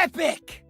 epic!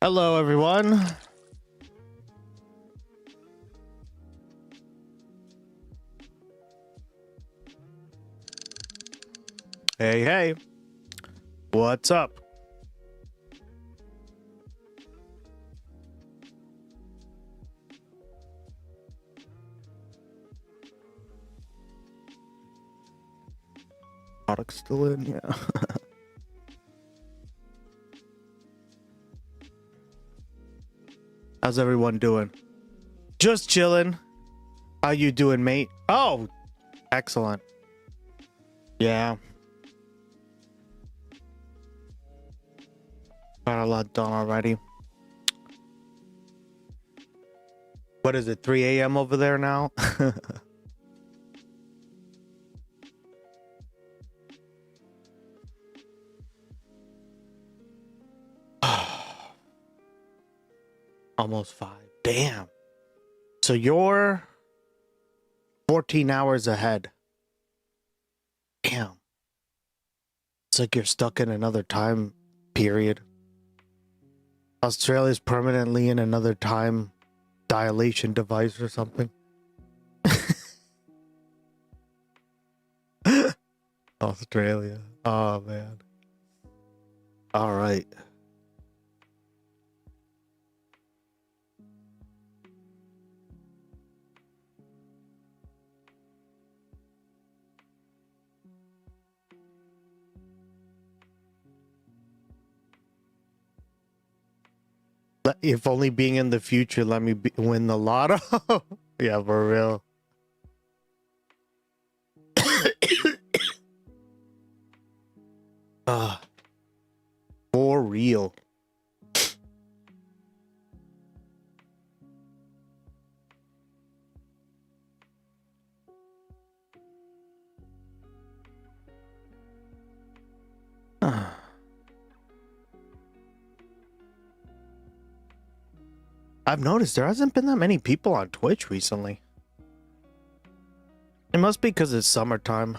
Hello, everyone. Hey, hey. What's up? Product still in? Yeah. How's everyone doing? Just chilling. How you doing, mate? Oh, excellent. Yeah. Got a lot done already. What is it, 3 a.m. over there now? Almost 5. Damn. So you're 14 hours ahead. Damn. It's like you're stuck in another time period. Australia's permanently in another time dilation device or something. Australia. Oh, man. All right. If only being in the future let me win the lotto. Yeah, for real. For real. I've noticed there hasn't been that many people on Twitch recently. It must be because it's summertime.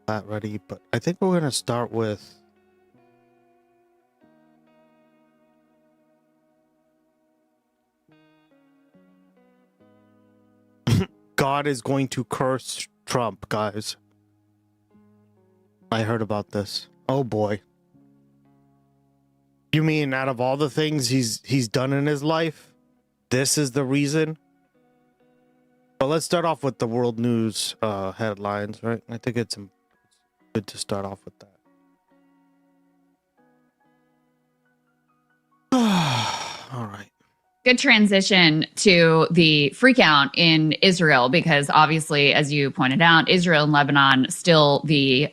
Not ready, but I think we're gonna start with God is going to curse Trump, guys. I heard about this. Oh boy. You mean out of all the things he's done in his life, this is the reason? But let's start off with the world news headlines, right? I think it's good to start off with that. All right. Good transition to the freakout in Israel, because obviously, as you pointed out, Israel and Lebanon still the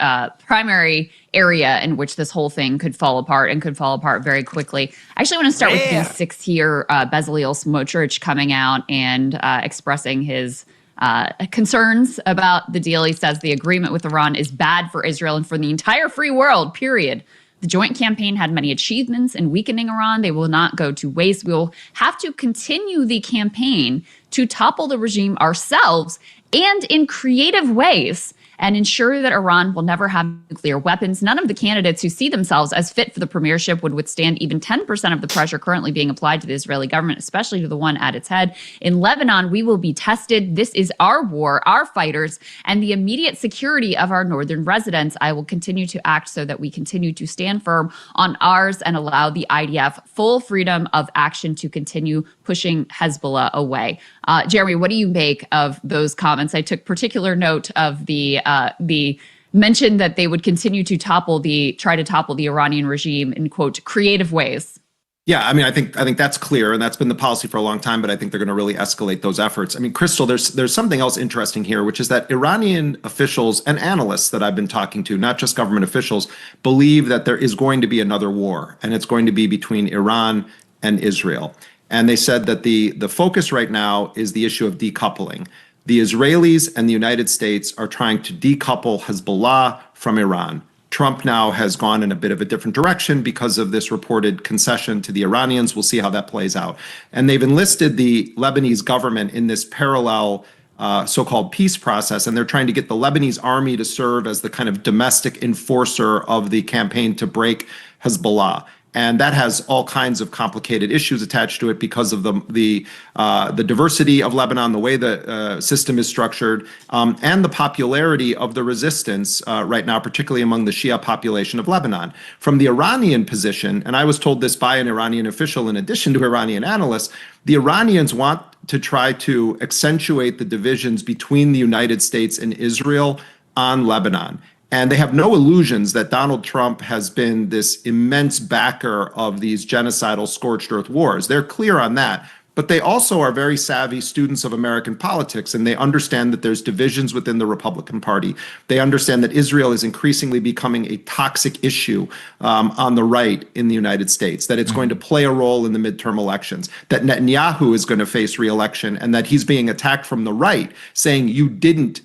primary area in which this whole thing could fall apart, and could fall apart very quickly. I actually want to start with Gustx here, Bezalel Smotrich, coming out and expressing his concerns about the deal. He says the agreement with Iran is bad for Israel and for the entire free world, period. The joint campaign had many achievements in weakening Iran. They will not go to waste. We will have to continue the campaign to topple the regime ourselves, and in creative ways, and ensure that Iran will never have nuclear weapons. None of the candidates who see themselves as fit for the premiership would withstand even 10% of the pressure currently being applied to the Israeli government, especially to the one at its head. In Lebanon, we will be tested. This is our war, our fighters, and the immediate security of our northern residents. I will continue to act so that we continue to stand firm on ours and allow the IDF full freedom of action to continue pushing Hezbollah away. Jeremy, what do you make of those comments? I took particular note of the mention that they would continue to try to topple the Iranian regime in, quote, creative ways. Yeah, I mean, I think that's clear, and that's been the policy for a long time. But I think they're going to really escalate those efforts. I mean, Crystal, there's something else interesting here, which is that Iranian officials and analysts that I've been talking to, not just government officials, believe that there is going to be another war, and it's going to be between Iran and Israel. And they said that the focus right now is the issue of decoupling. The Israelis and the United States are trying to decouple Hezbollah from Iran. Trump now has gone in a bit of a different direction because of this reported concession to the Iranians. We'll see how that plays out. And they've enlisted the Lebanese government in this parallel so-called peace process, and they're trying to get the Lebanese army to serve as the kind of domestic enforcer of the campaign to break Hezbollah. And that has all kinds of complicated issues attached to it because of the diversity of Lebanon, the way the system is structured, and the popularity of the resistance right now, particularly among the Shia population of Lebanon. From the Iranian position, and I was told this by an Iranian official in addition to Iranian analysts, the Iranians want to try to accentuate the divisions between the United States and Israel on Lebanon. And they have no illusions that Donald Trump has been this immense backer of these genocidal scorched earth wars. They're clear on that. But they also are very savvy students of American politics, and they understand that there's divisions within the Republican Party. They understand that Israel is increasingly becoming a toxic issue on the right in the United States, that it's going to play a role in the midterm elections, that Netanyahu is going to face re-election, and that he's being attacked from the right, saying you didn't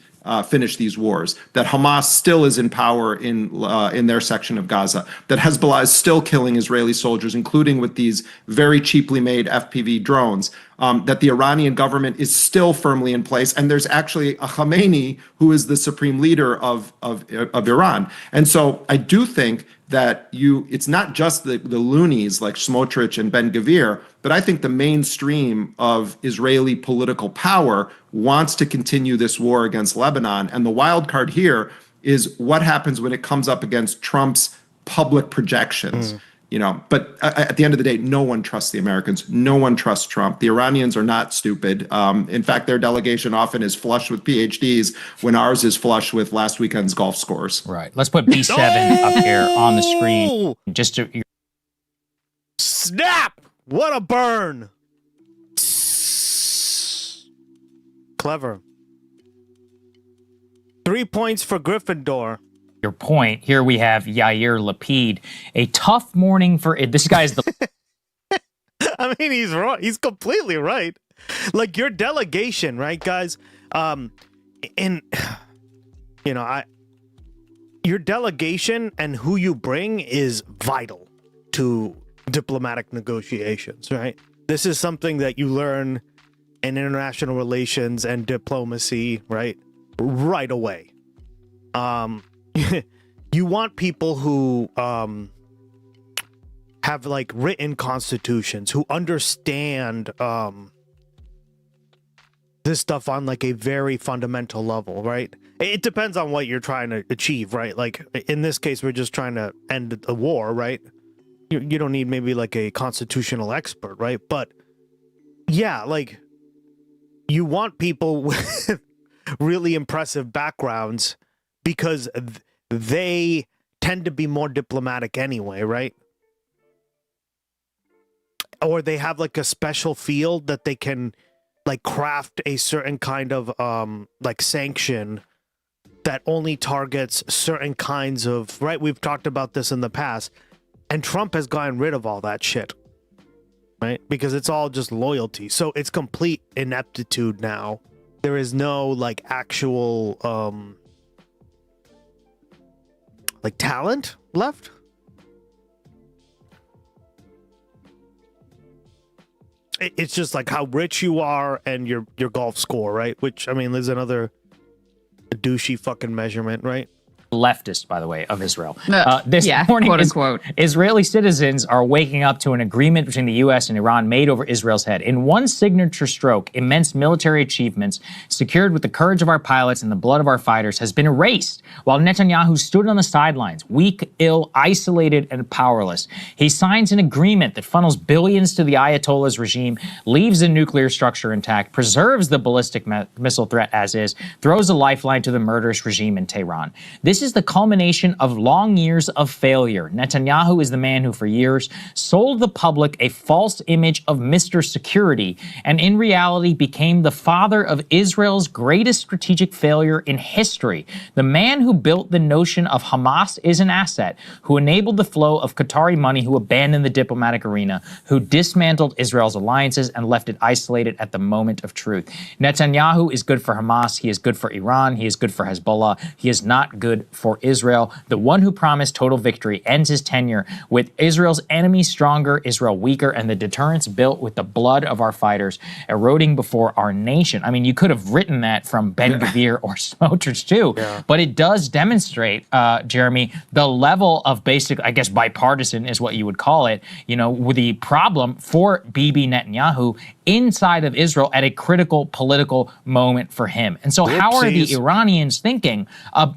finish these wars, that Hamas still is in power in their section of Gaza, that Hezbollah is still killing Israeli soldiers, including with these very cheaply made FPV drones, that the Iranian government is still firmly in place, and there's actually a Khamenei who is the supreme leader of Iran. And so I do think that it's not just the loonies like Smotrich and Ben-Gvir, but I think the mainstream of Israeli political power wants to continue this war against Lebanon. And the wild card here is what happens when it comes up against Trump's public projections. But at the end of the day, no one trusts the Americans. No one trusts Trump. The Iranians are not stupid. In fact, their delegation often is flush with PhDs when ours is flush with last weekend's golf scores. Right. Let's put B7 up here on the screen. Just to snap! What a burn! Clever. 3 points for Gryffindor. Your point, here we have Yair Lapid. A tough morning for it. This guy's the. I mean, he's right. He's completely right. Like your delegation, right, guys? Your delegation and who you bring is vital to diplomatic negotiations, right? This is something that you learn in international relations and diplomacy, right? Right away. You want people who have like written constitutions, who understand this stuff on like a very fundamental level, right? It depends on what you're trying to achieve, right? Like in this case, we're just trying to end the war, right? You don't need maybe like a constitutional expert, right? But yeah, like you want people with really impressive backgrounds because they tend to be more diplomatic anyway, right? Or they have like a special field that they can like craft a certain kind of like sanction that only targets certain kinds of, right? We've talked about this in the past, and Trump has gotten rid of all that shit, right? Because it's all just loyalty. So it's complete ineptitude now. There is no like actual like talent left. It's just like how rich you are and your golf score, right? Which, I mean, there's another a douchey fucking measurement, right? Leftist, by the way, of Israel. This morning, quote unquote. Israeli citizens are waking up to an agreement between the U.S. and Iran made over Israel's head. In one signature stroke, immense military achievements secured with the courage of our pilots and the blood of our fighters has been erased, while Netanyahu stood on the sidelines, weak, ill, isolated, and powerless. He signs an agreement that funnels billions to the Ayatollah's regime, leaves the nuclear structure intact, preserves the ballistic missile threat as is, throws a lifeline to the murderous regime in Tehran. This is the culmination of long years of failure. Netanyahu is the man who for years sold the public a false image of Mr. Security and in reality became the father of Israel's greatest strategic failure in history. The man who built the notion of Hamas is an asset, who enabled the flow of Qatari money, who abandoned the diplomatic arena, who dismantled Israel's alliances and left it isolated at the moment of truth. Netanyahu is good for Hamas, he is good for Iran, he is good for Hezbollah, he is not good for Israel. The one who promised total victory ends his tenure with Israel's enemies stronger, Israel weaker, and the deterrence built with the blood of our fighters eroding before our nation. I mean, you could have written that from Ben Gvir or Smotrich too, but it does demonstrate, Jeremy, the level of basic, I guess, bipartisan is what you would call it, you know, with the problem for Bibi Netanyahu inside of Israel at a critical political moment for him. And so how are the Iranians thinking?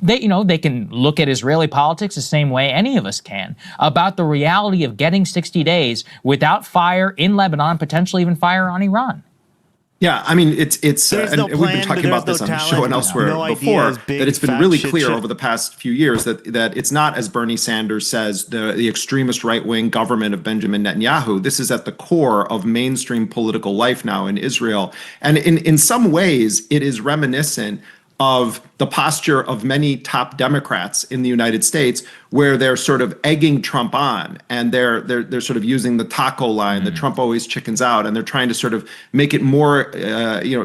They can look at Israeli politics the same way any of us can about the reality of getting 60 days without fire in Lebanon, potentially even fire on Iran. Yeah, I mean, it's and we've been talking about this on the show and elsewhere before, that it's been really clear over the past few years that it's not, as Bernie Sanders says, the extremist right-wing government of Benjamin Netanyahu. This is at the core of mainstream political life now in Israel. And in some ways, it is reminiscent of the posture of many top Democrats in the United States, where they're sort of egging Trump on, and they're sort of using the taco line that Trump always chickens out, and they're trying to sort of make it more,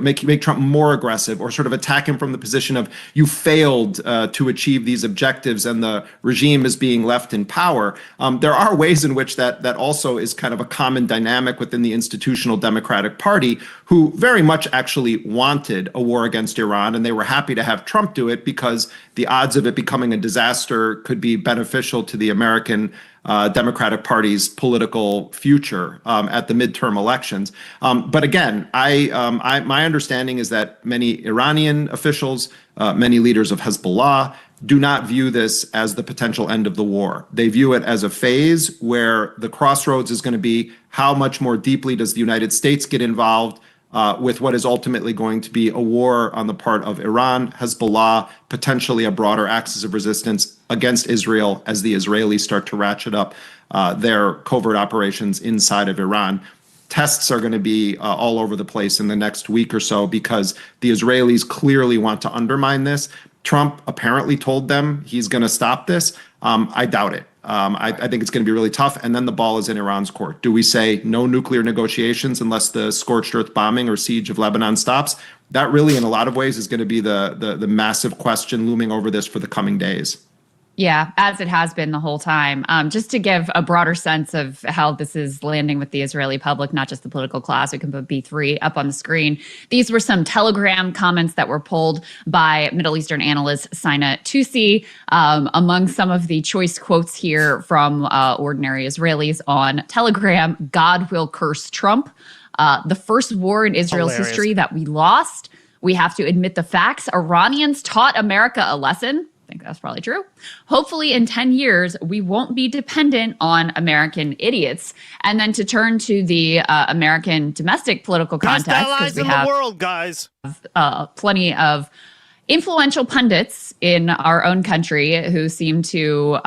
make Trump more aggressive, or sort of attack him from the position of you failed to achieve these objectives, and the regime is being left in power. There are ways in which that also is kind of a common dynamic within the institutional Democratic Party, who very much actually wanted a war against Iran, and they were happy to have Trump do it because the odds of it becoming a disaster could be beneficial to the American Democratic Party's political future at the midterm elections. But again, my understanding is that many Iranian officials, many leaders of Hezbollah, do not view this as the potential end of the war. They view it as a phase where the crossroads is going to be how much more deeply does the United States get involved with what is ultimately going to be a war on the part of Iran, Hezbollah, potentially a broader axis of resistance against Israel as the Israelis start to ratchet up their covert operations inside of Iran. Tests are going to be all over the place in the next week or so because the Israelis clearly want to undermine this. Trump apparently told them he's going to stop this. I doubt it. I think it's going to be really tough. And then the ball is in Iran's court. Do we say no nuclear negotiations unless the scorched earth bombing or siege of Lebanon stops? That really, in a lot of ways, is going to be the massive question looming over this for the coming days. Yeah, as it has been the whole time. Just to give a broader sense of how this is landing with the Israeli public, not just the political class, we can put B3 up on the screen. These were some Telegram comments that were pulled by Middle Eastern analyst Sina Tusi. Among some of the choice quotes here from ordinary Israelis on Telegram: "God will curse Trump. The first war in Israel's history that we lost. We have to admit the facts. Iranians taught America a lesson." I think that's probably true. "Hopefully in 10 years, we won't be dependent on American idiots." And then to turn to the American domestic political context, because we have the world, guys. Plenty of influential pundits in our own country who seem to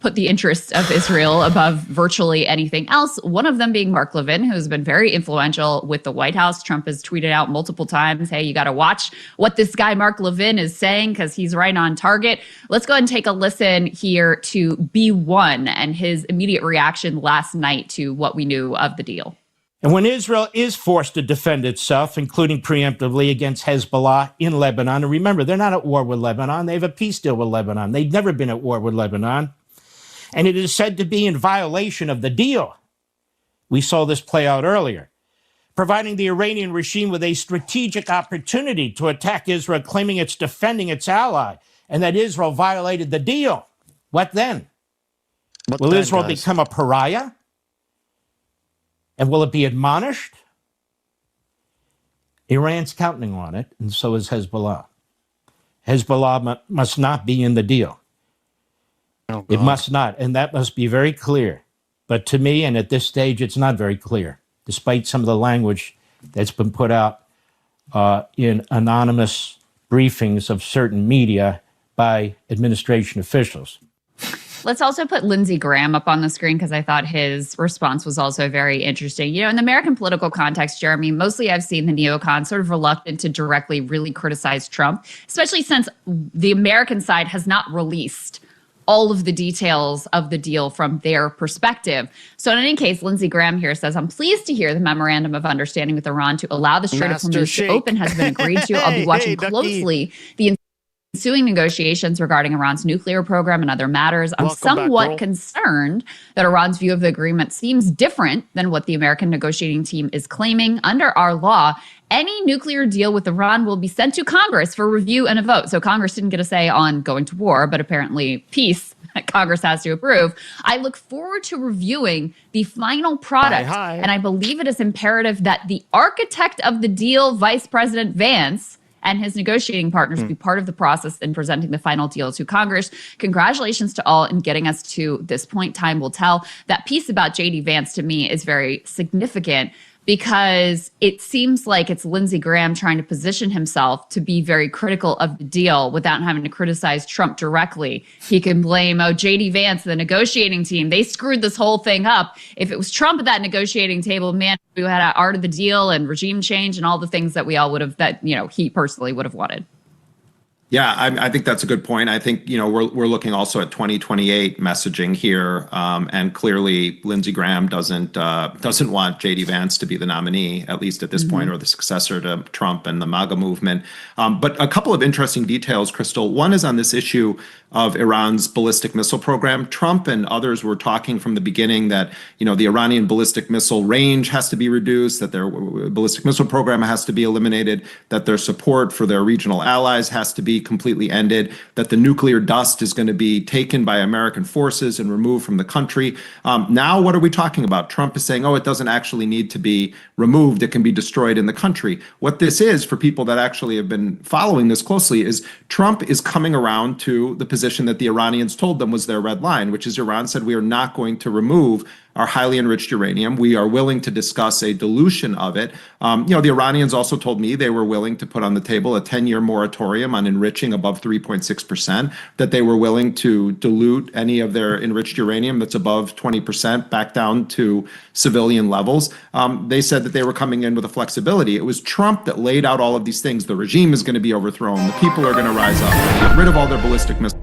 put the interests of Israel above virtually anything else. One of them being Mark Levin, who's been very influential with the White House. Trump has tweeted out multiple times, hey, you got to watch what this guy Mark Levin is saying because he's right on target. Let's go ahead and take a listen here to B1 and his immediate reaction last night to what we knew of the deal. And when Israel is forced to defend itself, including preemptively against Hezbollah in Lebanon, and remember, they're not at war with Lebanon. They have a peace deal with Lebanon. They've never been at war with Lebanon. And it is said to be in violation of the deal. We saw this play out earlier. providing the Iranian regime with a strategic opportunity to attack Israel, claiming it's defending its ally and that Israel violated the deal. What then? Will Israel become a pariah? And will it be admonished? Iran's counting on it, and so is Hezbollah. Hezbollah must not be in the deal. Oh, it must not, and that must be very clear. But to me, and at this stage, it's not very clear, despite some of the language that's been put out in anonymous briefings of certain media by administration officials. Let's also put Lindsey Graham up on the screen because I thought his response was also very interesting. You know, in the American political context, Jeremy, mostly I've seen the neocons sort of reluctant to directly really criticize Trump, especially since the American side has not released all of the details of the deal from their perspective. So in any case, Lindsey Graham here says, I'm pleased to hear the memorandum of understanding with Iran to allow the Strait of Hormuz to open has been agreed to. I'll be watching closely the ensuing negotiations regarding Iran's nuclear program and other matters. I'm somewhat concerned that Iran's view of the agreement seems different than what the American negotiating team is claiming. Under our law, any nuclear deal with Iran will be sent to Congress for review and a vote. So Congress didn't get a say on going to war, but apparently peace Congress has to approve. I look forward to reviewing the final product, and I believe it is imperative that the architect of the deal, Vice President Vance, and his negotiating partners be part of the process in presenting the final deal to Congress. Congratulations to all in getting us to this point. Time will tell. That piece about J.D. Vance to me is very significant because it seems like it's Lindsey Graham trying to position himself to be very critical of the deal without having to criticize Trump directly. He can blame, J.D. Vance, the negotiating team. They screwed this whole thing up. If it was Trump at that negotiating table, man, we had an art of the deal and regime change and all the things that we all would have, that, you know, he personally would have wanted. Yeah, I think that's a good point. I think, you know, we're looking also at 2028 messaging here, and clearly Lindsey Graham doesn't want J.D. Vance to be the nominee, at least at this point, or the successor to Trump and the MAGA movement. But a couple of interesting details, Crystal. One is on this issue of Iran's ballistic missile program. Trump and others were talking from the beginning that, you know, the Iranian ballistic missile range has to be reduced, that their ballistic missile program has to be eliminated, that their support for their regional allies has to be completely ended, that the nuclear dust is going to be taken by American forces and removed from the country. Now, what are we talking about? Trump is saying, oh, it doesn't actually need to be removed. It can be destroyed in the country. What this is, for people that actually have been following this closely, is Trump is coming around to the position that the Iranians told them was their red line, which is Iran said, we are not going to remove our highly enriched uranium. We are willing to discuss a dilution of it. You know, the Iranians also told me they were willing to put on the table a 10-year moratorium on enriching above 3.6%, that they were willing to dilute any of their enriched uranium that's above 20% back down to civilian levels. They said that they were coming in with a flexibility. It was Trump that laid out all of these things. The regime is going to be overthrown. The people are going to rise up, get rid of all their ballistic missiles.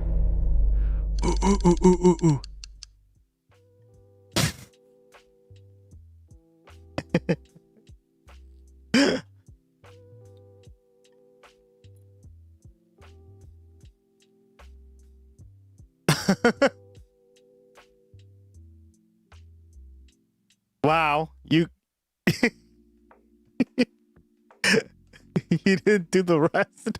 Wow, you you didn't do the rest.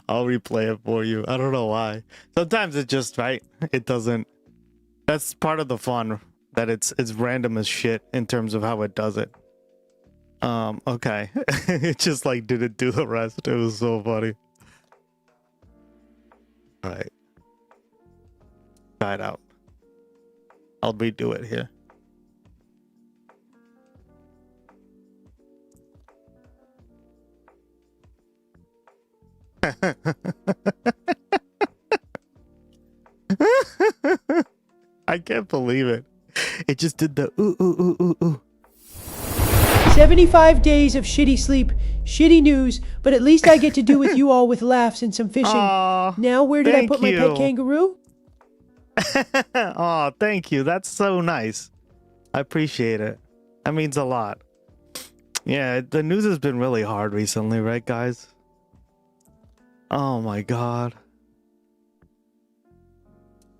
I'll replay it for you. I don't know why. Sometimes it just, right, it doesn't. That's part of the fun, that it's random as shit in terms of how it does it. Okay. It just like didn't do the rest. It was so funny. All right. Try it out. I'll redo it here. I can't believe it. It just did the ooh, ooh, ooh, ooh, ooh. 75 days of shitty sleep, shitty news, but at least I get to do with you all with laughs and some fishing. Aw, Now, where did I thank put my pet you. kangaroo? Oh, thank you. That's so nice. I appreciate it. That means a lot. Yeah, the news has been really hard recently, right, guys? Oh my god.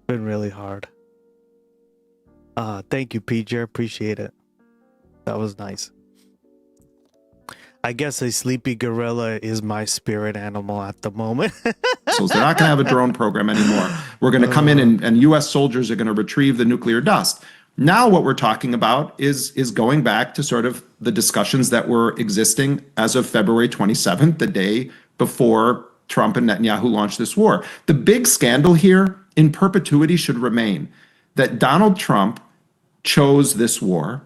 Been really hard. Thank you, PJ. Appreciate it. That was nice. I guess a sleepy gorilla is my spirit animal at the moment. So they're not going to have a drone program anymore. We're going to come in and U.S. soldiers are going to retrieve the nuclear dust. Now what we're talking about is going back to sort of the discussions that were existing as of February 27th, the day before Trump and Netanyahu launched this war. The big scandal here in perpetuity should remain that Donald Trump chose this war,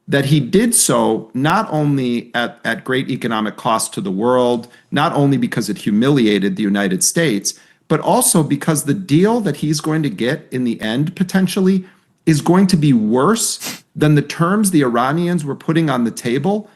that he did so not only at great economic cost to the world, not only because it humiliated the United States, but also because the deal that he's going to get in the end potentially is going to be worse than the terms the Iranians were putting on the table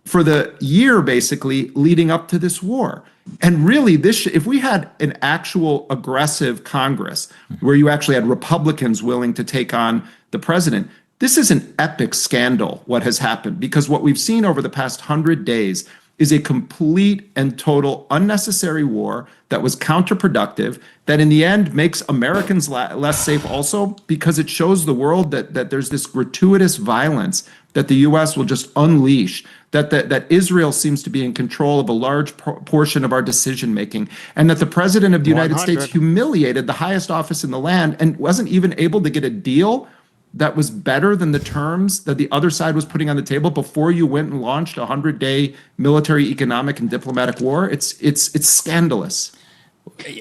for the year basically leading up to this war. And really, if we had an actual aggressive Congress where you actually had Republicans willing to take on the president, this is an epic scandal, what has happened, because what we've seen over the past 100 days is a complete and total unnecessary war that was counterproductive, that in the end makes Americans less safe also, because it shows the world that there's this gratuitous violence that the U.S. will just unleash, that Israel seems to be in control of a large portion of our decision making, and that the president of the United States humiliated the highest office in the land and wasn't even able to get a deal that was better than the terms that the other side was putting on the table before you went and launched a 100-day military, economic, and diplomatic war. It's scandalous.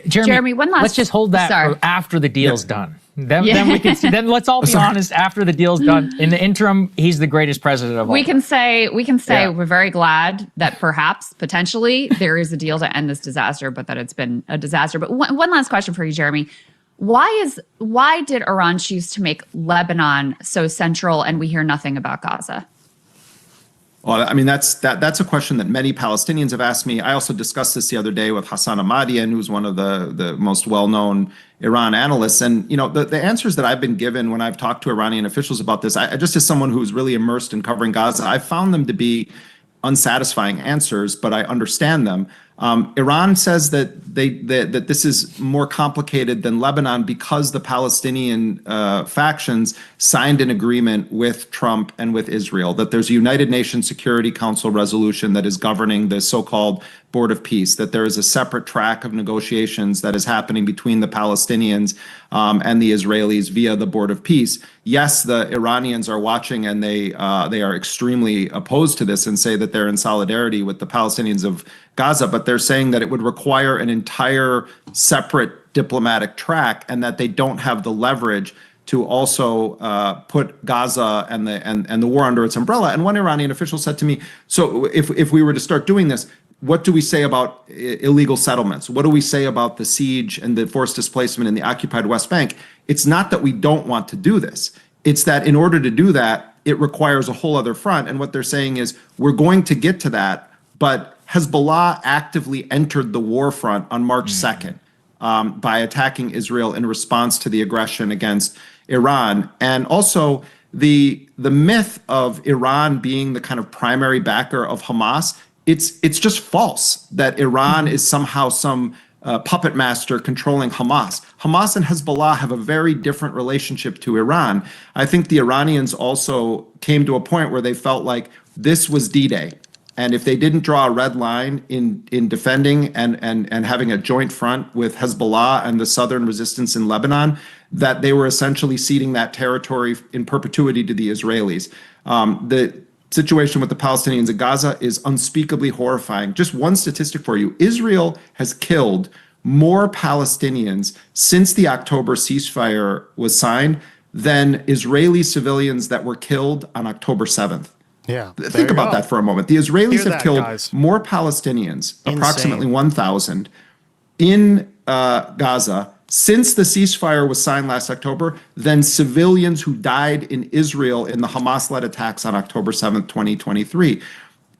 Jeremy, one last. Let's just hold that for after the deal's done. Then we can see. Then let's all be honest. After the deal's done, in the interim, he's the greatest president of all. We can say we're very glad that perhaps potentially there is a deal to end this disaster, but that it's been a disaster. But one last question for you, Jeremy. Why did Iran choose to make Lebanon so central and we hear nothing about Gaza? Well, I mean, that's a question that many Palestinians have asked me. I also discussed this the other day with Hassan Ahmadian, who's one of the most well-known Iran analysts. And, you know, the answers that I've been given when I've talked to Iranian officials about this, I just as someone who's really immersed in covering Gaza, I found them to be unsatisfying answers, but I understand them. Iran says that that this is more complicated than Lebanon because the Palestinian factions signed an agreement with Trump and with Israel, that there's a United Nations Security Council resolution that is governing the so-called Board of Peace, that there is a separate track of negotiations that is happening between the Palestinians and the Israelis via the Board of Peace. Yes, the Iranians are watching and they are extremely opposed to this and say that they're in solidarity with the Palestinians of Gaza, but they're saying that it would require an entire separate diplomatic track and that they don't have the leverage to also put Gaza and the war under its umbrella. And one Iranian official said to me, so if we were to start doing this, what do we say about illegal settlements? What do we say about the siege and the forced displacement in the occupied West Bank? It's not that we don't want to do this. It's that in order to do that, it requires a whole other front. And what they're saying is we're going to get to that, but Hezbollah actively entered the war front on March 2nd by attacking Israel in response to the aggression against Iran. And also the myth of Iran being the kind of primary backer of Hamas, it's just false that Iran is somehow some puppet master controlling Hamas. Hamas and Hezbollah have a very different relationship to Iran. I think the Iranians also came to a point where they felt like this was D-Day. And if they didn't draw a red line in defending and having a joint front with Hezbollah and the southern resistance in Lebanon, that they were essentially ceding that territory in perpetuity to the Israelis. The situation with the Palestinians in Gaza is unspeakably horrifying. Just one statistic for you. Israel has killed more Palestinians since the October ceasefire was signed than Israeli civilians that were killed on October 7th. Yeah. Think about that for a moment. The Israelis have killed guys. more Palestinians, approximately 1,000, in Gaza since the ceasefire was signed last October than civilians who died in Israel in the Hamas-led attacks on October 7th, 2023.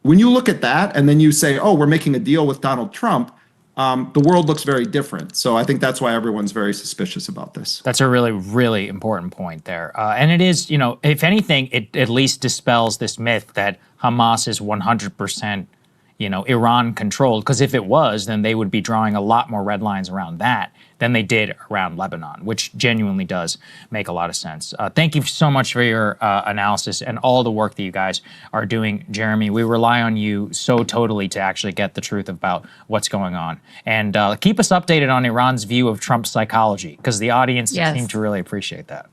When you look at that and then you say, oh, we're making a deal with Donald Trump, the world looks very different. So I think that's why everyone's very suspicious about this. That's a really, really important point there. And it is, you know, if anything, it at least dispels this myth that Hamas is 100% Iran controlled, because if it was, then they would be drawing a lot more red lines around that than they did around Lebanon, which genuinely does make a lot of sense. Thank you so much for your analysis and all the work that you guys are doing, Jeremy. We rely on you so totally to actually get the truth about what's going on. And keep us updated on Iran's view of Trump's psychology, because the audience seemed to really appreciate that.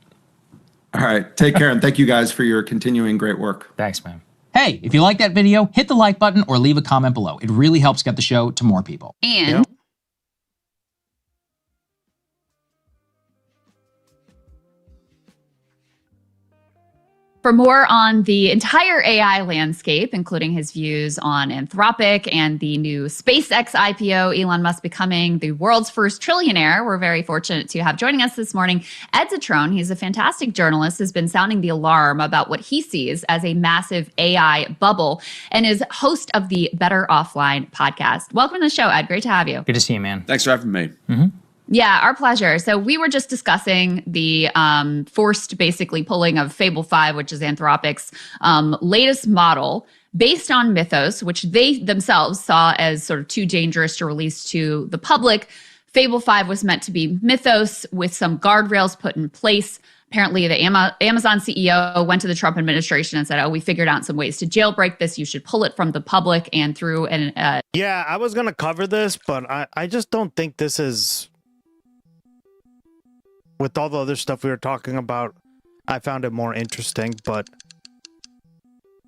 All right. Take care. And thank you guys for your continuing great work. Thanks, man. Hey, if you like that video, hit the like button or leave a comment below. It really helps get the show to more people. And for more on the entire AI landscape, including his views on Anthropic and the new SpaceX IPO, Elon Musk becoming the world's first trillionaire, we're very fortunate to have joining us this morning Ed Zittrone. He's a fantastic journalist, has been sounding the alarm about what he sees as a massive AI bubble, and is host of the Better Offline podcast. Welcome to the show, Ed. Great to have you. Good to see you, man. Thanks for having me. Yeah, our pleasure. So we were just discussing the forced basically pulling of Fable 5, which is Anthropic's latest model based on Mythos, which they themselves saw as sort of too dangerous to release to the public. Fable 5 was meant to be Mythos with some guardrails put in place. Apparently, the Amazon CEO went to the Trump administration and said, we figured out some ways to jailbreak this. You should pull it from the public and through an... Yeah, I was going to cover this, but I just don't think this is... With all the other stuff we were talking about, I found it more interesting, but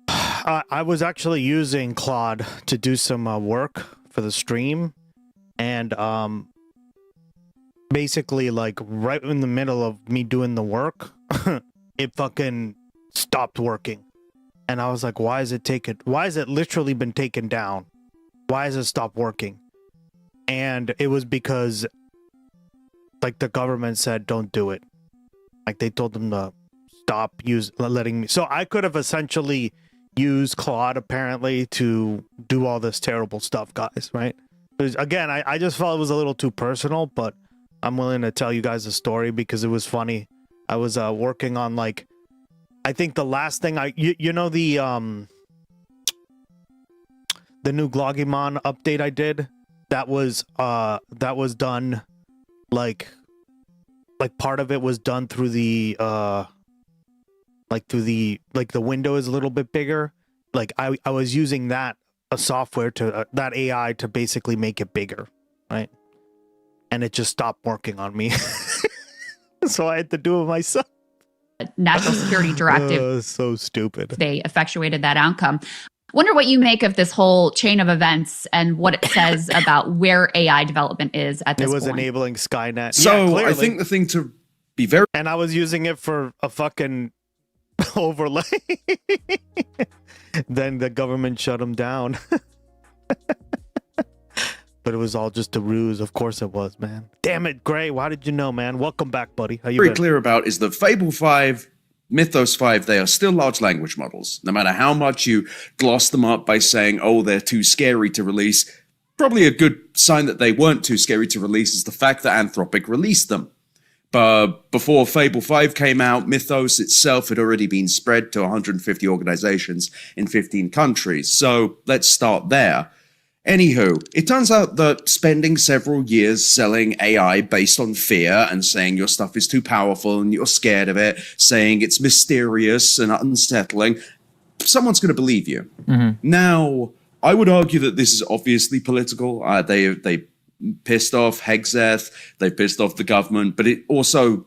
I was actually using Claude to do some work for the stream, and basically, like, right in the middle of me doing the work, it fucking stopped working. And I was like, why has it literally been taken down? Why has it stopped working? And it was because... like the government said, don't do it. Like they told them to stop letting me. So I could have essentially used Claude apparently to do all this terrible stuff, guys. Right? Again, I just felt it was a little too personal, but I'm willing to tell you guys a story because it was funny. I was working on I think the last thing the new Glogimon update I did, that was done. Like part of it was done through the the window is a little bit bigger. Like I was using that software to that AI to basically make it bigger, right? And it just stopped working on me, so I had to do it myself. National Security Directive. So stupid. They effectuated that outcome. Wonder what you make of this whole chain of events and what it says about where AI development is at this point. It was enabling Skynet. So I think the thing to be very... And I was using it for a fucking overlay. Then the government shut them down. But it was all just a ruse. Of course it was, man. Damn it, Gray. Why did you know, man? Welcome back, buddy. How you very been? clear about is that Fable 5, Mythos 5, they are still large language models. No matter how much you gloss them up by saying, oh, they're too scary to release, probably a good sign that they weren't too scary to release is the fact that Anthropic released them. But before Fable 5 came out, Mythos itself had already been spread to 150 organizations in 15 countries. So let's start there. Anywho, it turns out that spending several years selling AI based on fear and saying your stuff is too powerful and you're scared of it, saying it's mysterious and unsettling, someone's going to believe you. Now, I would argue that this is obviously political. They pissed off Hegseth, they pissed off the government, but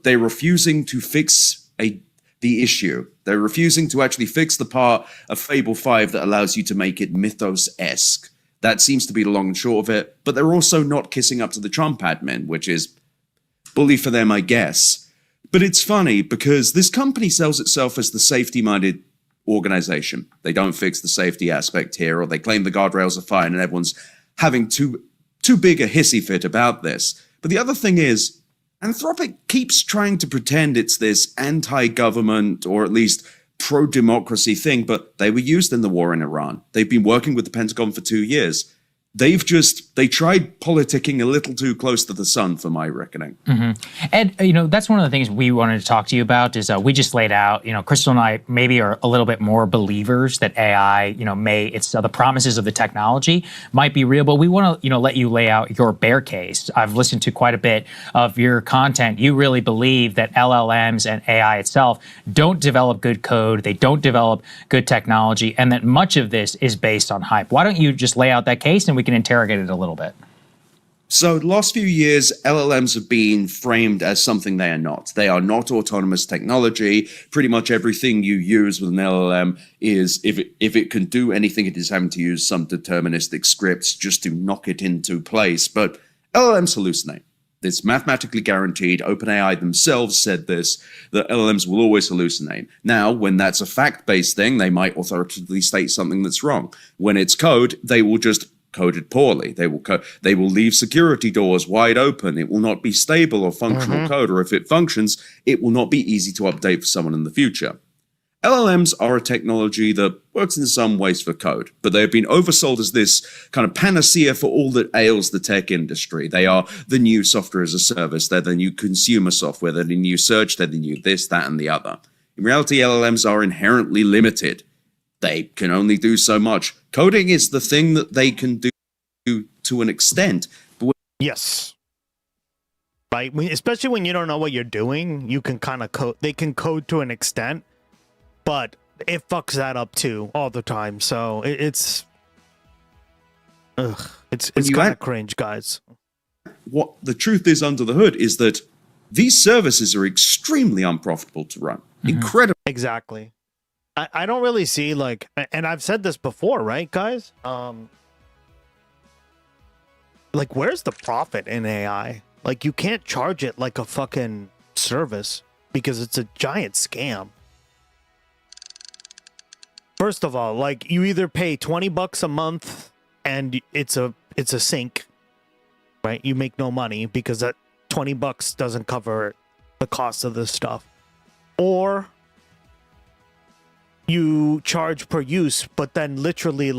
they're refusing to fix the issue. They're refusing to actually fix the part of Fable 5 that allows you to make it Mythos-esque. That seems to be the long and short of it, but they're also not kissing up to the Trump admin, which is bully for them, I guess. But it's funny because this company sells itself as the safety-minded organization. They don't fix the safety aspect here, or they claim the guardrails are fine and everyone's having too big a hissy fit about this. But the other thing is, Anthropic keeps trying to pretend it's this anti-government, or at least pro-democracy thing, but they were used in the war in Iran. They've been working with the Pentagon for 2 years. they tried politicking a little too close to the sun, for my reckoning. Ed, that's one of the things we wanted to talk to you about is we just laid out, Crystal and I maybe are a little bit more believers that AI, the promises of the technology might be real, but we want to, let you lay out your bear case. I've listened to quite a bit of your content. You really believe that LLMs and AI itself don't develop good code, they don't develop good technology, and that much of this is based on hype. Why don't you just lay out that case and we can interrogate it a little bit? So the last few years, LLMs have been framed as something they are not. They are not autonomous technology. Pretty much everything you use with an LLM is, if it can do anything, it is having to use some deterministic scripts just to knock it into place. But LLMs hallucinate. It's mathematically guaranteed. OpenAI themselves said this, that LLMs will always hallucinate. Now, when that's a fact-based thing, they might authoritatively state something that's wrong. When it's code, they will just code it poorly. They will leave security doors wide open. It will not be stable or functional code, or if it functions, it will not be easy to update for someone in the future. LLMs are a technology that works in some ways for code, but they have been oversold as this kind of panacea for all that ails the tech industry. They are the new software as a service. They're the new consumer software. They're the new search. They're the new this, that, and the other. In reality, LLMs are inherently limited. They can only do so much. Coding is the thing that they can do to an extent. Yes. Right. Especially when you don't know what you're doing, you can kind of code. They can code to an extent, but it fucks that up too all the time. So it's kind of cringe, guys. What the truth is under the hood is that these services are extremely unprofitable to run. Incredible. Exactly. I don't really see and I've said this before, right, guys? Where's the profit in AI? You can't charge it like a fucking service because it's a giant scam. First of all, you either pay $20 a month and it's a sink, right? You make no money because that $20 doesn't cover the cost of this stuff. Or you charge per use, but then literally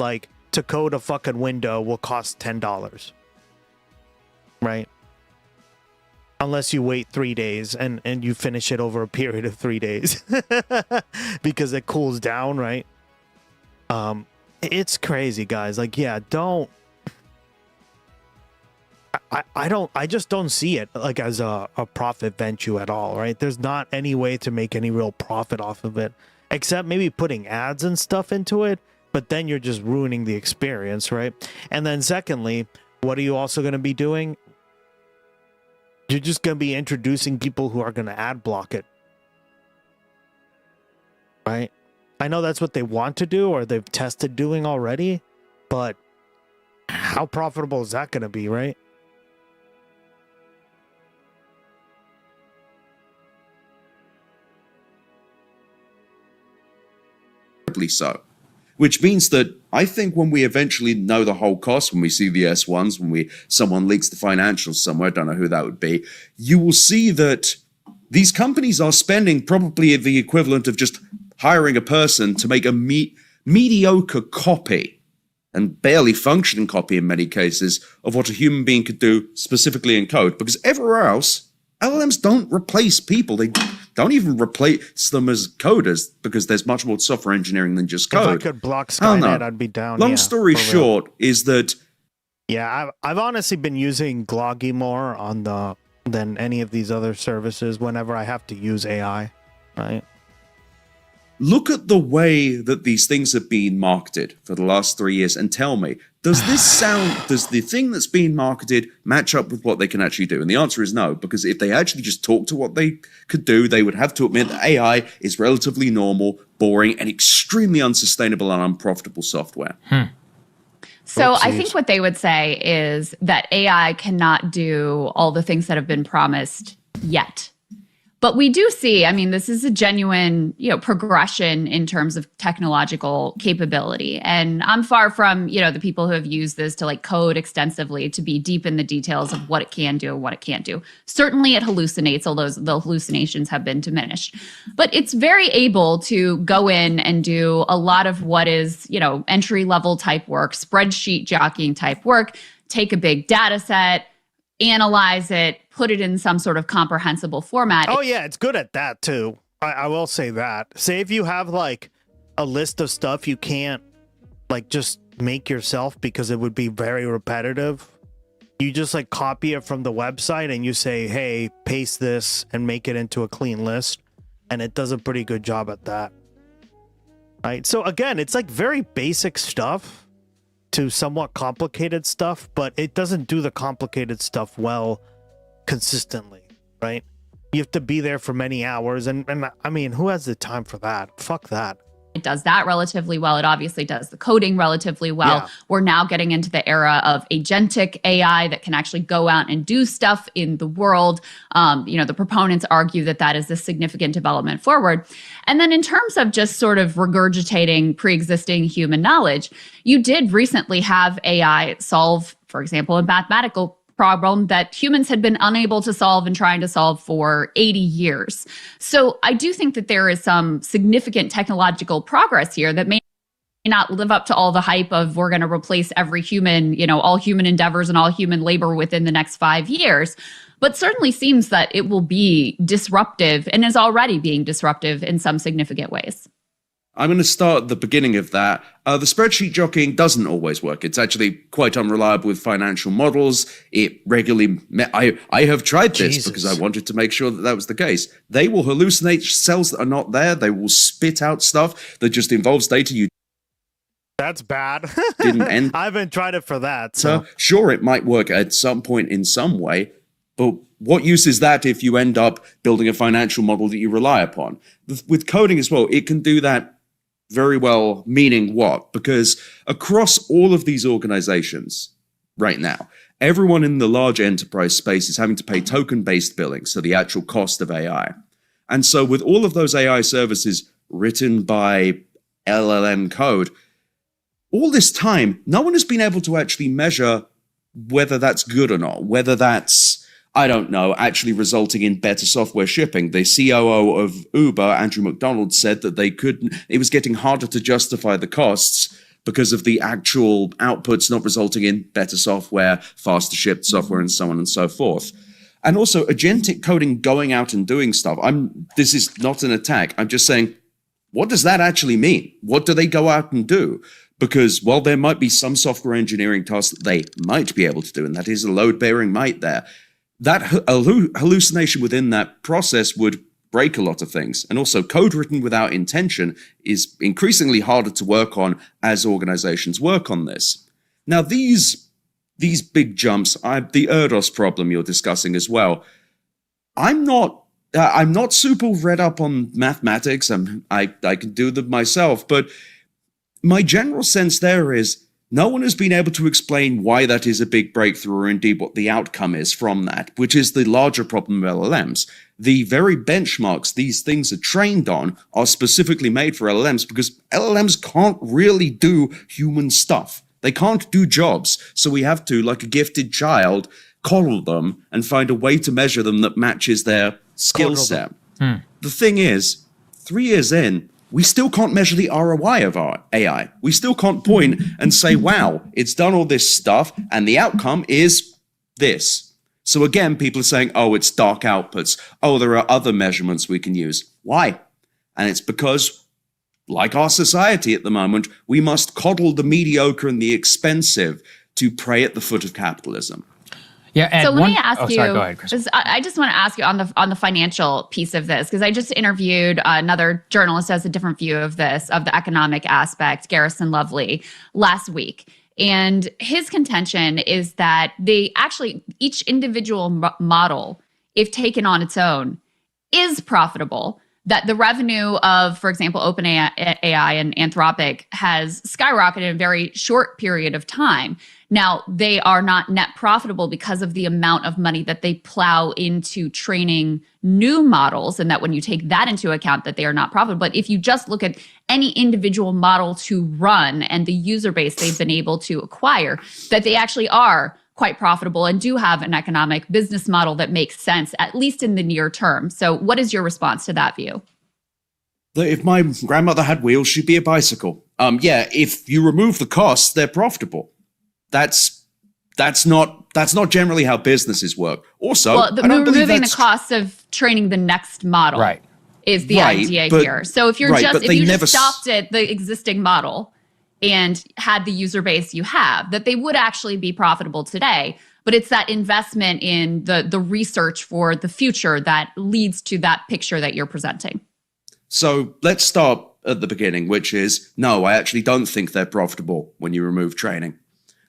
to code a fucking window will cost $10. Right? Unless you wait 3 days and you finish it over a period of 3 days because it cools down, right? It's crazy, guys. I just don't see it as a profit venture at all, right? There's not any way to make any real profit off of it, except maybe putting ads and stuff into it, but then you're just ruining the experience, right? And then secondly, what are you also going to be doing? You're just going to be introducing people who are going to ad block it, right? I know that's what they want to do or they've tested doing already, but how profitable is that going to be, right? So, which means that I think when we eventually know the whole cost, when we see the S1s, when someone leaks the financials somewhere, I don't know who that would be, you will see that these companies are spending probably the equivalent of just hiring a person to make a mediocre copy and barely functioning copy in many cases of what a human being could do specifically in code, because everywhere else, LLMs don't replace people. They don't even replace them as coders because there's much more software engineering than just code. If I could block Skynet, I'd be down. Long story short is that... Yeah, I've honestly been using Gloggy more than any of these other services whenever I have to use AI, right? Look at the way that these things have been marketed for the last 3 years and tell me, does the thing that's being marketed match up with what they can actually do? And the answer is no, because if they actually just talk to what they could do, they would have to admit that AI is relatively normal, boring, and extremely unsustainable and unprofitable software. So I think what they would say is that AI cannot do all the things that have been promised yet. But we do see, I mean, this is a genuine, progression in terms of technological capability. And I'm far from, the people who have used this to like code extensively to be deep in the details of what it can do and what it can't do. Certainly it hallucinates, although the hallucinations have been diminished. But it's very able to go in and do a lot of what is, entry level type work, spreadsheet jockeying type work, take a big data set, analyze it, put it in some sort of comprehensible format. Oh yeah, it's good at that too. I will say that. Say if you have like a list of stuff you can't like just make yourself because it would be very repetitive. You just like copy it from the website and you say, hey, paste this and make it into a clean list. And it does a pretty good job at that. Right. So again, it's like very basic stuff to somewhat complicated stuff, but it doesn't do the complicated stuff well consistently, right? You have to be there for many hours, and I mean, who has the time for that? Fuck that. It does that relatively well. It obviously does the coding relatively well. Yeah. We're now getting into the era of agentic AI that can actually go out and do stuff in the world. The proponents argue that that is a significant development forward. And then in terms of just sort of regurgitating pre-existing human knowledge, you did recently have AI solve, for example, a mathematical problem that humans had been unable to solve and trying to solve for 80 years. So I do think that there is some significant technological progress here that may not live up to all the hype of we're going to replace every human, all human endeavors and all human labor within the next 5 years. But certainly seems that it will be disruptive and is already being disruptive in some significant ways. I'm going to start at the beginning of that. The spreadsheet jockeying doesn't always work. It's actually quite unreliable with financial models. It regularly, I have tried this because I wanted to make sure that that was the case. They will hallucinate cells that are not there. They will spit out stuff that just involves data you That's bad. didn't enter. I haven't tried it for that. So Sure, it might work at some point in some way, but what use is that if you end up building a financial model that you rely upon? With coding as well, it can do that very well, meaning what? Because across all of these organizations right now, everyone in the large enterprise space is having to pay token-based billing, so the actual cost of AI. And so with all of those AI services written by LLM code, all this time, no one has been able to actually measure whether that's good or not, whether that's, I don't know, actually resulting in better software shipping. The COO of Uber, Andrew McDonald, said that it was getting harder to justify the costs because of the actual outputs not resulting in better software, faster shipped software, and so on and so forth. And also agentic coding going out and doing stuff. This is not an attack. I'm just saying, what does that actually mean? What do they go out and do? Because while there might be some software engineering tasks that they might be able to do, and that is a load-bearing might there, that hallucination within that process would break a lot of things. And also code written without intention is increasingly harder to work on as organizations work on this. Now, these big jumps, the Erdos problem you're discussing as well, I'm not super read up on mathematics. I can do them myself, but my general sense there is no one has been able to explain why that is a big breakthrough or indeed what the outcome is from that, which is the larger problem of LLMs. The very benchmarks these things are trained on are specifically made for LLMs because LLMs can't really do human stuff. They can't do jobs. So we have to, like a gifted child, coddle them and find a way to measure them that matches their skill set. The thing is, 3 years in, we still can't measure the ROI of our AI. We still can't point and say, wow, it's done all this stuff, and the outcome is this. So again, people are saying, oh, it's dark outputs. Oh, there are other measurements we can use. Why? And it's because, like our society at the moment, we must coddle the mediocre and the expensive to prey at the foot of capitalism. Yeah, and so let me ask you. Sorry, go ahead, Chris. I just want to ask you on the financial piece of this, because I just interviewed another journalist who has a different view of this, of the economic aspect, Garrison Lovely, last week. And his contention is that each individual model, if taken on its own, is profitable. That the revenue of, for example, OpenAI and Anthropic has skyrocketed in a very short period of time. Now, they are not net profitable because of the amount of money that they plow into training new models, and that when you take that into account, that they are not profitable. But if you just look at any individual model to run and the user base they've been able to acquire, that they actually are quite profitable and do have an economic business model that makes sense, at least in the near term. So what is your response to that view? That if my grandmother had wheels, she'd be a bicycle. Yeah, if you remove the costs, they're profitable. That's not generally how businesses work. Also, well, removing the cost of training the next model is the idea here. So if you're just stopped at the existing model and had the user base you have, that they would actually be profitable today. But it's that investment in the research for the future that leads to that picture that you're presenting. So let's start at the beginning, which is, no, I actually don't think they're profitable when you remove training.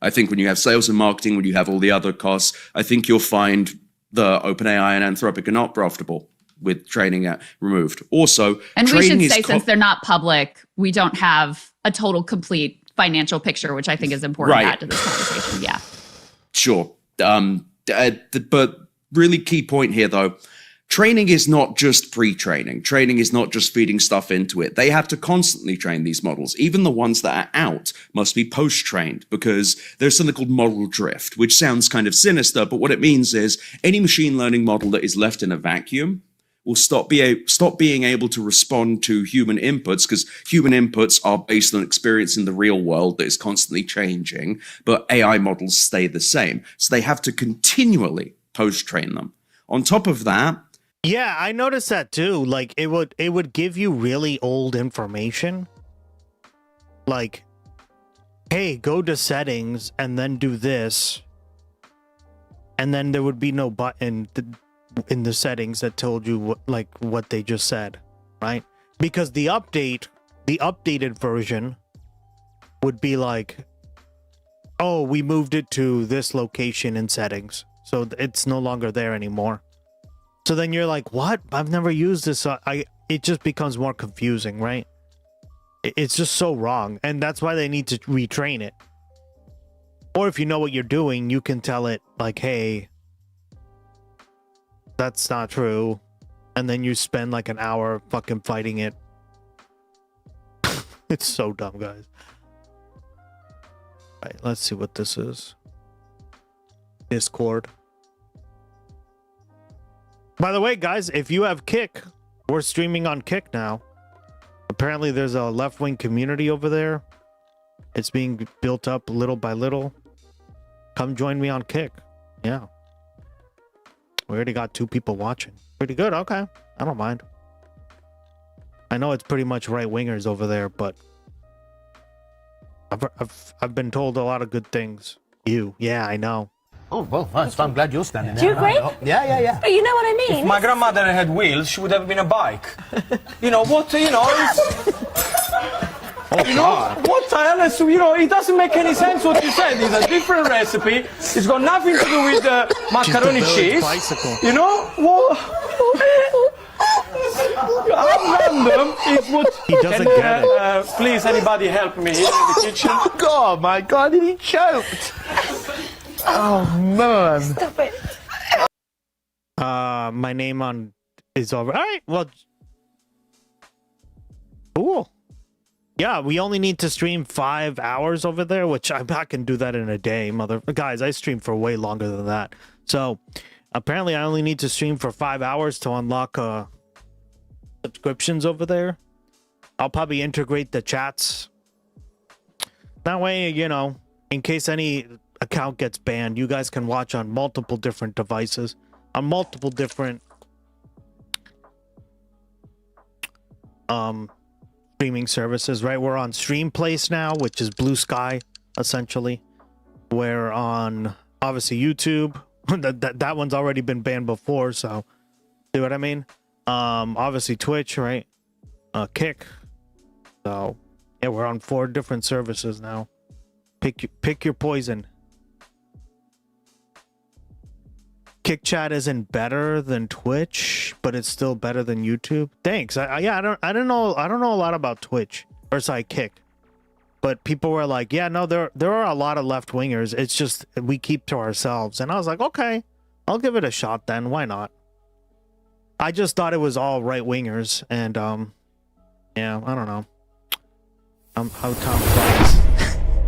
I think when you have sales and marketing, when you have all the other costs, I think you'll find the OpenAI and Anthropic are not profitable with training removed. Also, and we should say, since they're not public, we don't have a total complete financial picture, which I think is important to add to this conversation. Yeah. Sure. But really key point here, though. Training is not just pre-training. Training is not just feeding stuff into it. They have to constantly train these models. Even the ones that are out must be post-trained because there's something called model drift, which sounds kind of sinister, but what it means is any machine learning model that is left in a vacuum will stop being able to respond to human inputs because human inputs are based on experience in the real world that is constantly changing, but AI models stay the same. So they have to continually post-train them. On top of that, yeah, I noticed that too. Like it would give you really old information. Like, hey, go to settings and then do this. And then there would be no button in the settings that told you what they just said, right? Because the updated version would be like, oh, we moved it to this location in settings. So it's no longer there anymore. So then you're like, what? I've never used this. It just becomes more confusing, right? It's just so wrong. And that's why they need to retrain it. Or if you know what you're doing, you can tell it like, hey, that's not true. And then you spend like an hour fucking fighting it. It's so dumb, guys. All right, let's see what this is. Discord. By the way, guys, if you have Kick, we're streaming on Kick now. Apparently, there's a left-wing community over there. It's being built up little by little. Come join me on Kick. Yeah. We already got 2 people watching. Pretty good. Okay. I don't mind. I know it's pretty much right-wingers over there, but I've been told a lot of good things. Yeah, I know. Oh, well, so I'm glad you're standing there. Do you agree? Yeah. But you know what I mean? If my grandmother had wheels, she would have been a bike. You know, what, you know, what the hell is, you know, it doesn't make any sense what you said. It's a different recipe. It's got nothing to do with macaroni cheese. Bicycle. You know, what? How random is what... He doesn't get it. Please, anybody help me here in the kitchen? Oh, my God, he choked. Oh man! Stop it. My name is over. All right, well, cool. Yeah, we only need to stream 5 hours over there, which I can do that in a day, guys. I stream for way longer than that. So apparently, I only need to stream for 5 hours to unlock subscriptions over there. I'll probably integrate the chats. That way, you know, in case any account gets banned, you guys can watch on multiple different devices, on multiple different streaming services, right? We're on Streamplace now, which is Blue Sky, essentially. We're on, obviously, YouTube. that one's already been banned before, so see what I mean? Obviously Twitch, right? Kick. So yeah, we're on 4 different services now. Pick your poison. Kick Chat isn't better than Twitch, but it's still better than YouTube. Thanks. I don't know a lot about Twitch. Or sorry, Kick. But people were like, yeah, no, there are a lot of left wingers. It's just we keep to ourselves. And I was like, okay, I'll give it a shot then. Why not? I just thought it was all right wingers, and yeah, I don't know. How Tom flies.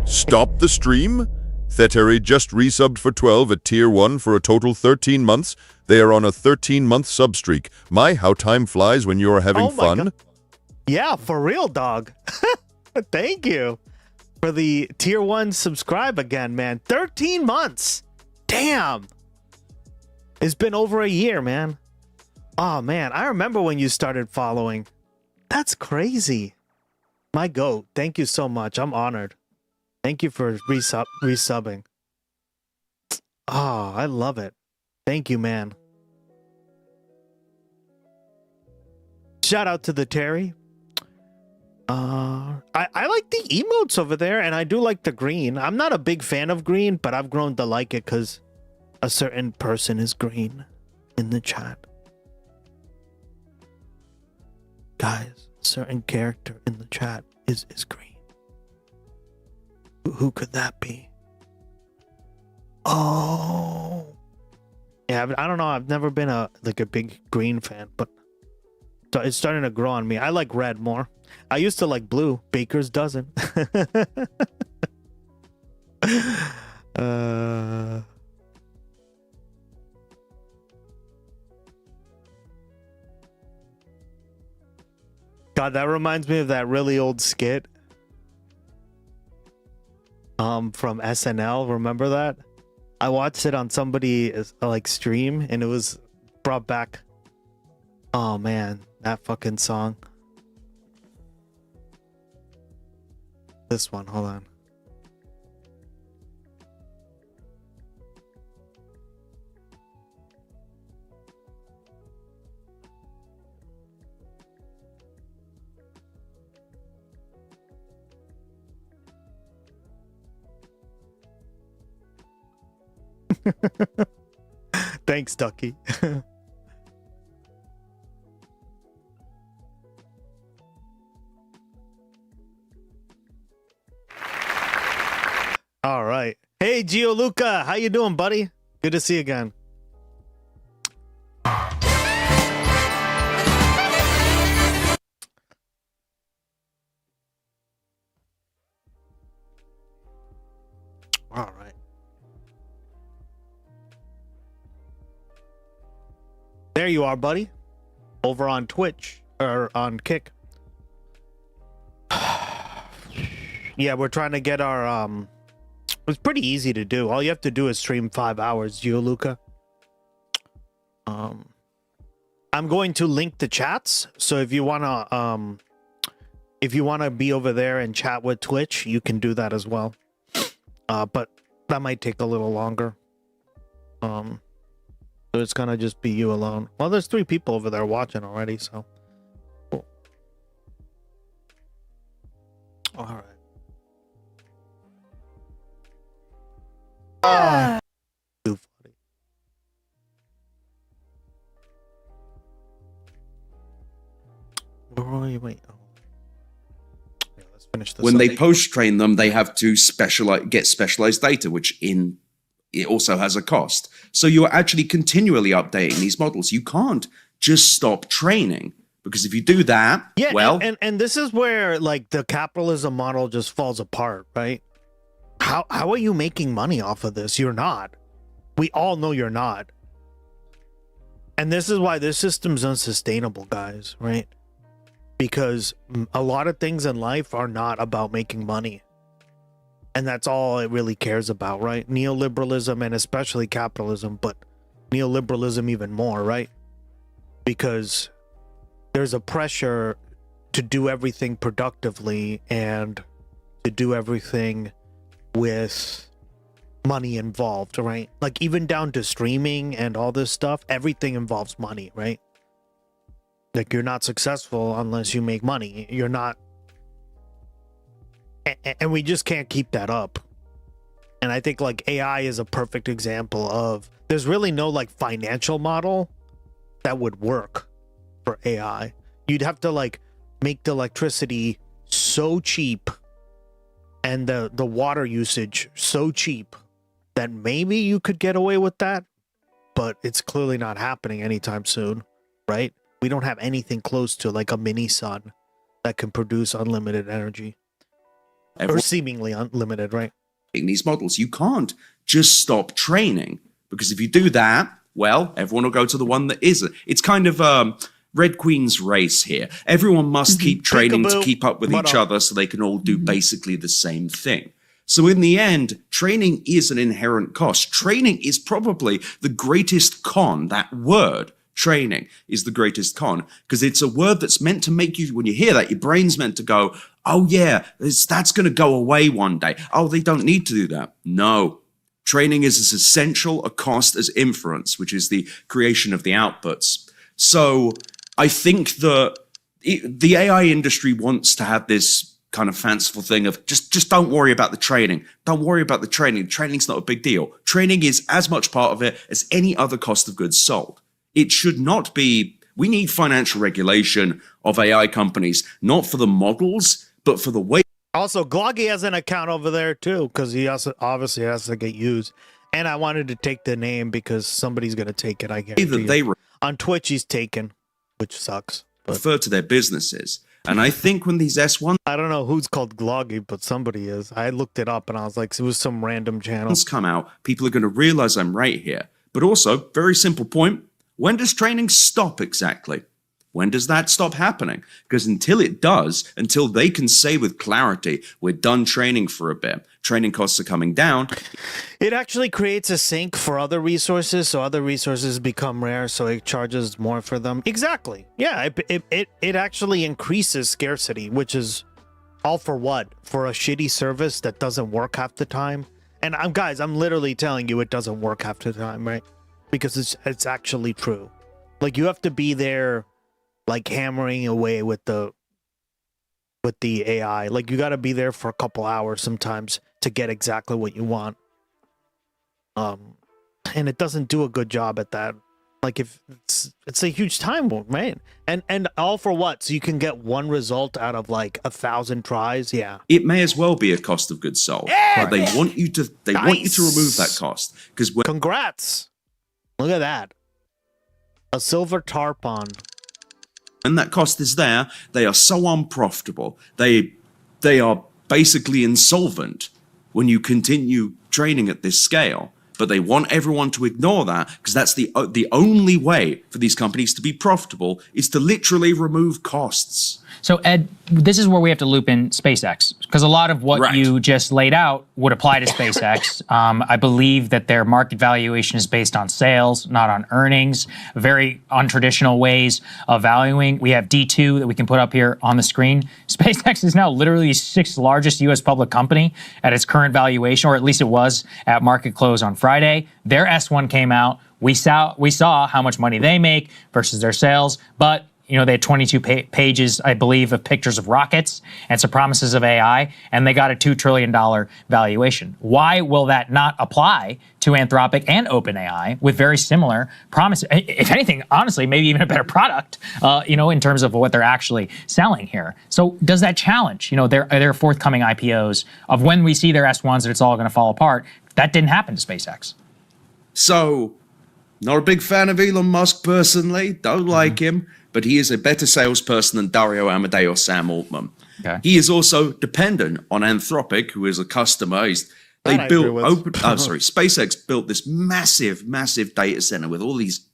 Stop the stream? Theteri just resubbed for 12 at tier 1 for a total 13 months. They are on a 13-month sub streak. My, how time flies when you're having fun. God. Yeah, for real, dog. Thank you for the tier 1 subscribe again, man. 13 months. Damn. It's been over a year, man. Oh, man. I remember when you started following. That's crazy. My goat. Thank you so much. I'm honored. Thank you for resubbing. Oh, I love it. Thank you, man. Shout out to the Terry. I like the emotes over there, and I do like the green. I'm not a big fan of green, but I've grown to like it because a certain person is green in the chat. Guys, a certain character in the chat is green. Who could that be? Oh. Yeah, I don't know. I've never been a big green fan, but it's starting to grow on me. I like red more. I used to like blue. Baker's dozen. God, that reminds me of that really old skit from SNL. Remember that? I watched it on somebody's stream, and it was brought back. Oh man, that fucking song. This one, hold on. Thanks, Ducky. All right. Hey, Gianluca, how you doing, buddy? Good to see you again. All right. There you are, buddy. Over on Twitch or on Kick. Yeah, we're trying to get our it's pretty easy to do. All you have to do is stream 5 hours, Gianluca. I'm going to link the chats, so if you wanna be over there and chat with Twitch, you can do that as well. But that might take a little longer. So it's gonna just be you alone. Well, there's 3 people over there watching already, so cool. All right. Too funny. Wait. Oh. Yeah, let's finish this. When they post-train them, they have to get specialized data, which it also has a cost. So you're actually continually updating these models. You can't just stop training, because if you do that, yeah, well, and this is where the capitalism model just falls apart, right? How are you making money off of this? You're not. We all know you're not. And this is why this system's unsustainable, guys, right? Because a lot of things in life are not about making money. And that's all it really cares about, right? Neoliberalism, and especially capitalism, but neoliberalism even more, right? Because there's a pressure to do everything productively and to do everything with money involved, right? Like even down to streaming and all this stuff, everything involves money, right? Like you're not successful unless you make money. You're not, and we just can't keep that up. And I think AI is a perfect example of there's really no financial model that would work for AI. You'd have to make the electricity so cheap and the water usage so cheap that maybe you could get away with that, but it's clearly not happening anytime soon, right? We don't have anything close to like a mini sun that can produce unlimited energy. Or seemingly unlimited, right? In these models, you can't just stop training, because if you do that, well, everyone will go to the one that isn't. It's kind of Red Queen's race here. Everyone must keep training to keep up with each other so they can all do basically the same thing. So in the end, training is an inherent cost. Training is probably the greatest con. That word, training, is the greatest con, because it's a word that's meant to make you, when you hear that, your brain's meant to go, oh yeah, that's going to go away one day. Oh, they don't need to do that. No. Training is as essential a cost as inference, which is the creation of the outputs. So I think the AI industry wants to have this kind of fanciful thing of just don't worry about the training. Don't worry about the training. Training's not a big deal. Training is as much part of it as any other cost of goods sold. It should not be. We need financial regulation of AI companies, not for the models, but for the way. Also, Gloggy has an account over there too, because he also obviously has to get used. And I wanted to take the name because somebody's going to take it, I guarantee you. On Twitch, he's taken, which sucks. Refer to their businesses. And I think when these S1... I don't know who's called Gloggy, but somebody is. I looked it up and I was like, it was some random channel. ...come out, people are going to realize I'm right here. But also, very simple point, when does training stop exactly? When does that stop happening? Because until it does, until they can say with clarity, we're done training for a bit, training costs are coming down. It actually creates a sink for other resources, so other resources become rare, so it charges more for them. Exactly. Yeah, it actually increases scarcity, which is all for what? For a shitty service that doesn't work half the time? And I'm literally telling you it doesn't work half the time, right? Because it's actually true. Like, you have to be there, like, hammering away with the AI. Like, you got to be there for a couple hours sometimes to get exactly what you want. And it doesn't do a good job at that. Like, if it's a huge time bomb, man. And all for what? So you can get one result out of like 1,000 tries. Yeah. It may as well be a cost of goods sold. Yeah! But they want you to remove that cost. Because congrats. Look at that. A silver tarpon. When that cost is there, they are so unprofitable. They are basically insolvent when you continue training at this scale. But they want everyone to ignore that, because that's the only way for these companies to be profitable is to literally remove costs. So, Ed, this is where we have to loop in SpaceX, because a lot of what you just laid out would apply to SpaceX. I believe that their market valuation is based on sales, not on earnings. Very untraditional ways of valuing. We have D2 that we can put up here on the screen. SpaceX is now literally the 6th largest U.S. public company at its current valuation, or at least it was at market close on Friday. Their S1 came out. We saw how much money they make versus their sales, but you know, they had 22 pages, I believe, of pictures of rockets and some promises of AI, and they got a $2 trillion valuation. Why will that not apply to Anthropic and OpenAI with very similar promises? If anything, honestly, maybe even a better product, in terms of what they're actually selling here. So does that challenge, their forthcoming IPOs of when we see their S1s that it's all going to fall apart? That didn't happen to SpaceX. So, not a big fan of Elon Musk personally, don't like him, but he is a better salesperson than Dario Amodei or Sam Altman. Okay. He is also dependent on Anthropic, who is a customer. SpaceX built this massive, massive data center with all these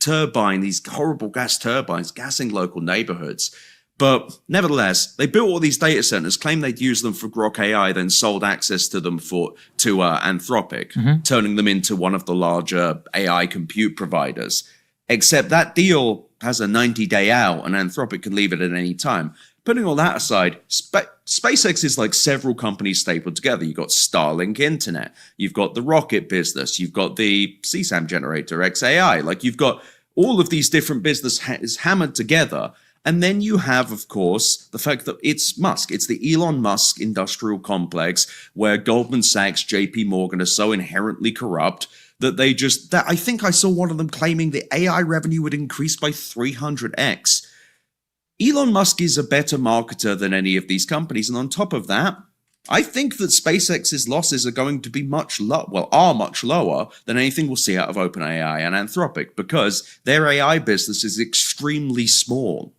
these horrible gas turbines, gassing local neighborhoods. But nevertheless, they built all these data centers, claimed they'd use them for Grok AI, then sold access to them to Anthropic, turning them into one of the larger AI compute providers. Except that deal has a 90-day out, and Anthropic can leave it at any time. Putting all that aside, SpaceX is like several companies stapled together. You've got Starlink Internet, you've got the rocket business, you've got the CSAM generator, XAI. Like, you've got all of these different businesses hammered together. And then you have, of course, the fact that it's Musk. It's the Elon Musk industrial complex where Goldman Sachs, JP Morgan are so inherently corrupt that I think I saw one of them claiming the AI revenue would increase by 300x. Elon Musk is a better marketer than any of these companies. And on top of that, I think that SpaceX's losses are going to be much lower than anything we'll see out of OpenAI and Anthropic, because their AI business is extremely small.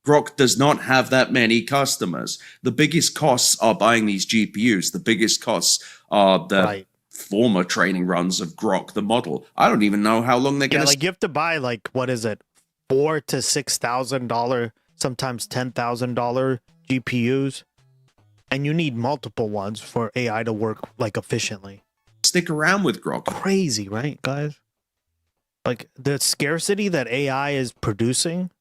Grok does not have that many customers. The biggest costs are buying these GPUs. The biggest costs are the former training runs of Grok, the model. I don't even know how long they're going to... like you have to buy like, what is it? $4,000 to $6,000, sometimes $10,000 GPUs. And you need multiple ones for AI to work like efficiently. Stick around with Grok. Crazy, right, guys? Like the scarcity that AI is producing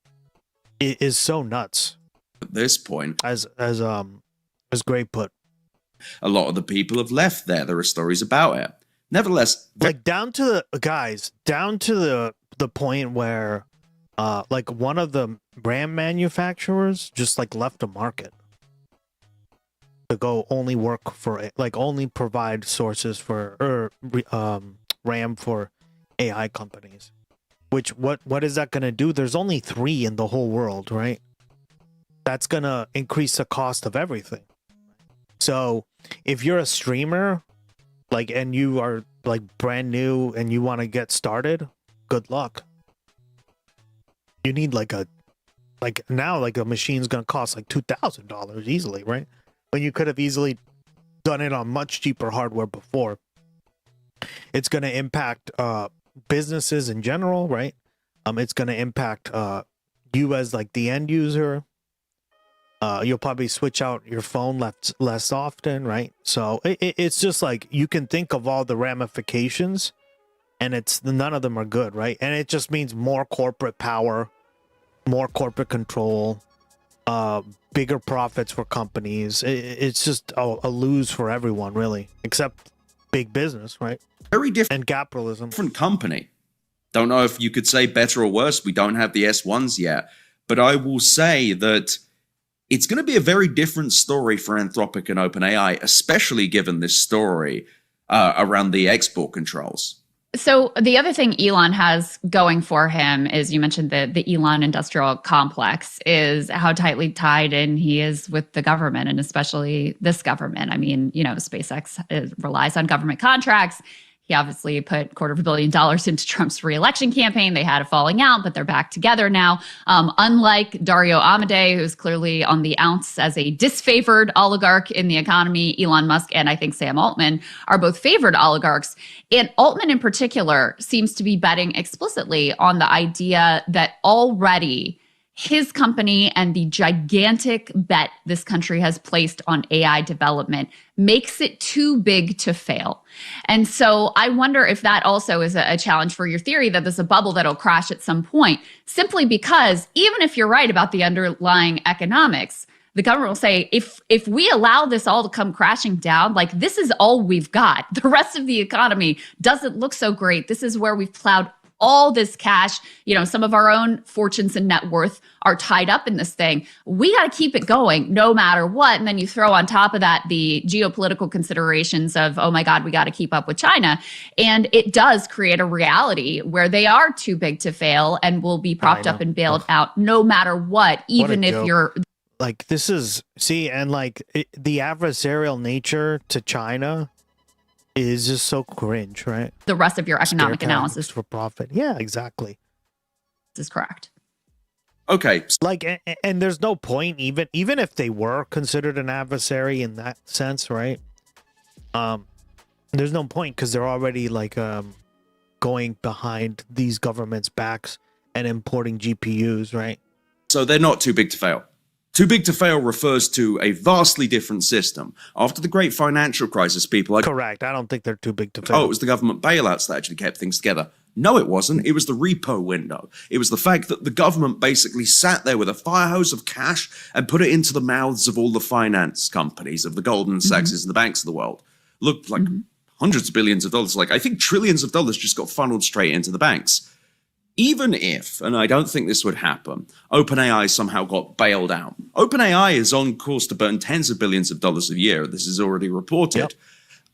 is so nuts. At this point, as Gray put, a lot of the people have left there. There are stories about it. Nevertheless, like down to the point where, like one of the RAM manufacturers just like left the market to go only work for like only provide sources for RAM for AI companies. Which what is that going to do? There's only 3 in the whole world, right? That's going to increase the cost of everything. So if you're a streamer, like, and you are like brand new and you want to get started, good luck. You need like a machine's going to cost like $2,000 easily, right? When you could have easily done it on much cheaper hardware before. It's going to impact businesses in general, right? It's going to impact you as like the end user. You'll probably switch out your phone less often, right? So it's just like you can think of all the ramifications, and none of them are good, right? And it just means more corporate power, more corporate control, bigger profits for companies. It's just a lose for everyone, really, except big business, right? Very different. And capitalism. Different company. Don't know if you could say better or worse. We don't have the S1s yet. But I will say that it's going to be a very different story for Anthropic and OpenAI, especially given this story around the export controls. So the other thing Elon has going for him is, you mentioned the Elon industrial complex, is how tightly tied in he is with the government, and especially this government. I mean, SpaceX relies on government contracts. He obviously put $250 million into Trump's reelection campaign. They had a falling out, but they're back together now. Unlike Dario Amodei, who's clearly on the outs as a disfavored oligarch in the economy, Elon Musk and I think Sam Altman are both favored oligarchs. And Altman in particular seems to be betting explicitly on the idea that already his company and the gigantic bet this country has placed on AI development makes it too big to fail. And so I wonder if that also is a challenge for your theory that there's a bubble that'll crash at some point, simply because even if you're right about the underlying economics, the government will say, if we allow this all to come crashing down, like this is all we've got. The rest of the economy doesn't look so great. This is where we've plowed all this cash, some of our own fortunes and net worth are tied up in this thing. We got to keep it going no matter what. And then you throw on top of that the geopolitical considerations of, oh my God, we got to keep up with China. And it does create a reality where they are too big to fail and will be propped up and bailed out no matter what, even if you're... Like this is, and like the adversarial nature to China is just so cringe, right? The rest of your economic analysis for profit. Yeah, exactly. This is correct. Okay. Like, and there's no point, even if they were considered an adversary in that sense, right? There's no point because they're already like going behind these governments' backs and importing GPUs, right? So they're not too big to fail. Too big to fail refers to a vastly different system. After the great financial crisis, people... Correct. I don't think they're too big to fail. Oh, it was the government bailouts that actually kept things together. No, it wasn't. It was the repo window. It was the fact that the government basically sat there with a fire hose of cash and put it into the mouths of all the finance companies, of the Goldman Sachs and the banks of the world. Looked like hundreds of billions of dollars. Like, I think trillions of dollars just got funneled straight into the banks. Even if, and I don't think this would happen, OpenAI somehow got bailed out. OpenAI is on course to burn tens of billions of dollars a year. This is already reported.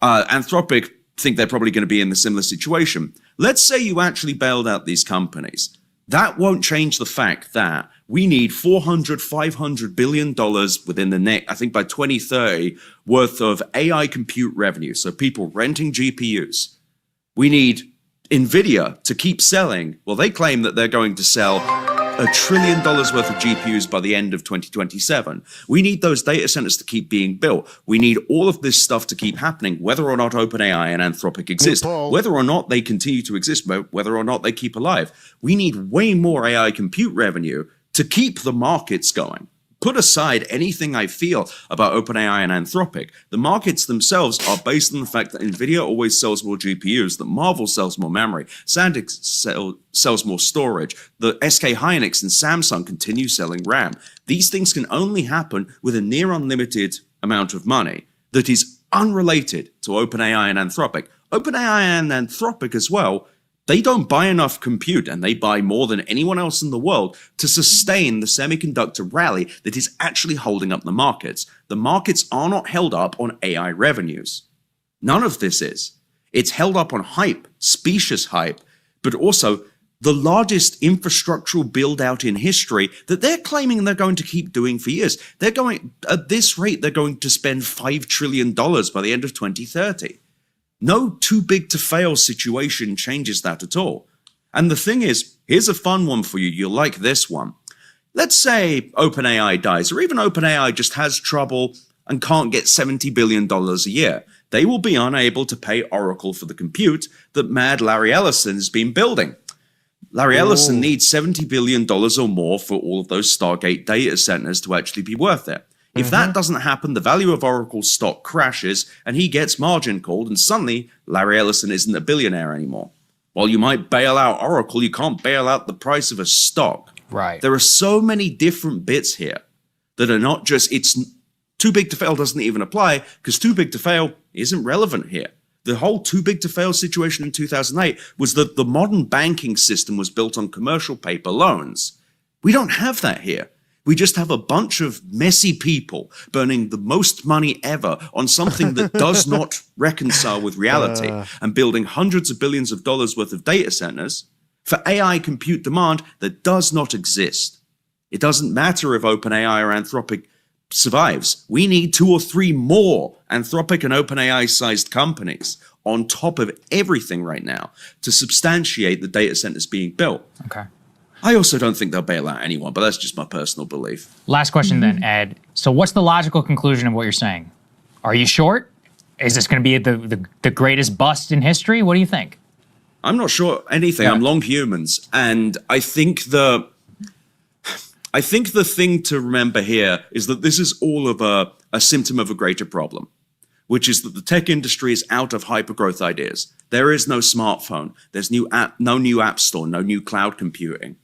Anthropic think they're probably going to be in a similar situation. Let's say you actually bailed out these companies. That won't change the fact that we need $400-500 billion within the next, I think by 2030, worth of AI compute revenue. So people renting GPUs. We need NVIDIA to keep selling. Well, they claim that they're going to sell $1 trillion worth of GPUs by the end of 2027. We need those data centers to keep being built. We need all of this stuff to keep happening, whether or not OpenAI and Anthropic exist, whether or not they continue to exist, whether or not they keep alive. We need way more AI compute revenue to keep the markets going. Put aside anything I feel about OpenAI and Anthropic, the markets themselves are based on the fact that NVIDIA always sells more GPUs, that Marvel sells more memory, SanDisk sells more storage, the SK Hynix and Samsung continue selling RAM. These things can only happen with a near unlimited amount of money that is unrelated to OpenAI and Anthropic. OpenAI and Anthropic as well, they don't buy enough compute, and they buy more than anyone else in the world to sustain the semiconductor rally that is actually holding up the markets. The markets are not held up on AI revenues. None of this is. It's held up on hype, specious hype, but also the largest infrastructural build out in history that they're claiming they're going to keep doing for years. They're going, at this rate, they're going to spend $5 trillion by the end of 2030. No too big to fail situation changes that at all. And the thing is, here's a fun one for you. You'll like this one. Let's say OpenAI dies, or even OpenAI just has trouble and can't get $70 billion a year. They will be unable to pay Oracle for the compute that mad Larry Ellison has been building. Larry Ellison needs $70 billion or more for all of those Stargate data centers to actually be worth it. If that doesn't happen, the value of Oracle's stock crashes and he gets margin called, and suddenly Larry Ellison isn't a billionaire anymore. While you might bail out Oracle, you can't bail out the price of a stock. Right. There are so many different bits here that are not just, it's too big to fail doesn't even apply, because too big to fail isn't relevant here. The whole too big to fail situation in 2008 was that the modern banking system was built on commercial paper loans. We don't have that here. We just have a bunch of messy people burning the most money ever on something that does not reconcile with reality and building hundreds of billions of dollars worth of data centers for AI compute demand that does not exist. It doesn't matter if OpenAI or Anthropic survives. We need 2 or 3 more Anthropic and OpenAI sized companies on top of everything right now to substantiate the data centers being built. Okay. I also don't think they'll bail out anyone, but that's just my personal belief. Last question then, Ed. So what's the logical conclusion of what you're saying? Are you short? Is this going to be the greatest bust in history? What do you think? I'm not sure anything. Yeah. I'm long humans. And I think the thing to remember here is that this is all of a symptom of a greater problem, which is that the tech industry is out of hypergrowth ideas. There is no smartphone. There's no new app store, no new cloud computing.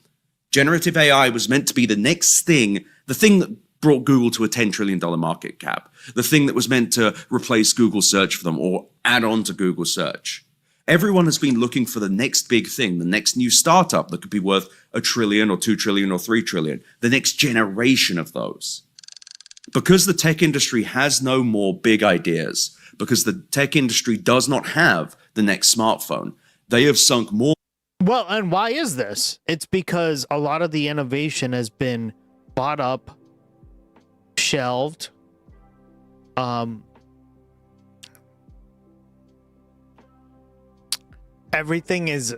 Generative AI was meant to be the next thing, the thing that brought Google to a $10 trillion market cap, the thing that was meant to replace Google search for them or add on to Google search. Everyone has been looking for the next big thing, the next new startup that could be worth $1 trillion or $2 trillion or $3 trillion, the next generation of those. Because the tech industry has no more big ideas, because the tech industry does not have the next smartphone, they have sunk more. Well, and why is this? It's because a lot of the innovation has been bought up, shelved, everything is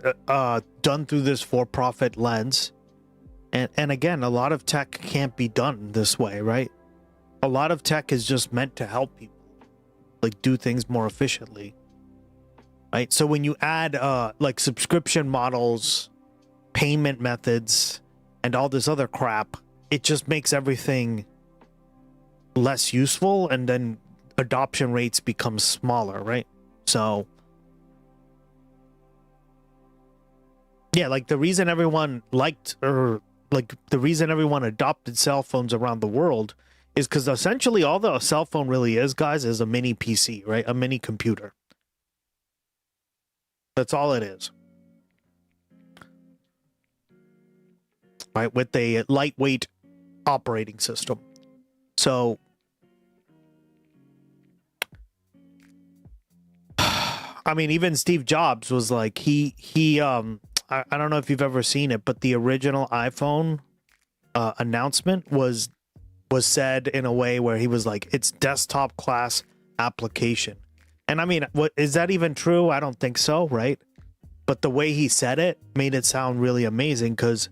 done through this for-profit lens. And again, a lot of tech can't be done this way, right? A lot of tech is just meant to help people, like, do things more efficiently. Right? So when you add like subscription models, payment methods, and all this other crap, it just makes everything less useful, and then adoption rates become smaller, right? So yeah, like the reason everyone adopted cell phones around the world is because essentially all the cell phone really is, guys, is a mini PC, right? A mini computer. That's all it is. Right, with a lightweight operating system. So I mean, even Steve Jobs was like, I don't know if you've ever seen it, but the original iPhone, announcement was said in a way where he was like, it's desktop class application. And I mean, what is that even true? I don't think so, right? But the way he said it made it sound really amazing because,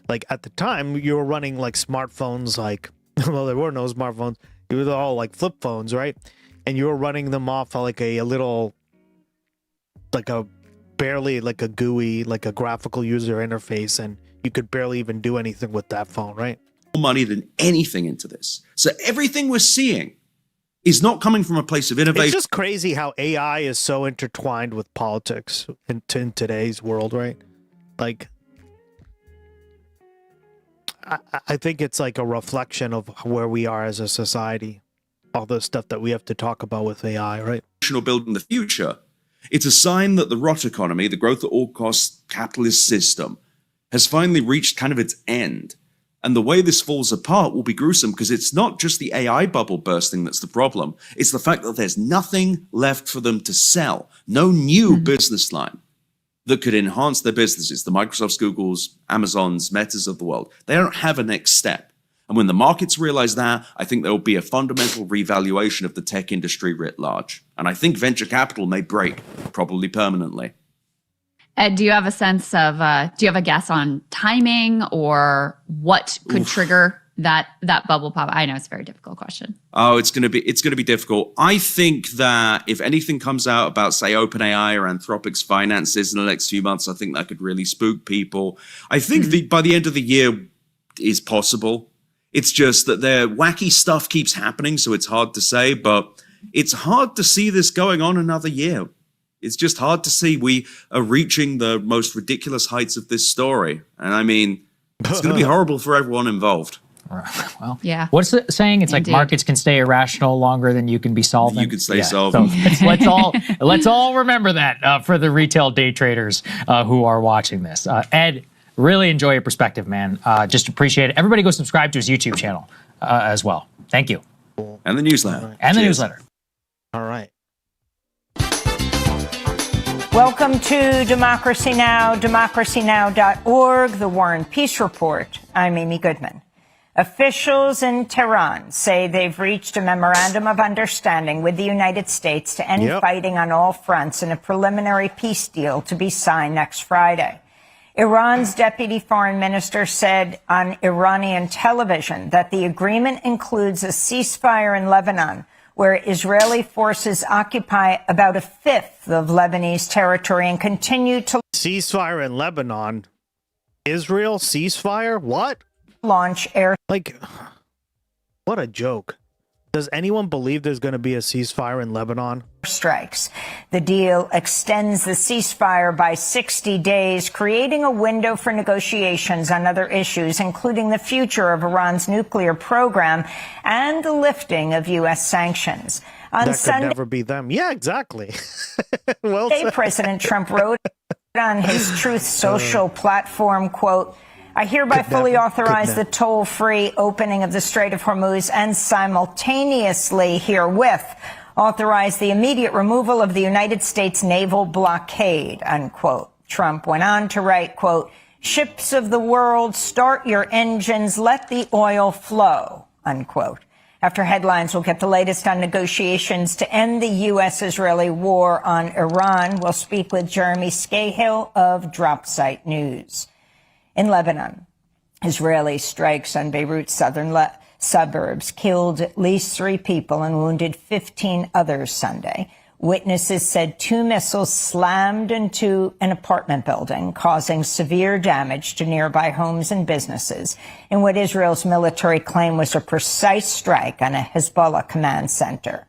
like, at the time, you were running like smartphones, like, well, there were no smartphones. It was all like flip phones, right? And you were running them off like a little, like a barely like a GUI, like a graphical user interface, and you could barely even do anything with that phone, right? More money than anything into this. So everything we're seeing is not coming from a place of innovation. It's just crazy how AI is so intertwined with politics in today's world, right? Like, I think it's like a reflection of where we are as a society. All the stuff that we have to talk about with AI, right? Building the future. It's a sign that the rot economy, the growth at all costs capitalist system, has finally reached kind of its end. And the way this falls apart will be gruesome because it's not just the AI bubble bursting that's the problem. It's the fact that there's nothing left for them to sell. No new business line that could enhance their businesses. The Microsofts, Googles, Amazons, Metas of the world. They don't have a next step. And when the markets realize that, I think there will be a fundamental revaluation of the tech industry writ large. And I think venture capital may break, probably permanently. Ed, do you have a sense of, do you have a guess on timing or what could trigger that bubble pop? I know it's a very difficult question. Oh, it's going to be difficult. I think that if anything comes out about, say, OpenAI or Anthropic's finances in the next few months, I think that could really spook people. I think by the end of the year is possible. It's just that their wacky stuff keeps happening, so it's hard to say, but it's hard to see this going on another year. It's just hard to see. We are reaching the most ridiculous heights of this story. And I mean, it's going to be horrible for everyone involved. Well, yeah. What's the saying? It's Indeed. like markets can stay irrational longer than you can be solvent. You can stay solvent. So let's all remember that for the retail day traders who are watching this. Ed, really enjoy your perspective, man. Just appreciate it. Everybody go subscribe to his YouTube channel as well. Thank you. And the newsletter. Right. And the Cheers. newsletter. All right. Welcome to Democracy Now!, democracynow.org, the War and Peace Report. I'm Amy Goodman. Officials in Tehran say they've reached a memorandum of understanding with the United States to end fighting on all fronts in a preliminary peace deal to be signed next Friday. Iran's deputy foreign minister said on Iranian television that the agreement includes a ceasefire in Lebanon, where Israeli forces occupy about a fifth of Lebanese territory and continue to Ceasefire in Lebanon. Israel ceasefire? What? launch air Like, what a joke. Does anyone believe there's going to be a ceasefire in Lebanon? strikes. The deal extends the ceasefire by 60 days, creating a window for negotiations on other issues, including the future of Iran's nuclear program and the lifting of U.S. sanctions. On That Sunday, could never be them. Yeah, exactly. Well said. President Trump wrote on his Truth Social platform, quote, I hereby fully authorize the toll-free opening of the Strait of Hormuz and simultaneously herewith authorize the immediate removal of the United States naval blockade, unquote. Trump went on to write, quote, ships of the world, start your engines, let the oil flow, unquote. After headlines, we'll get the latest on negotiations to end the U.S.-Israeli war on Iran. We'll speak with Jeremy Scahill of Dropsite News. In Lebanon, Israeli strikes on Beirut's southern suburbs killed at least 3 people and wounded 15 others Sunday. Witnesses said 2 missiles slammed into an apartment building, causing severe damage to nearby homes and businesses in what Israel's military claim was a precise strike on a Hezbollah command center.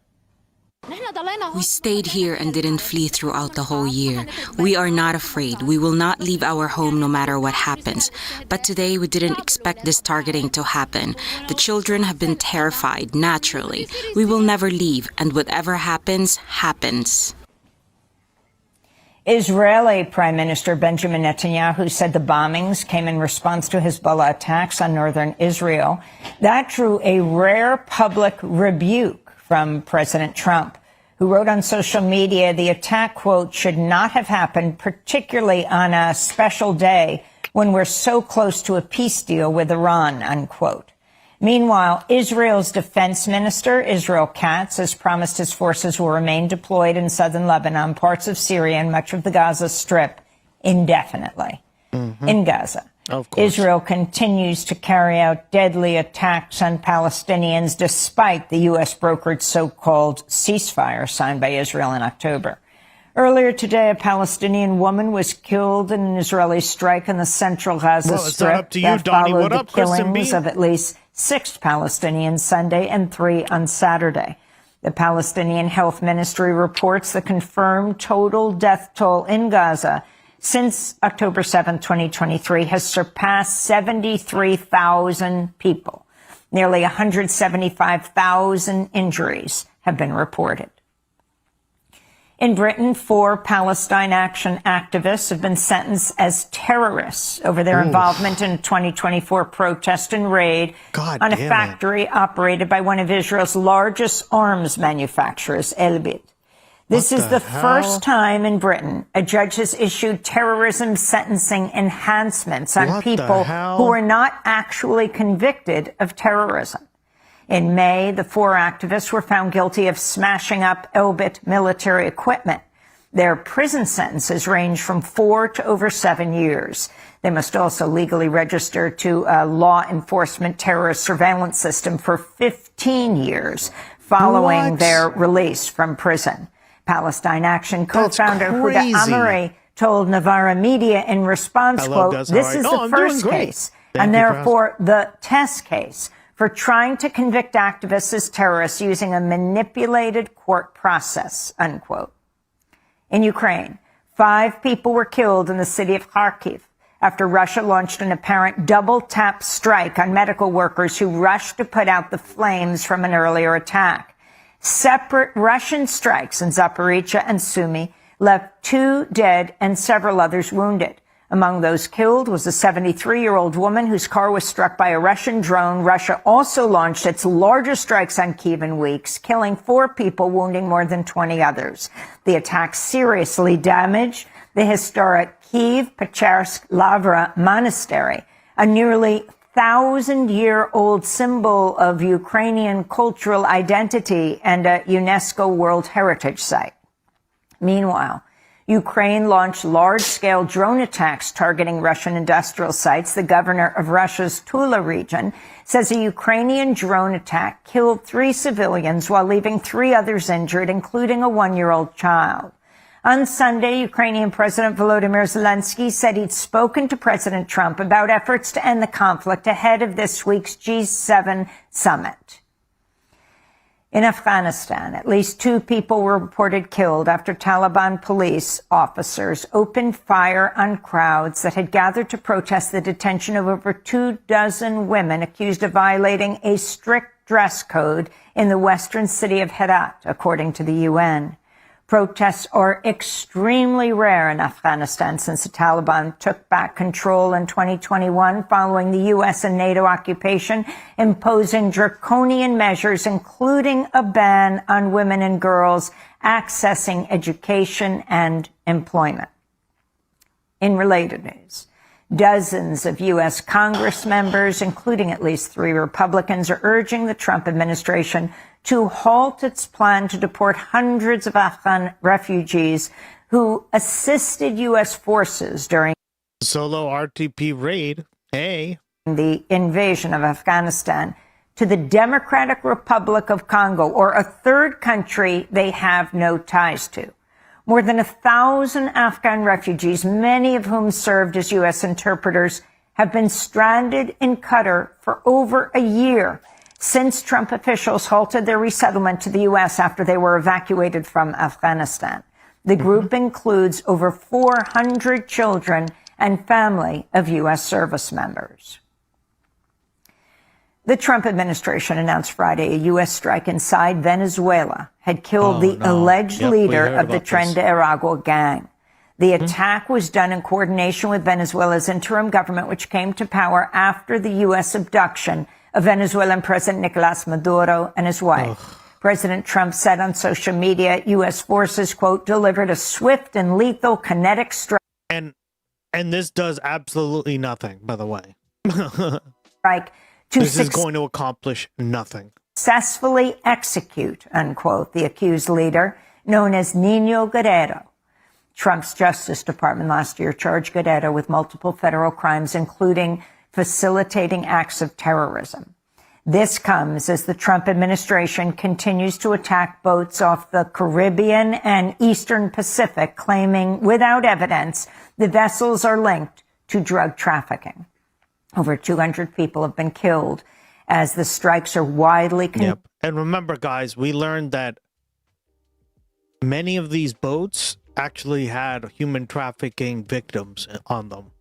We stayed here and didn't flee throughout the whole year. We are not afraid. We will not leave our home no matter what happens. But today we didn't expect this targeting to happen. The children have been terrified, naturally. We will never leave, and whatever happens, happens. Israeli Prime Minister Benjamin Netanyahu said the bombings came in response to Hezbollah attacks on northern Israel. That drew a rare public rebuke from President Trump, who wrote on social media the attack, quote, should not have happened, particularly on a special day when we're so close to a peace deal with Iran, unquote. Meanwhile, Israel's defense minister, Israel Katz, has promised his forces will remain deployed in southern Lebanon, parts of Syria, and much of the Gaza Strip indefinitely. In Gaza, Israel continues to carry out deadly attacks on Palestinians despite the U.S.-brokered so-called ceasefire signed by Israel in October. Earlier today, a Palestinian woman was killed in an Israeli strike in the central Gaza Strip that followed the killings of at least 6 Palestinians Sunday and 3 on Saturday. The Palestinian Health Ministry reports the confirmed total death toll in Gaza since October 7, 2023, has surpassed 73,000 people. Nearly 175,000 injuries have been reported. In Britain, 4 Palestine Action activists have been sentenced as terrorists over their involvement in a 2024 protest and raid on a factory operated by one of Israel's largest arms manufacturers, Elbit. This is the first time in Britain a judge has issued terrorism sentencing enhancements on people who are not actually convicted of terrorism. In May, the 4 activists were found guilty of smashing up Elbit military equipment. Their prison sentences range from 4 to over 7 years. They must also legally register to a law enforcement terrorist surveillance system for 15 years following their release from prison. Palestine Action co-founder Huda Amari told Novara Media in response, quote, "This is the first case and therefore the test case for trying to convict activists as terrorists using a manipulated court process," unquote. In Ukraine, 5 people were killed in the city of Kharkiv after Russia launched an apparent double-tap strike on medical workers who rushed to put out the flames from an earlier attack. Separate Russian strikes in Zaporizhzhia and Sumy left 2 dead and several others wounded. Among those killed was a 73-year-old woman whose car was struck by a Russian drone. Russia also launched its largest strikes on Kyiv in weeks, killing 4 people, wounding more than 20 others. The attack seriously damaged the historic Kyiv-Pechersk-Lavra Monastery, a nearly 1,000-year-old symbol of Ukrainian cultural identity and a UNESCO World Heritage Site. Meanwhile, Ukraine launched large-scale drone attacks targeting Russian industrial sites. The governor of Russia's Tula region says a Ukrainian drone attack killed 3 civilians while leaving 3 others injured, including a 1-year-old child. On Sunday, Ukrainian President Volodymyr Zelensky said he'd spoken to President Trump about efforts to end the conflict ahead of this week's G7 summit. In Afghanistan, at least 2 people were reported killed after Taliban police officers opened fire on crowds that had gathered to protest the detention of over 24 women accused of violating a strict dress code in the western city of Herat, according to the UN. Protests are extremely rare in Afghanistan since the Taliban took back control in 2021 following the U.S. and NATO occupation, imposing draconian measures, including a ban on women and girls accessing education and employment. In related news, dozens of U.S. Congress members, including at least 3 Republicans, are urging the Trump administration to halt its plan to deport hundreds of Afghan refugees who assisted U.S. forces during solo RTP raid, the invasion of Afghanistan to the Democratic Republic of Congo, or a third country they have no ties to. More than 1,000 Afghan refugees, many of whom served as U.S. interpreters, have been stranded in Qatar for over a year since Trump officials halted their resettlement to the U.S. after they were evacuated from Afghanistan. The group includes over 400 children and family of U.S. service members. The Trump administration announced Friday a U.S. strike inside Venezuela had killed alleged leader of the Tren de Aragua gang. The attack was done in coordination with Venezuela's interim government, which came to power after the U.S. abduction of Venezuelan President Nicolas Maduro and his wife. President Trump said on social media, U.S. forces, quote, delivered a swift and lethal kinetic strike. And And this does absolutely nothing, by the way. Strike to This is going to accomplish nothing. successfully execute, unquote, the accused leader known as Nino Guerrero. Trump's Justice Department last year charged Guerrero with multiple federal crimes, including facilitating acts of terrorism. This comes as the Trump administration continues to attack boats off the Caribbean and Eastern Pacific, claiming without evidence the vessels are linked to drug trafficking. Over 200 people have been killed as the strikes are widely... Yep. And remember, guys, we learned that many of these boats actually had human trafficking victims on them.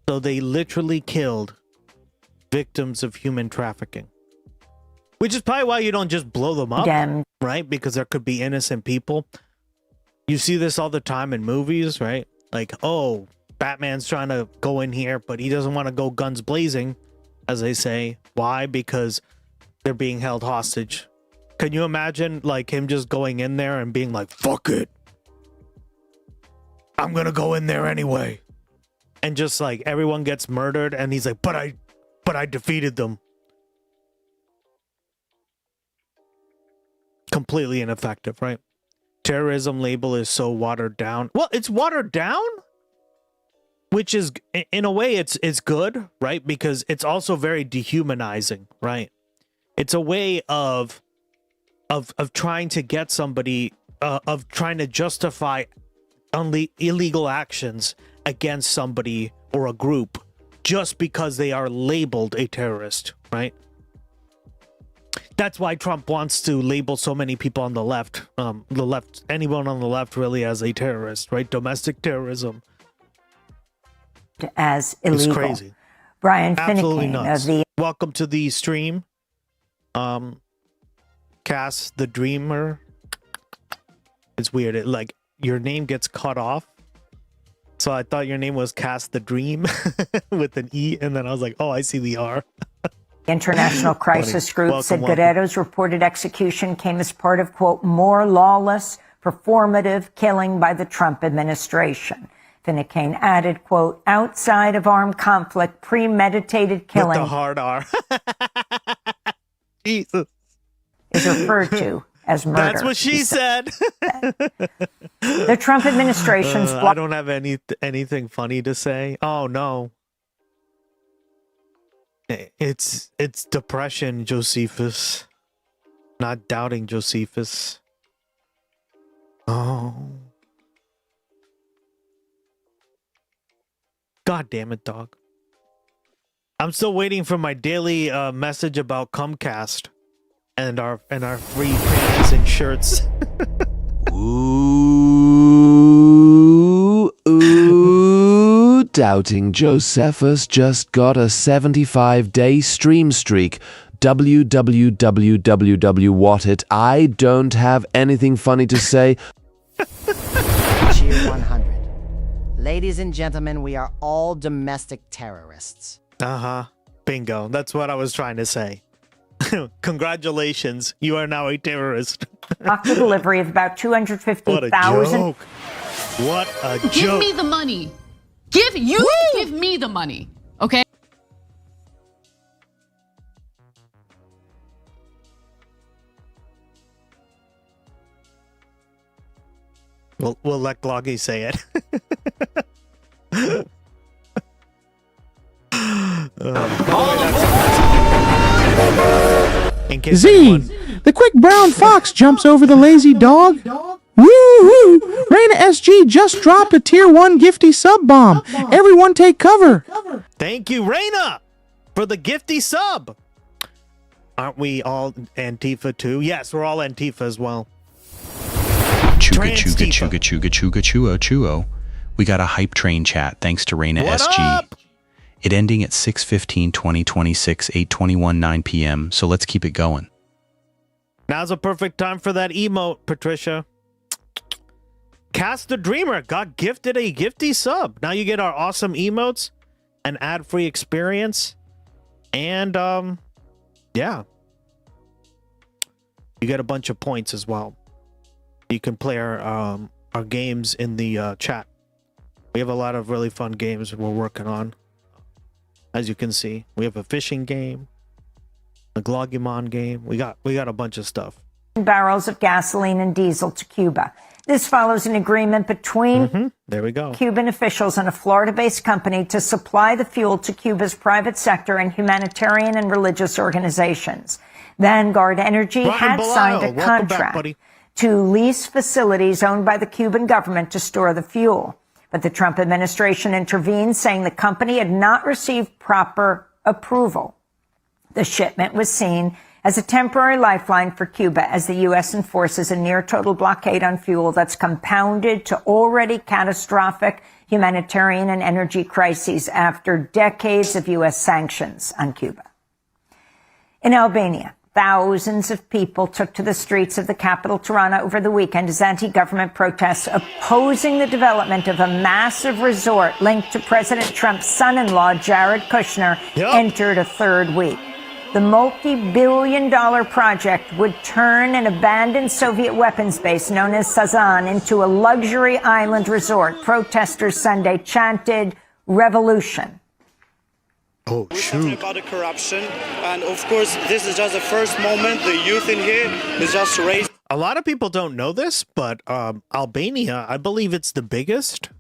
So they literally killed victims of human trafficking. Which is probably why you don't just blow them up, right? Because there could be innocent people. You see this all the time in movies, right? Like, oh, Batman's trying to go in here, but he doesn't want to go guns blazing, as they say. Why? Because they're being held hostage. Can you imagine, like, him just going in there and being like, fuck it, I'm gonna go in there anyway. And just, like, everyone gets murdered, and he's like, but I defeated them. Completely ineffective, right? Terrorism label is so watered down. Well, it's watered down, which is, in a way, it's good, right? Because it's also very dehumanizing, right? It's a way of trying to get somebody, of trying to justify illegal actions against somebody or a group just because they are labeled a terrorist, right? That's why Trump wants to label so many people on the left, anyone on the left really, as a terrorist, right? Domestic terrorism. As illegal. It's crazy. Brian Absolutely Finucane nuts. of the... Welcome to the stream. Cass the Dreamer. It's weird. It, like, your name gets cut off. So I thought your name was Cass the Dream with an E, and then I was like, oh, I see the R. International Crisis Group said Guerrero's reported execution came as part of, quote, more lawless, performative killing by the Trump administration. Finucane added, quote, outside of armed conflict, premeditated killing... With the hard R. Jesus. ...is referred to as murder. That's what she said. The Trump administration's... I don't have anything funny to say. Oh, no. It's depression, Josephus. Not doubting Josephus. Oh. God damn it, dog. I'm still waiting for my daily message about Comcast and our free pants and shirts. Ooh, doubting Josephus just got a 75-day stream streak. www.what it. I don't have anything funny to say. Cheer 100. Ladies and gentlemen, we are all domestic terrorists. Uh-huh. Bingo. That's what I was trying to say. Congratulations. You are now a terrorist. After delivery of about 250,000... What a joke. What a joke. Give me the money. Give me the money. Okay? We'll let Gloggy say it. Z, the quick brown fox jumps over the lazy dog. Woo-hoo! Raina SG just dropped a tier 1 gifty sub bomb. Everyone take cover. Thank you, Raina, for the gifty sub. Aren't we all Antifa too? Yes, we're all Antifa as well. Chuga chuga chuga chuga chuga chuo chuo. We got a hype train chat thanks to Raina SG. Up? It ending at 6/15/2026, 8:21 9 p.m. So let's keep it going. Now's a perfect time for that emote, Patricia. Cast the Dreamer got gifted a gifty sub. Now you get our awesome emotes, an ad-free experience, and yeah, you get a bunch of points as well. You can play our games in the chat. We have a lot of really fun games we're working on. As you can see, we have a fishing game, a Glogimon game. We got a bunch of stuff. Barrels of gasoline and diesel to Cuba. This follows an agreement between there we go. Cuban officials and a Florida-based company to supply the fuel to Cuba's private sector and humanitarian and religious organizations. Vanguard Energy had signed a contract to lease facilities owned by the Cuban government to store the fuel. But the Trump administration intervened, saying the company had not received proper approval. The shipment was seen as a temporary lifeline for Cuba as the U.S. enforces a near-total blockade on fuel that's compounded to already catastrophic humanitarian and energy crises after decades of U.S. sanctions on Cuba. In Albania, thousands of people took to the streets of the capital, Tirana, over the weekend as anti-government protests opposing the development of a massive resort linked to President Trump's son-in-law, Jared Kushner, entered a third week. The multi-billion-dollar project would turn an abandoned Soviet weapons base known as Sazan into a luxury island resort. Protesters Sunday chanted revolution. Oh, shoot. About the corruption, and of course, this is just the first moment. The youth in here is just raised. A lot of people don't know this, but Albania, I believe it's the biggest.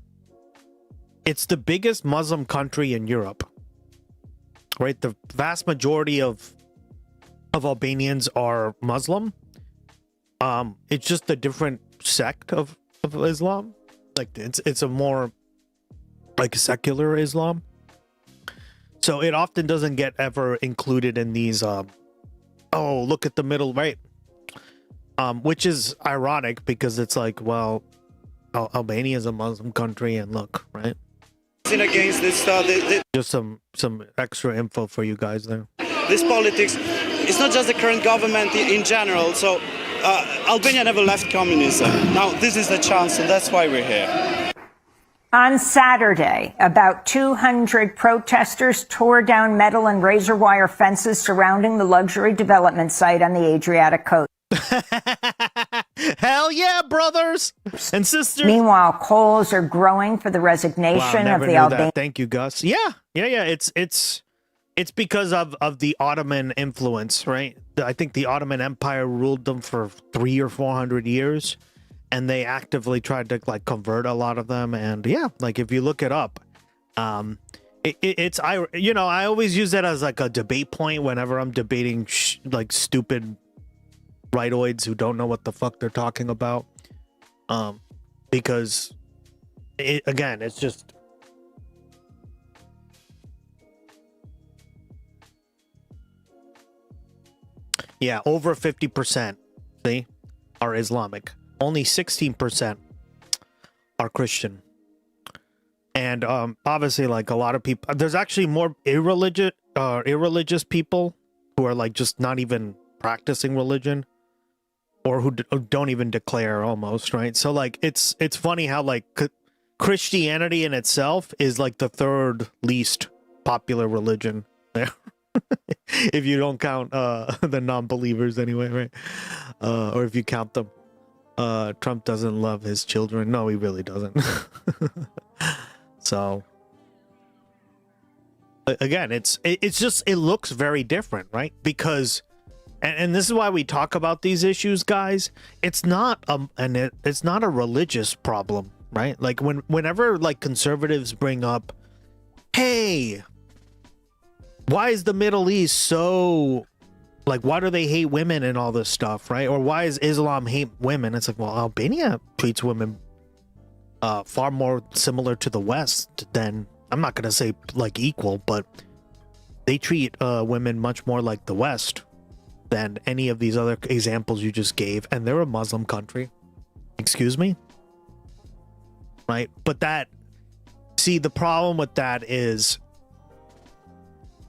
It's the biggest Muslim country in Europe. Right, the vast majority of Albanians are Muslim. It's just a different sect of Islam. Like it's a more like secular Islam. So it often doesn't get ever included in these. Oh, look at the middle right. Which is ironic because it's like, well, Albania is a Muslim country, and look, right. Against this just some extra info for you guys there. This politics, it's not just the current government in general. So Albania never left communism. Now this is the chance, and that's why we're here. On Saturday, about 200 protesters tore down metal and razor wire fences surrounding the luxury development site on the Adriatic coast. Hell yeah, brothers and sisters. Meanwhile, calls are growing for the resignation of the Albanian. Thank you, Gus. Yeah. It's because of the Ottoman influence, right? I think the Ottoman Empire ruled them for 300 or 400 years, and they actively tried to like convert a lot of them. And yeah, like if you look it up, I always use that as like a debate point whenever I'm debating like stupid rightoids who don't know what the fuck they're talking about, because it's just over 50% are Islamic, only 16% are Christian, and obviously like a lot of people, there's actually more irreligious people who are like just not even practicing religion, or who don't even declare almost, right? So like it's funny how like Christianity in itself is like the third least popular religion there. If you don't count the non-believers anyway, right? Or if you count them. Trump doesn't love his children. No, he really doesn't. So again, it's just, it looks very different, right? Because and this is why we talk about these issues, guys. It's not it's not a religious problem, right? Like whenever like conservatives bring up, hey, why is the Middle East so like, why do they hate women and all this stuff, right? Or why is Islam hate women? It's like, well, Albania treats women far more similar to the West than, I'm not gonna say like equal, but they treat women much more like the West than any of these other examples you just gave, and they're a Muslim country. Excuse me? Right? But the problem with that is,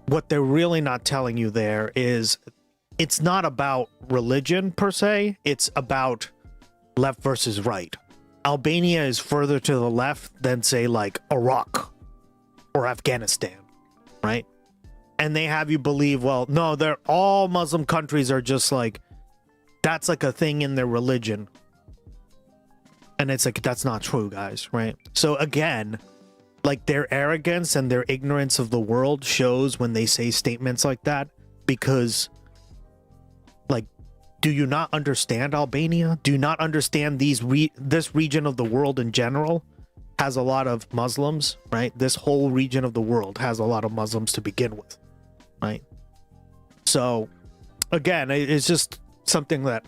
what they're really not telling you there is, it's not about religion per se, it's about left versus right. Albania is further to the left than, say, like Iraq or Afghanistan, right? And they have you believe, well, no, they're all Muslim countries are just like, that's like a thing in their religion. And it's like, that's not true, guys, right? So again, like their arrogance and their ignorance of the world shows when they say statements like that, because like, do you not understand Albania? Do you not understand this region of the world in general has a lot of Muslims, right? This whole region of the world has a lot of Muslims to begin with, right? So again, it's just something that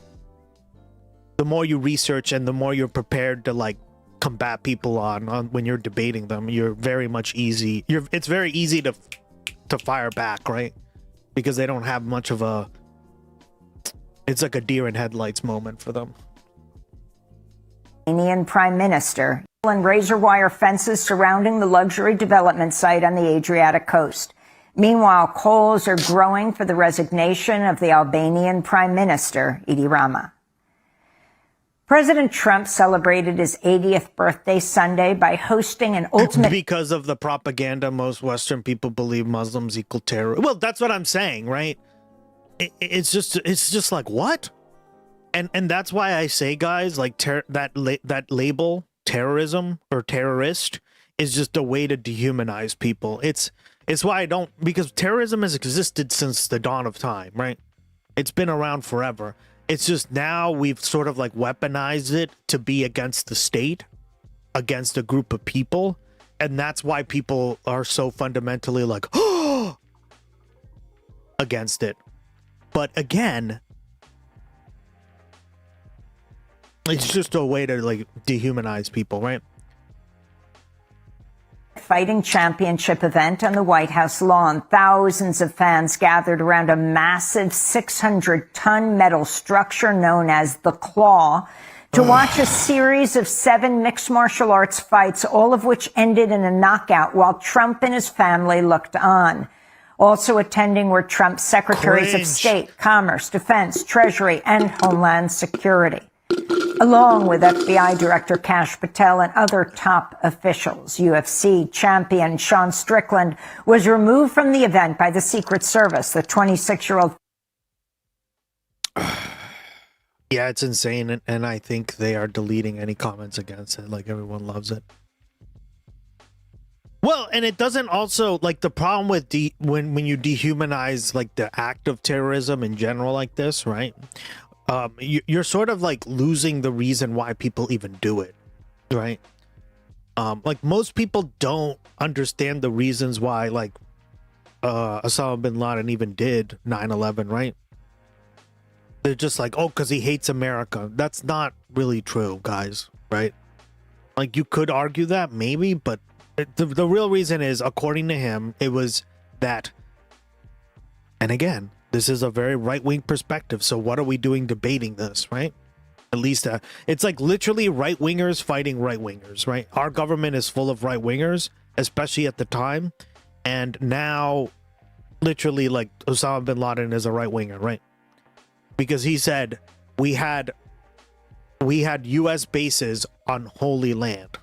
the more you research and the more you're prepared to like combat people on when you're debating them, you're very much easy. It's very easy to fire back, right? Because they don't have much of a. It's like a deer in headlights moment for them. Albanian Prime Minister and razor wire fences surrounding the luxury development site on the Adriatic coast. Meanwhile, calls are growing for the resignation of the Albanian Prime Minister, Edi Rama. President Trump celebrated his 80th birthday Sunday by hosting an ultimate... Because of the propaganda, most Western people believe Muslims equal terror. Well, that's what I'm saying, right? It's just like, what? And that's why I say, guys, like that label, terrorism or terrorist, is just a way to dehumanize people. It's why I don't, because terrorism has existed since the dawn of time, right? It's been around forever. It's just now we've sort of like weaponized it to be against the state, against a group of people. And that's why people are so fundamentally like, oh, against it. But again, it's just a way to like dehumanize people, right? Fighting championship event on the White House lawn. Thousands of fans gathered around a massive 600-ton metal structure known as the Claw to watch a series of 7 mixed martial arts fights, all of which ended in a knockout while Trump and his family looked on. Also attending were Trump's secretaries of state, commerce, defense, treasury, and homeland security, along with FBI Director Kash Patel and other top officials. UFC champion Sean Strickland was removed from the event by the Secret Service. The 26-year-old... Yeah, it's insane, and I think they are deleting any comments against it. Like, everyone loves it. Well, and it doesn't also, like, the problem with when you dehumanize, like, the act of terrorism in general like this, right? You're sort of, like, losing the reason why people even do it, right? Like, most people don't understand the reasons why, like, Osama bin Laden even did 9/11, right? They're just like, oh, because he hates America. That's not really true, guys, right? Like, you could argue that, maybe, but the real reason is, according to him, it was that, and again, this is a very right-wing perspective, so what are we doing debating this, right? At least, it's like literally right-wingers fighting right-wingers, right? Our government is full of right-wingers, especially at the time, and now, literally, like, Osama bin Laden is a right-winger, right? Because he said, we had U.S. bases on holy land,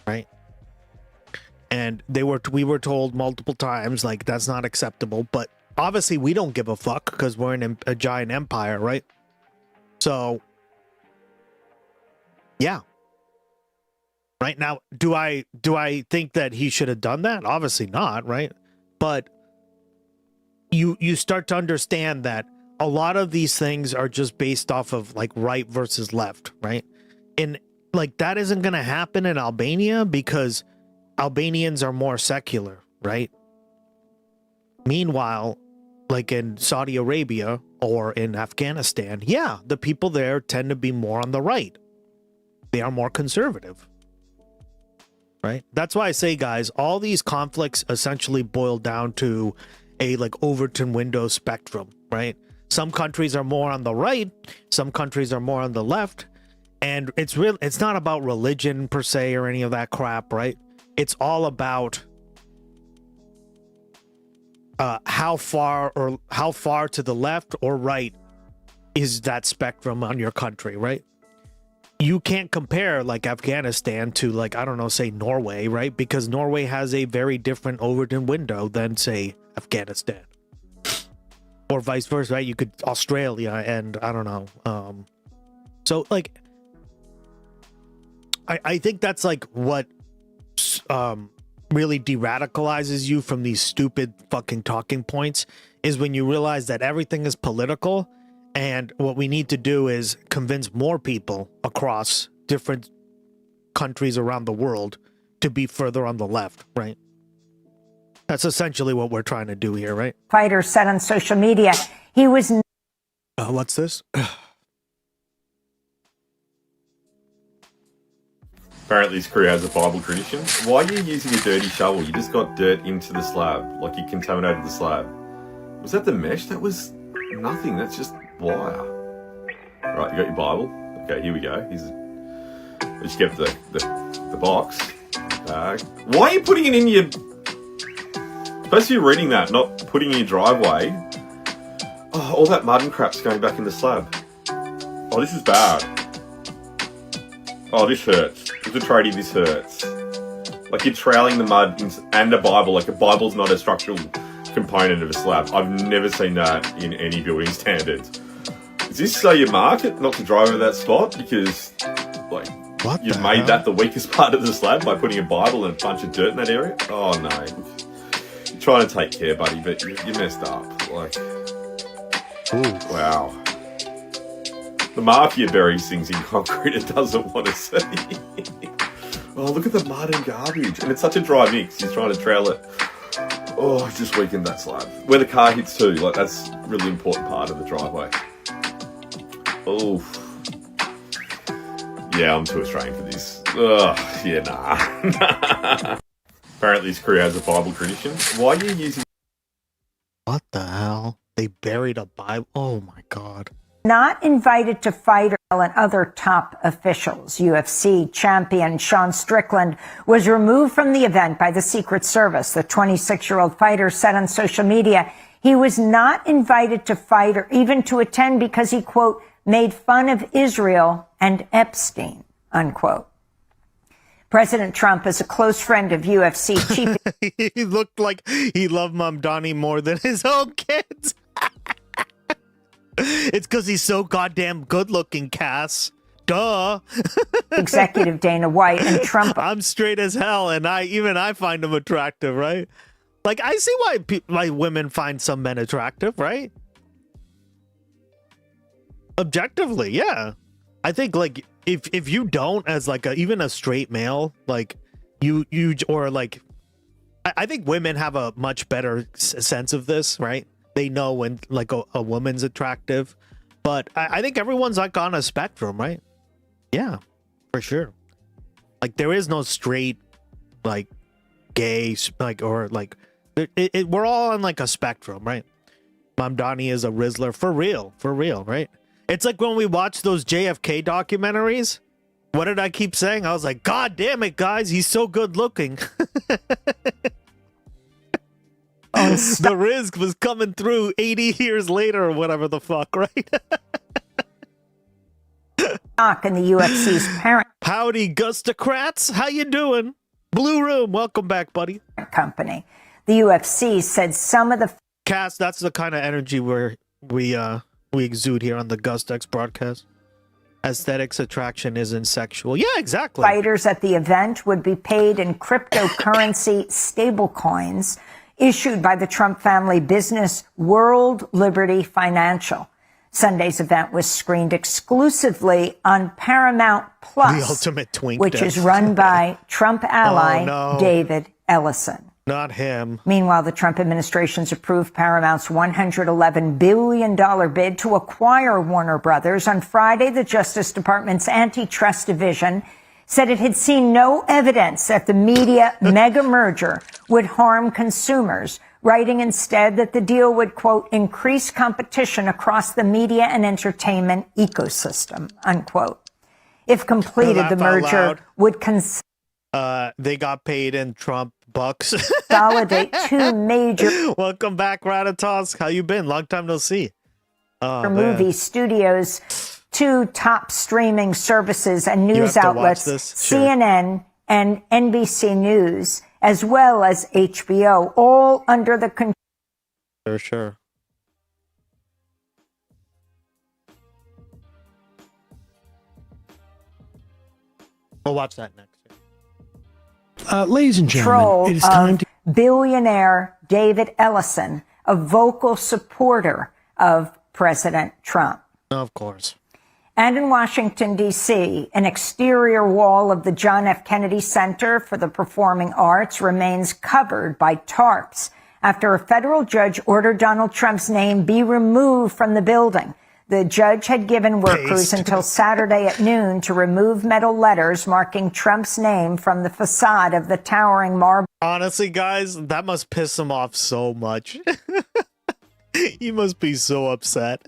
right? And we were told multiple times, like, that's not acceptable. But obviously we don't give a fuck because we're in a giant empire, right? So, yeah. Right now, do I think that he should have done that? Obviously not, right? But you start to understand that a lot of these things are just based off of like right versus left, right? And like that isn't going to happen in Albania because Albanians are more secular, right? Meanwhile, like in Saudi Arabia or in Afghanistan, yeah, the people there tend to be more on the right. They are more conservative, right? That's why I say, guys, all these conflicts essentially boil down to a like Overton window spectrum, right? Some countries are more on the right, some countries are more on the left, and it's not about religion per se or any of that crap, right? It's all about how far to the left or right is that spectrum on your country, right? You can't compare like Afghanistan to like, I don't know, say Norway, right? Because Norway has a very different Overton window than say Afghanistan. Or vice versa, right? You could Australia and I don't know. So like, I think that's like what really de-radicalizes you from these stupid fucking talking points is when you realize that everything is political, and what we need to do is convince more people across different countries around the world to be further on the left, right? That's essentially what we're trying to do here, right? Fighter said on social media he was... What's this? Apparently this crew has a Bible tradition. Why are you using a dirty shovel? You just got dirt into the slab, like you contaminated the slab. Was that the mesh? That was nothing, that's just wire. Right, you got your Bible. Okay, here we go. Let's get the box. Why are you putting it in your... Supposed to be reading that, not putting it in your driveway. Oh, all that mud and crap's going back in the slab. Oh, this is bad. Oh, this hurts. As a tradie, this hurts. Like you're trailing the mud and a Bible. Like a Bible's not a structural component of a slab. I've never seen that in any building standards. Is this so you mark it not to drive over that spot? Because, like, you've made that the weakest part of the slab by putting a Bible and a bunch of dirt in that area? Oh, no. You're trying to take care, buddy, but you messed up. Like, ooh, wow. The mafia buries things in concrete it doesn't want to see. Oh, look at the mud and garbage. And it's such a dry mix. He's trying to trail it. Oh, it just weakened that slab. Where the car hits too. Like, that's a really important part of the driveway. Oh. Yeah, I'm too Australian for this. Ugh, yeah, nah. Apparently this crew has a Bible tradition. Why are you using... What the hell? They buried a Bible? Oh my God. Not invited to fight and other top officials. UFC champion Sean Strickland was removed from the event by the Secret Service. The 26-year-old fighter said on social media he was not invited to fight or even to attend because he, quote, made fun of Israel and Epstein, unquote. President Trump is a close friend of UFC chief. He looked like he loved Mamdani more than his own kids. It's because he's so goddamn good looking, Cass. Duh. Executive Dana White and Trump. I'm straight as hell, and I find him attractive, right? Like, I see why women find some men attractive, right? Objectively, yeah. I think, like, if you don't, as like even a straight male, like you or like, I think women have a much better sense of this, right? They know when like a woman's attractive, but I think everyone's like on a spectrum, right? Yeah, for sure. Like there is no straight, like gay, like, or like we're all on like a spectrum, right? Mamdani is a Rizzler for real, right? It's like when we watch those JFK documentaries. What did I keep saying? I was like, God damn it, guys, he's so good looking. The Riz was coming through 80 years later or whatever the fuck, right? And the UFC's parent howdy, Gustx. How you doing? Blue Room, welcome back, buddy. Company. The UFC said some of the... Cass, that's the kind of energy we exude here on the Gustx broadcast. Aesthetics attraction isn't sexual. Yeah, exactly. Fighters at the event would be paid in cryptocurrency stablecoins issued by the Trump family business World Liberty Financial. Sunday's event was screened exclusively on Paramount Plus, the ultimate twink, which is run by Trump ally David Ellison. Not him. Meanwhile, the Trump administration's approved Paramount's $111 billion bid to acquire Warner Brothers. On Friday, the Justice Department's antitrust division said it had seen no evidence that the media mega merger would harm consumers, writing instead that the deal would, quote, increase competition across the media and entertainment ecosystem, unquote. If completed, the merger would they got paid in Trump bucks. consolidate two major welcome back, Ratatos. How you been? Long time no see. Movie studios, two top streaming services and news outlets, CNN and NBC News, as well as HBO, all under the control. Sure. We'll watch that next. Ladies and gentlemen, it is time to... Billionaire David Ellison, a vocal supporter of President Trump. Of course. And in Washington, D.C., an exterior wall of the John F. Kennedy Center for the Performing Arts remains covered by tarps after a federal judge ordered Donald Trump's name be removed from the building. The judge had given workers until Saturday at noon to remove metal letters marking Trump's name from the facade of the towering marble. Honestly, guys, that must piss him off so much. He must be so upset.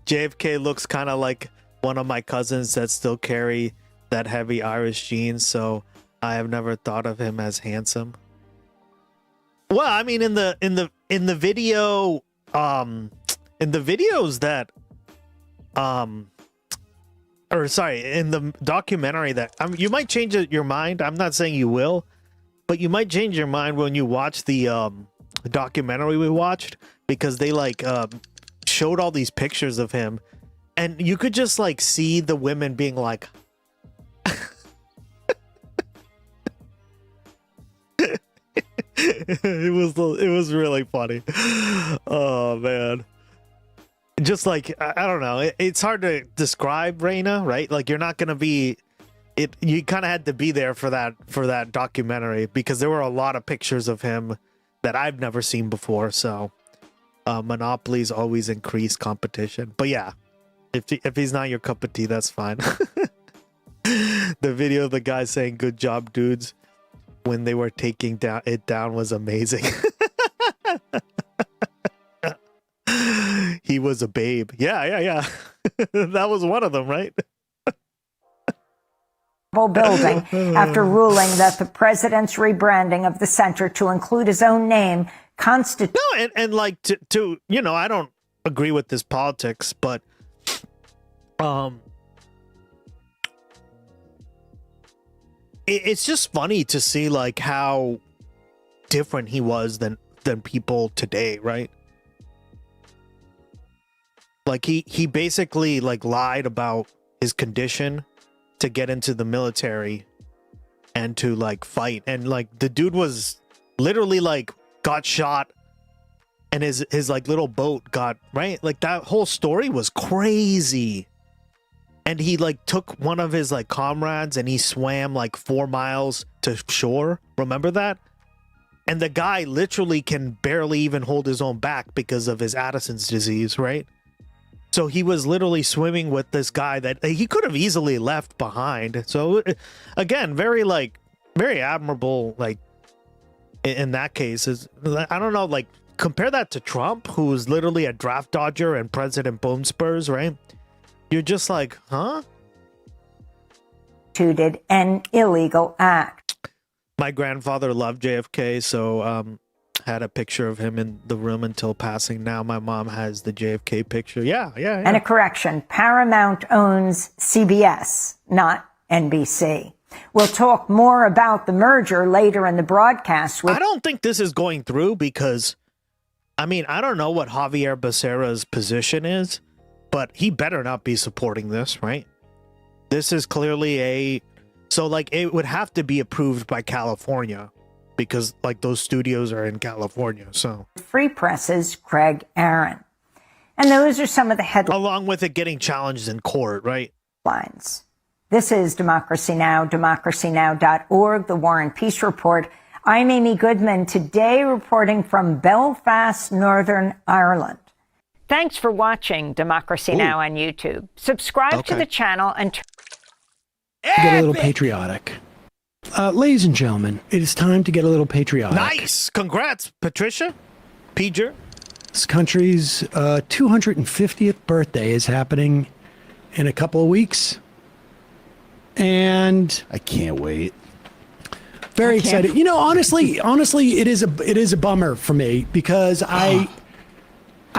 JFK looks kind of like one of my cousins that still carry that heavy Irish genes, so I have never thought of him as handsome. Well, I mean, in the video, in the videos that, or sorry, in the documentary that, you might change your mind. I'm not saying you will, but you might change your mind when you watch the documentary we watched, because they like showed all these pictures of him, and you could just like see the women being like, it was really funny. Oh man. Just like, I don't know, it's hard to describe Raina, right? Like, you're not gonna be it. You kind of had to be there for that documentary, because there were a lot of pictures of him that I've never seen before. So monopolies always increase competition. But yeah, if he's not your cup of tea, that's fine. The video of the guy saying "good job, dudes" when they were taking it down was amazing. He was a babe. Yeah. That was one of them, right? Building after ruling that the president's rebranding of the center to include his own name constitutes. No, and like to you know, I don't agree with this politics, but it's just funny to see like how different he was than people today, right? Like he basically like lied about his condition to get into the military and to like fight, and like the dude was literally like got shot, and his like little boat got, right, like that whole story was crazy. And he like took one of his like comrades and he swam like 4 miles to shore, remember that? And the guy literally can barely even hold his own back because of his Addison's disease, right? So he was literally swimming with this guy that he could have easily left behind. So again, very admirable, like in that case. Is, I don't know, like compare that to Trump, who's literally a draft dodger and President Bone Spurs, right? You're just like, huh? Did an illegal act. My grandfather loved JFK, so had a picture of him in the room until passing. Now my mom has the JFK picture. Yeah. And a correction, Paramount owns CBS, not NBC. We'll talk more about the merger later in the broadcast. I don't think this is going through because, I mean, I don't know what Javier Becerra's position is, but he better not be supporting this, right? This is clearly so like it would have to be approved by California, because like those studios are in California. So Free Press's Craig Aaron. And those are some of the headlines. Along with it getting challenged in court, right? This is Democracy Now!, democracynow.org, the War and Peace Report. I'm Amy Goodman, today reporting from Belfast, Northern Ireland. Thanks for watching Democracy Now! On YouTube. Subscribe to the channel and get a little patriotic. Ladies and gentlemen, it is time to get a little patriotic. Nice! Congrats, Patricia. Peter. This country's 250th birthday is happening in a couple of weeks. And I can't wait. Very excited. You know, honestly, it is a bummer for me, because I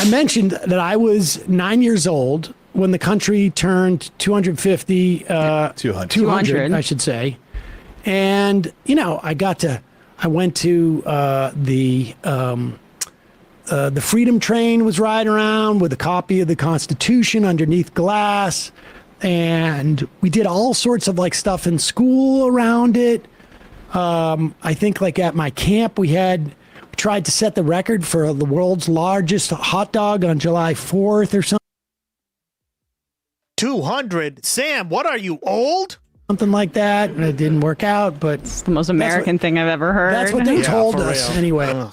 mentioned that I was 9 years old when the country turned 250, 200, I should say. And, you know, I went to the Freedom Train was riding around with a copy of the Constitution underneath glass. And we did all sorts of like stuff in school around it. I think like at my camp, we tried to set the record for the world's largest hot dog on July 4th or something. 200? Sam, what are you, old? Something like that. And it didn't work out, but it's the most American thing I've ever heard. That's what they told us anyway.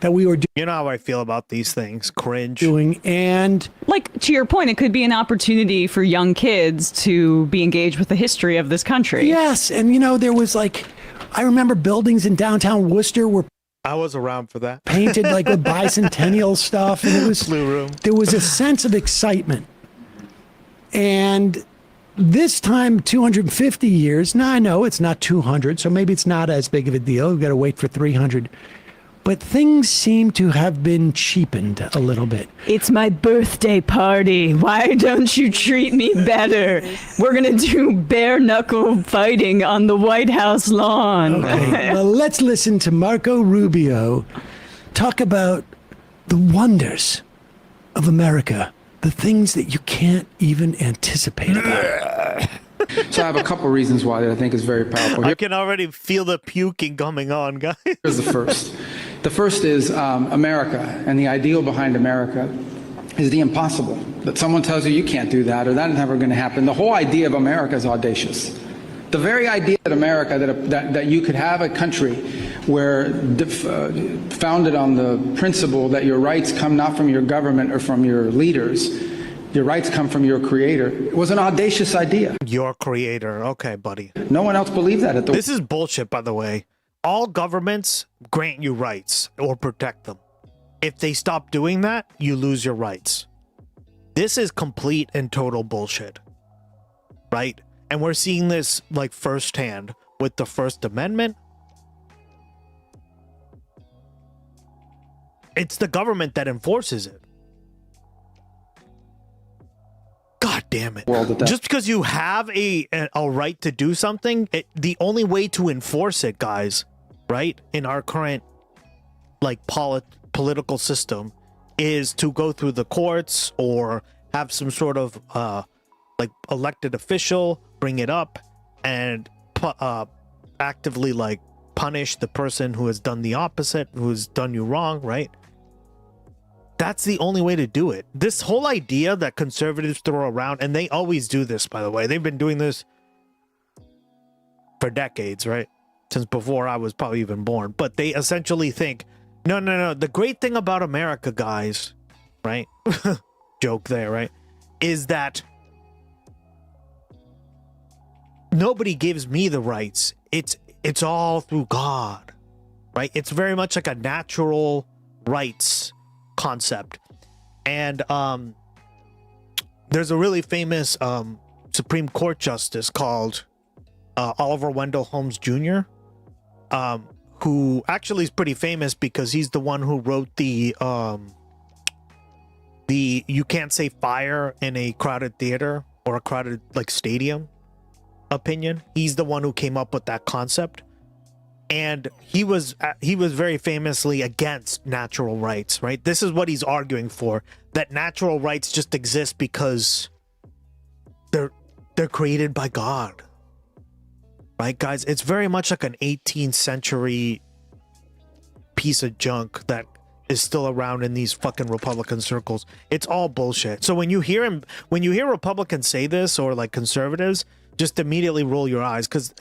That we were doing. You know how I feel about these things. Cringe. And like, to your point, it could be an opportunity for young kids to be engaged with the history of this country. Yes. And, you know, there was like, I remember buildings in downtown Worcester were I was around for that. Painted like with bicentennial stuff. And it was, Blue Room. There was a sense of excitement. And this time, 250 years, now I know it's not 200, so maybe it's not as big of a deal. We've got to wait for 300. But things seem to have been cheapened a little bit. It's my birthday party. Why don't you treat me better? We're going to do bare knuckle fighting on the White House lawn. Okay. Well, let's listen to Marco Rubio talk about the wonders of America, the things that you can't even anticipate about. So I have a couple reasons why that I think is very powerful. I can already feel the puking coming on, guys. Here's the first. The first is America, and the ideal behind America is the impossible. That someone tells you you can't do that, or that's never going to happen. The whole idea of America is audacious. The very idea that America, that you could have a country where founded on the principle that your rights come not from your government or from your leaders, your rights come from your creator, it was an audacious idea. Your creator. Okay, buddy. No one else believed that. This is bullshit, by the way. All governments grant you rights or protect them. If they stop doing that, you lose your rights. This is complete and total bullshit. Right? And we're seeing this like firsthand with the First Amendment. It's the government that enforces it. God damn it. Just because you have a right to do something, the only way to enforce it, guys, right, in our current like political system is to go through the courts or have some sort of like elected official bring it up and actively like punish the person who has done the opposite, who's done you wrong, right? That's the only way to do it. This whole idea that conservatives throw around, and they always do this, by the way. They've been doing this for decades, right? Since before I was probably even born. But they essentially think, no. The great thing about America, guys, right? Joke there, right? Is that nobody gives me the rights. It's all through God, right? It's very much like a natural rights concept. And there's a really famous Supreme Court justice called Oliver Wendell Holmes Jr., who actually is pretty famous because he's the one who wrote the you can't say fire in a crowded theater or a crowded like stadium opinion. He's the one who came up with that concept. And he was very famously against natural rights, right? This is what he's arguing for, that natural rights just exist because they're created by God. Right, guys? It's very much like an 18th century piece of junk that is still around in these fucking Republican circles. It's all bullshit. So when you hear Republicans say this, or like conservatives, just immediately roll your eyes, because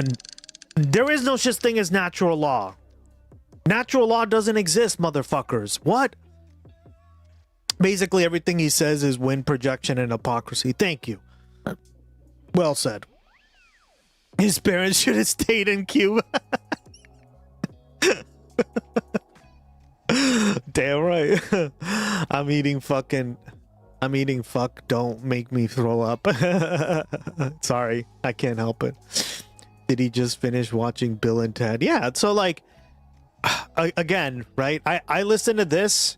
there is no such thing as natural law. Natural law doesn't exist, motherfuckers. What? Basically, everything he says is wind projection and hypocrisy. Thank you. Well said. His parents should have stayed in Cuba. Damn right. I'm eating fuck. Don't make me throw up. Sorry, I can't help it. Did he just finish watching Bill and Ted? Yeah, so like, again, right? I listen to this,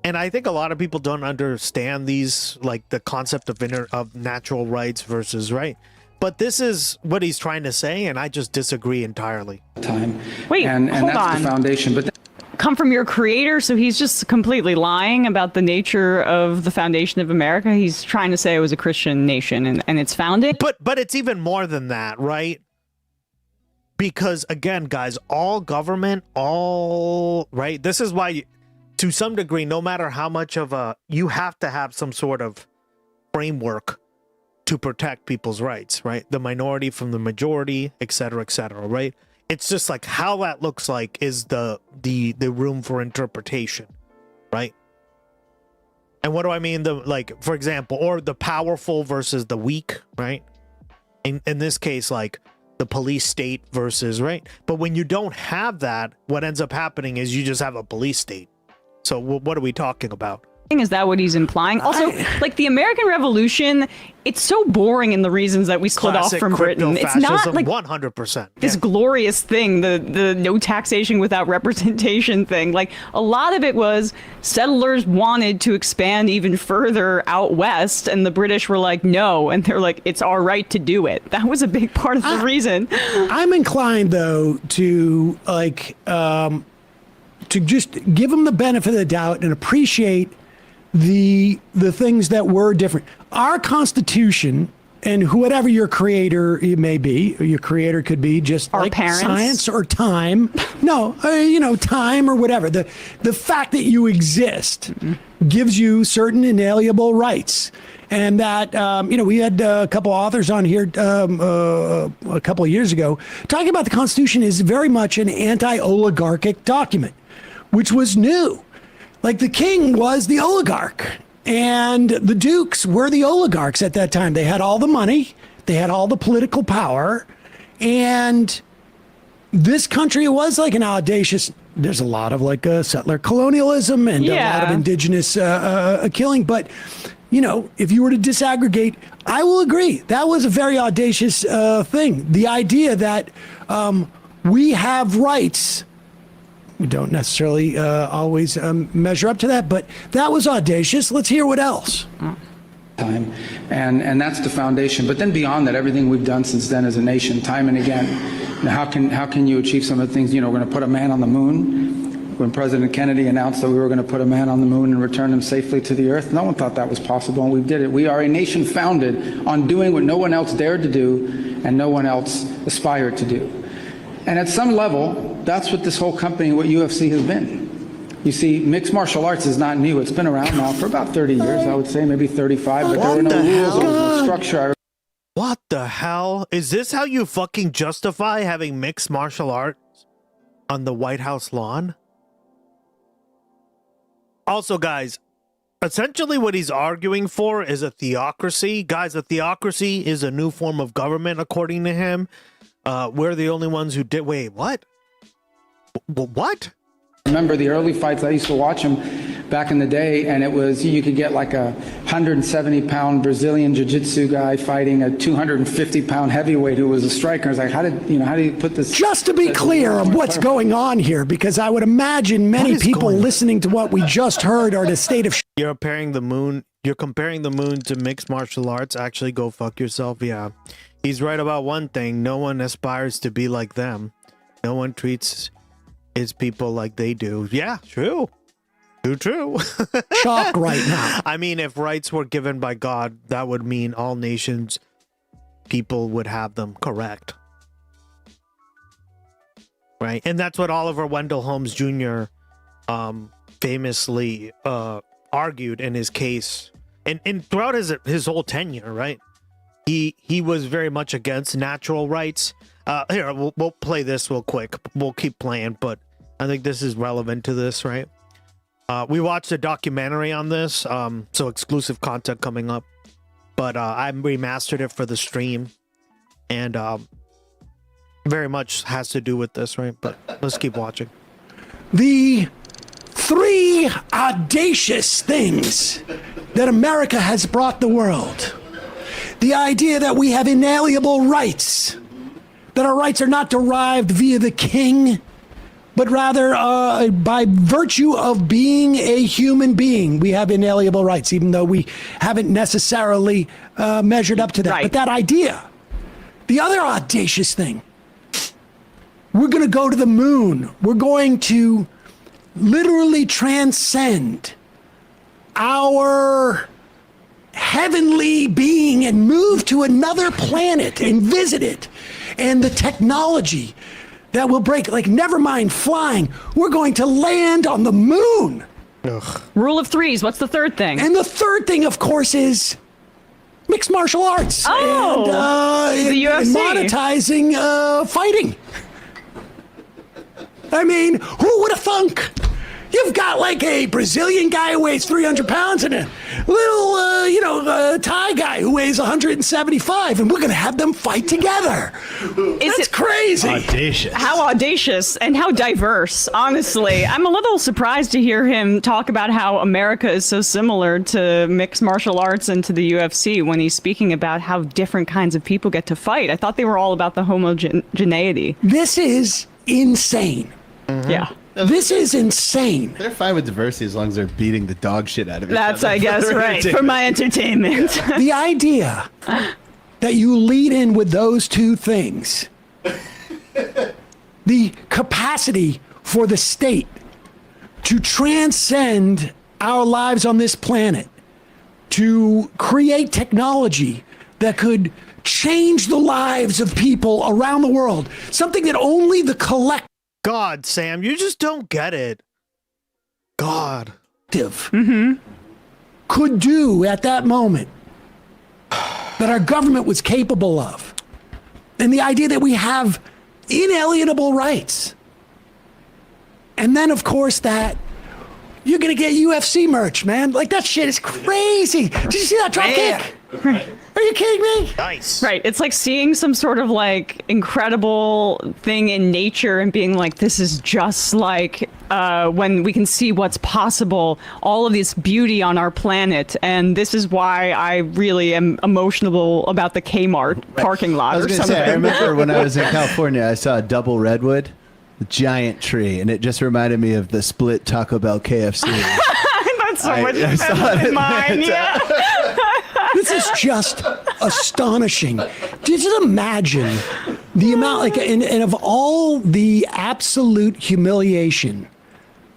and I think a lot of people don't understand these, like the concept of natural rights versus right. But this is what he's trying to say, and I just disagree entirely. Wait, and hold that's on. the foundation. But Come from your creator, so he's just completely lying about the nature of the foundation of America. He's trying to say it was a Christian nation and its founding. But it's even more than that, right? Because again, guys, all government, right? This is why, to some degree, no matter how much of you have to have some sort of framework to protect people's rights, right? The minority from the majority, et cetera, right? It's just like how that looks like is the room for interpretation, right? And what do I mean? For example, or the powerful versus the weak, right? In this case, like the police state versus, right? But when you don't have that, what ends up happening is you just have a police state. So what are we talking about? Is that what he's implying? Also, like the American Revolution, it's so boring in the reasons that we split off from Britain. It's not like 100%. This glorious thing, the no taxation without representation thing. Like a lot of it was settlers wanted to expand even further out west, and the British were like, no, and they're like, it's our right to do it. That was a big part of the reason. I'm inclined though to to just give them the benefit of the doubt and appreciate the things that were different. Our Constitution, and whatever your creator may be, or your creator could be just our like parents, science or time. No, time or whatever. The fact that you exist gives you certain inalienable rights. And that, we had a couple authors on here a couple of years ago talking about the Constitution is very much an anti-oligarchic document, which was new. Like the king was the oligarch and the dukes were the oligarchs at that time. They had all the money, they had all the political power, and this country was like an audacious, there's a lot of like settler colonialism and a lot of indigenous killing. But, if you were to disaggregate, I will agree. That was a very audacious thing. The idea that we have rights. We don't necessarily always measure up to that, but that was audacious. Let's hear what else. Time, and that's the foundation. But then beyond that, everything we've done since then as a nation, time and again. How can you achieve some of the things? We're going to put a man on the moon. When President Kennedy announced that we were going to put a man on the moon and return him safely to the earth, no one thought that was possible, and we did it. We are a nation founded on doing what no one else dared to do and no one else aspired to do. And at some level, that's what this whole company, what UFC has been. You see, mixed martial arts is not new. It's been around now for about 30 years, I would say, maybe 35, but there were no rules or structure. What the hell? Is this how you fucking justify having mixed martial arts on the White House lawn? Also, guys, essentially what he's arguing for is a theocracy. Guys, a theocracy is a new form of government, according to him. We're the only ones who did. Wait, what? What? Remember the early fights? I used to watch them back in the day, and it was you could get like a 170-pound Brazilian jiu-jitsu guy fighting a 250-pound heavyweight who was a striker. I was like, how do you put this? Just to be clear on what's going on here, because I would imagine many people listening to what we just heard are in a state of. You're comparing the moon to mixed martial arts. Actually, go fuck yourself. Yeah. He's right about one thing. No one aspires to be like them. No one treats his people like they do. Yeah, true. True. Shock right now. I mean, if rights were given by God, that would mean all nations, people would have them. Correct. Right. And that's what Oliver Wendell Holmes Jr. Famously argued in his case. And throughout his whole tenure, right? He was very much against natural rights. Here, we'll play this real quick. We'll keep playing, but I think this is relevant to this, right? We watched a documentary on this, so exclusive content coming up. But I remastered it for the stream, and very much has to do with this, right? But let's keep watching. The 3 audacious things that America has brought the world. The idea that we have inalienable rights, that our rights are not derived via the king, but rather by virtue of being a human being, we have inalienable rights, even though we haven't necessarily measured up to that. Right. But that idea, the other audacious thing, we're going to go to the moon. We're going to literally transcend our heavenly being and move to another planet and visit it and the technology that will break, like, never mind flying, we're going to land on the moon. Ugh. Rule of threes. What's the third thing? And the third thing, of course, is mixed martial arts. Oh, and, the UFC. and monetizing fighting. I mean, who would have thunk? You've got like a Brazilian guy who weighs 300 pounds and a little, Thai guy who weighs 175, and we're going to have them fight together. That's crazy. Audacious. How audacious and how diverse, honestly. I'm a little surprised to hear him talk about how America is so similar to mixed martial arts and to the UFC when he's speaking about how different kinds of people get to fight. I thought they were all about the homogeneity. This is insane. Yeah. This is insane. They're fine with diversity as long as they're beating the dog shit out of each other. That's, I guess, right. For my entertainment. The idea that you lead in with those two things, the capacity for the state to transcend our lives on this planet, to create technology that could change the lives of people around the world, something that only the collective. God, Sam, you just don't get it. God. Could do at that moment that our government was capable of. And the idea that we have inalienable rights. And then, of course, that you're going to get UFC merch, man. Like, that shit is crazy. Did you see that drop kick? Are you kidding me? Nice. Right. It's like seeing some sort of like incredible thing in nature and being like, this is just like when we can see what's possible, all of this beauty on our planet. And this is why I really am emotional about the Kmart parking lot. I was going to say, I remember when I was in California, I saw a double redwood, a giant tree, and it just reminded me of the split Taco Bell KFC. That's so much better than mine. Yeah. This is just astonishing. Just imagine the amount, like, and of all the absolute humiliation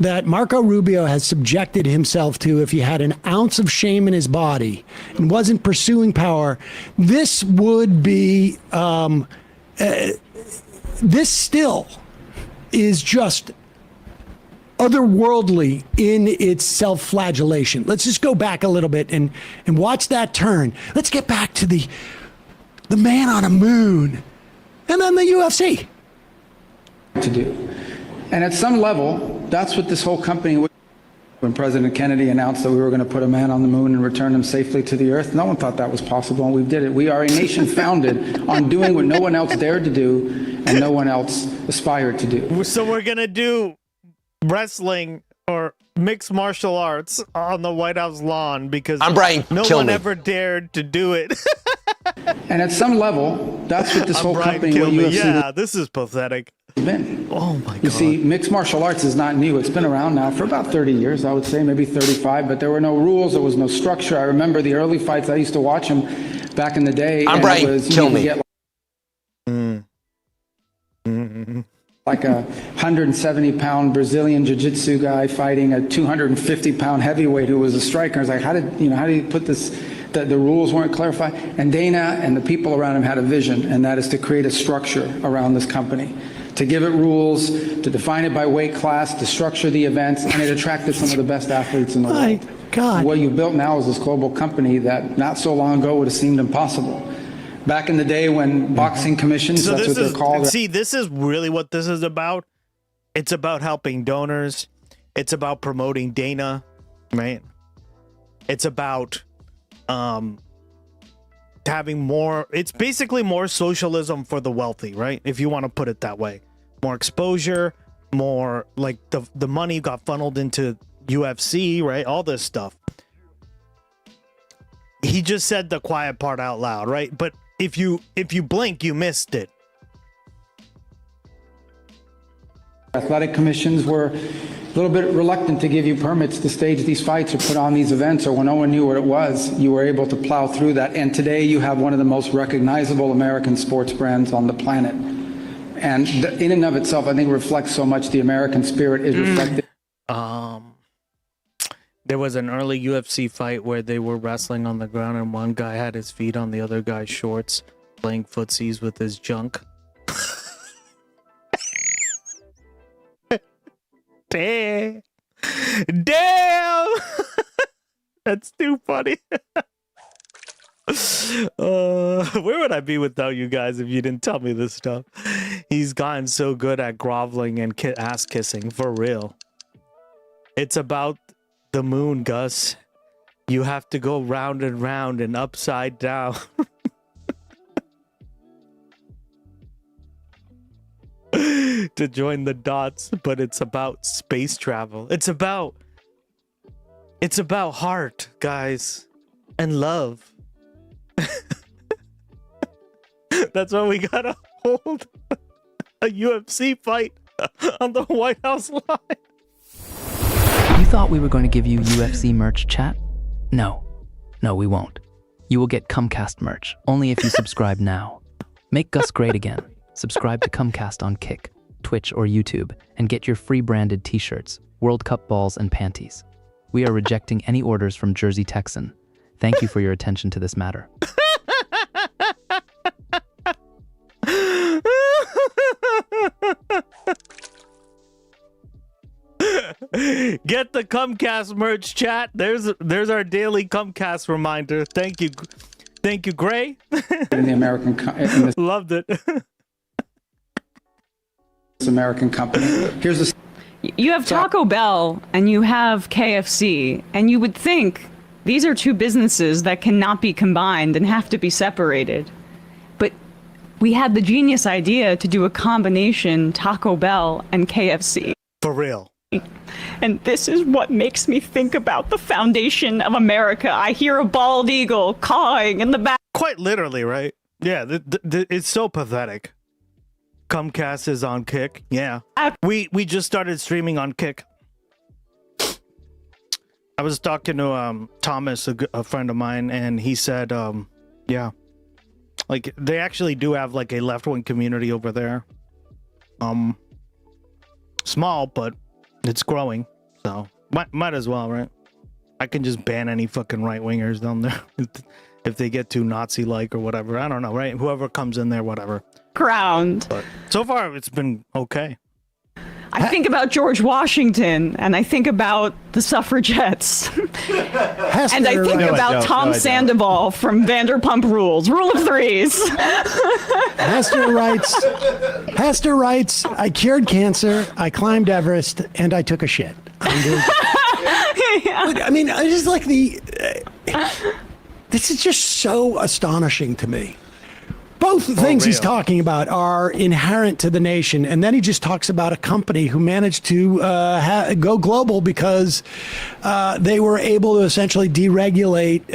that Marco Rubio has subjected himself to if he had an ounce of shame in his body and wasn't pursuing power, this would be, this still is just otherworldly in its self-flagellation. Let's just go back a little bit and watch that turn. Let's get back to the man on a moon and then the UFC. To do. And at some level, that's what this whole company was. When President Kennedy announced that we were going to put a man on the moon and return him safely to the earth, no one thought that was possible, and we did it. We are a nation founded on doing what no one else dared to do and no one else aspired to do. So we're going to do wrestling or mixed martial arts on the White House lawn because no one ever dared to do it. And at some level, that's what this whole company, what UFC, yeah, this is pathetic. Been. Oh my God. You see, mixed martial arts is not new. It's been around now for about 30 years, I would say, maybe 35, but there were no rules, there was no structure. I remember the early fights, I used to watch them back in the day. I'm Brian, kill me. Like a 170-pound Brazilian jiu-jitsu guy fighting a 250-pound heavyweight who was a striker. It's like, how did you put this? The rules weren't clarified. And Dana and the people around him had a vision, and that is to create a structure around this company, to give it rules, to define it by weight class, to structure the events, and it attracted some of the best athletes in the world. My God. What you've built now is this global company that not so long ago would have seemed impossible. Back in the day when boxing commissions, So that's what they're called. See, this is really what this is about. It's about helping donors. It's about promoting Dana, right? It's about having more. It's basically more socialism for the wealthy, right? If you want to put it that way. More exposure, more like the money got funneled into UFC, right? All this stuff. He just said the quiet part out loud, right? But if you blink, you missed it. Athletic commissions were a little bit reluctant to give you permits to stage these fights or put on these events, or when no one knew what it was, you were able to plow through that. And today you have one of the most recognizable American sports brands on the planet. And in and of itself, I think reflects so much the American spirit is reflected. There was an early UFC fight where they were wrestling on the ground and one guy had his feet on the other guy's shorts, playing footsies with his junk. Damn. Damn. That's too funny. Where would I be without you guys if you didn't tell me this stuff? He's gotten so good at groveling and ass kissing, for real. It's about the moon, Gus. You have to go round and round and upside down. To join the dots, but it's about space travel. It's about heart, guys, and love. That's why we gotta hold a UFC fight on the White House line. You thought we were going to give you UFC merch, chat? No, we won't. You will get Comcast merch only if you subscribe now. Make Gus great again. Subscribe to Comcast on Kick, Twitch, or YouTube, and get your free branded t-shirts, World Cup balls, and panties. We are rejecting any orders from Jersey Texan. Thank you for your attention to this matter. Get the Comcast merch, chat. There's our daily Comcast reminder. Thank you, Gray. In the American, loved it. This American company. Here's the. You have Taco Bell and you have KFC, and you would think these are two businesses that cannot be combined and have to be separated. But we had the genius idea to do a combination Taco Bell and KFC. For real. And this is what makes me think about the foundation of America. I hear a bald eagle cawing in the back. Quite literally, right? Yeah, it's so pathetic. Comcast is on Kick. Yeah. We just started streaming on Kick. I was talking to Thomas, a friend of mine, and he said, yeah, like they actually do have like a left-wing community over there. Small, but it's growing, so might as well, right? I can just ban any fucking right-wingers down there if they get too Nazi-like or whatever. I don't know, right? Whoever comes in there, whatever. Ground. But so far, it's been okay. I think about George Washington, and I think about the suffragettes. And I think about Tom Sandoval from Vanderpump Rules. Rule of threes. Hester writes, I cured cancer, I climbed Everest, and I took a shit. I mean, I just like this is just so astonishing to me. Both things he's talking about are inherent to the nation, and then he just talks about a company who managed to go global because they were able to essentially deregulate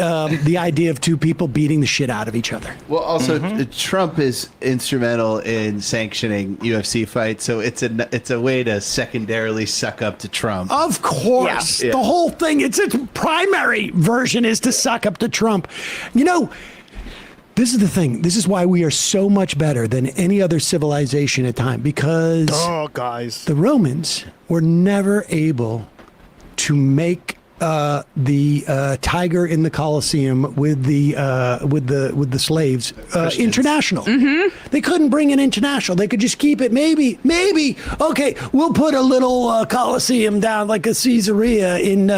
the idea of two people beating the shit out of each other. Well, also, Trump is instrumental in sanctioning UFC fights, so it's a way to secondarily suck up to Trump. Of course. Yeah. The whole thing, its primary version is to suck up to Trump. You know, this is the thing. This is why we are so much better than any other civilization at time, because the Romans were never able to make the tiger in the Colosseum with the slaves international. They couldn't bring it international. They could just keep it. Maybe. Okay, we'll put a little Colosseum down like a Caesarea in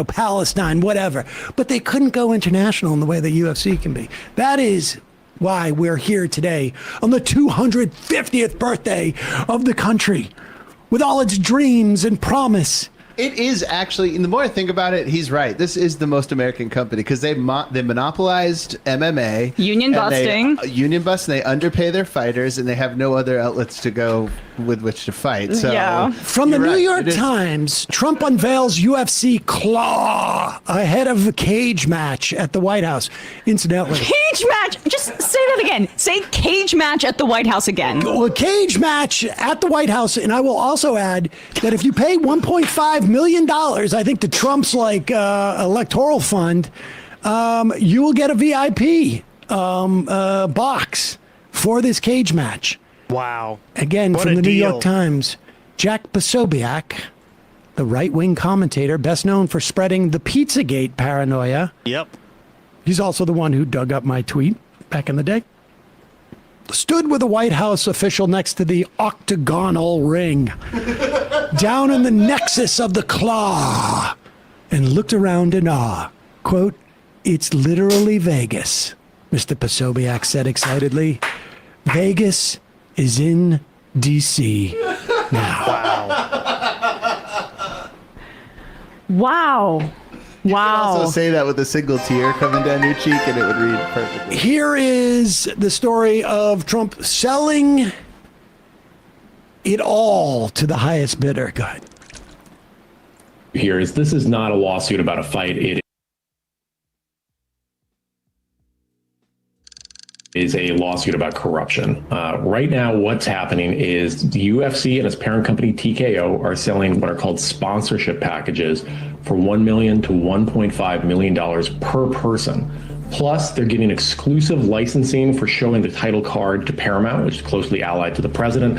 Palestine, whatever. But they couldn't go international in the way the UFC can be. That is why we're here today on the 250th birthday of the country, with all its dreams and promise. It is actually, and the more I think about it, he's right. This is the most American company because they monopolized MMA. Union busting. They underpay their fighters, and they have no other outlets to go with which to fight. So, yeah. From the New York Times, Trump unveils UFC claw ahead of a cage match at the White House. Incidentally. Cage match? Just say that again. Say cage match at the White House again. Well, a cage match at the White House, and I will also add that if you pay $1.5 million, I think, to Trump's electoral fund, you will get a VIP box for this cage match. Wow. Again, what from the deal. New York Times, Jack Posobiec, the right-wing commentator, best known for spreading the Pizzagate paranoia. Yep. He's also the one who dug up my tweet back in the day. Stood with a White House official next to the octagonal ring. down in the nexus of the claw and looked around in awe. Quote, "It's literally Vegas," Mr. Posobiec said excitedly. "Vegas is in D.C. now." Wow. You could also say that with a single tear coming down your cheek and it would read perfectly. Here is the story of Trump selling it all to the highest bidder. Go ahead. Here is this is not a lawsuit about a fight. It is a lawsuit about corruption. Right now, what's happening is the UFC and its parent company TKO are selling what are called sponsorship packages for $1 million to $1.5 million per person. Plus, they're giving exclusive licensing for showing the title card to Paramount, which is closely allied to the president,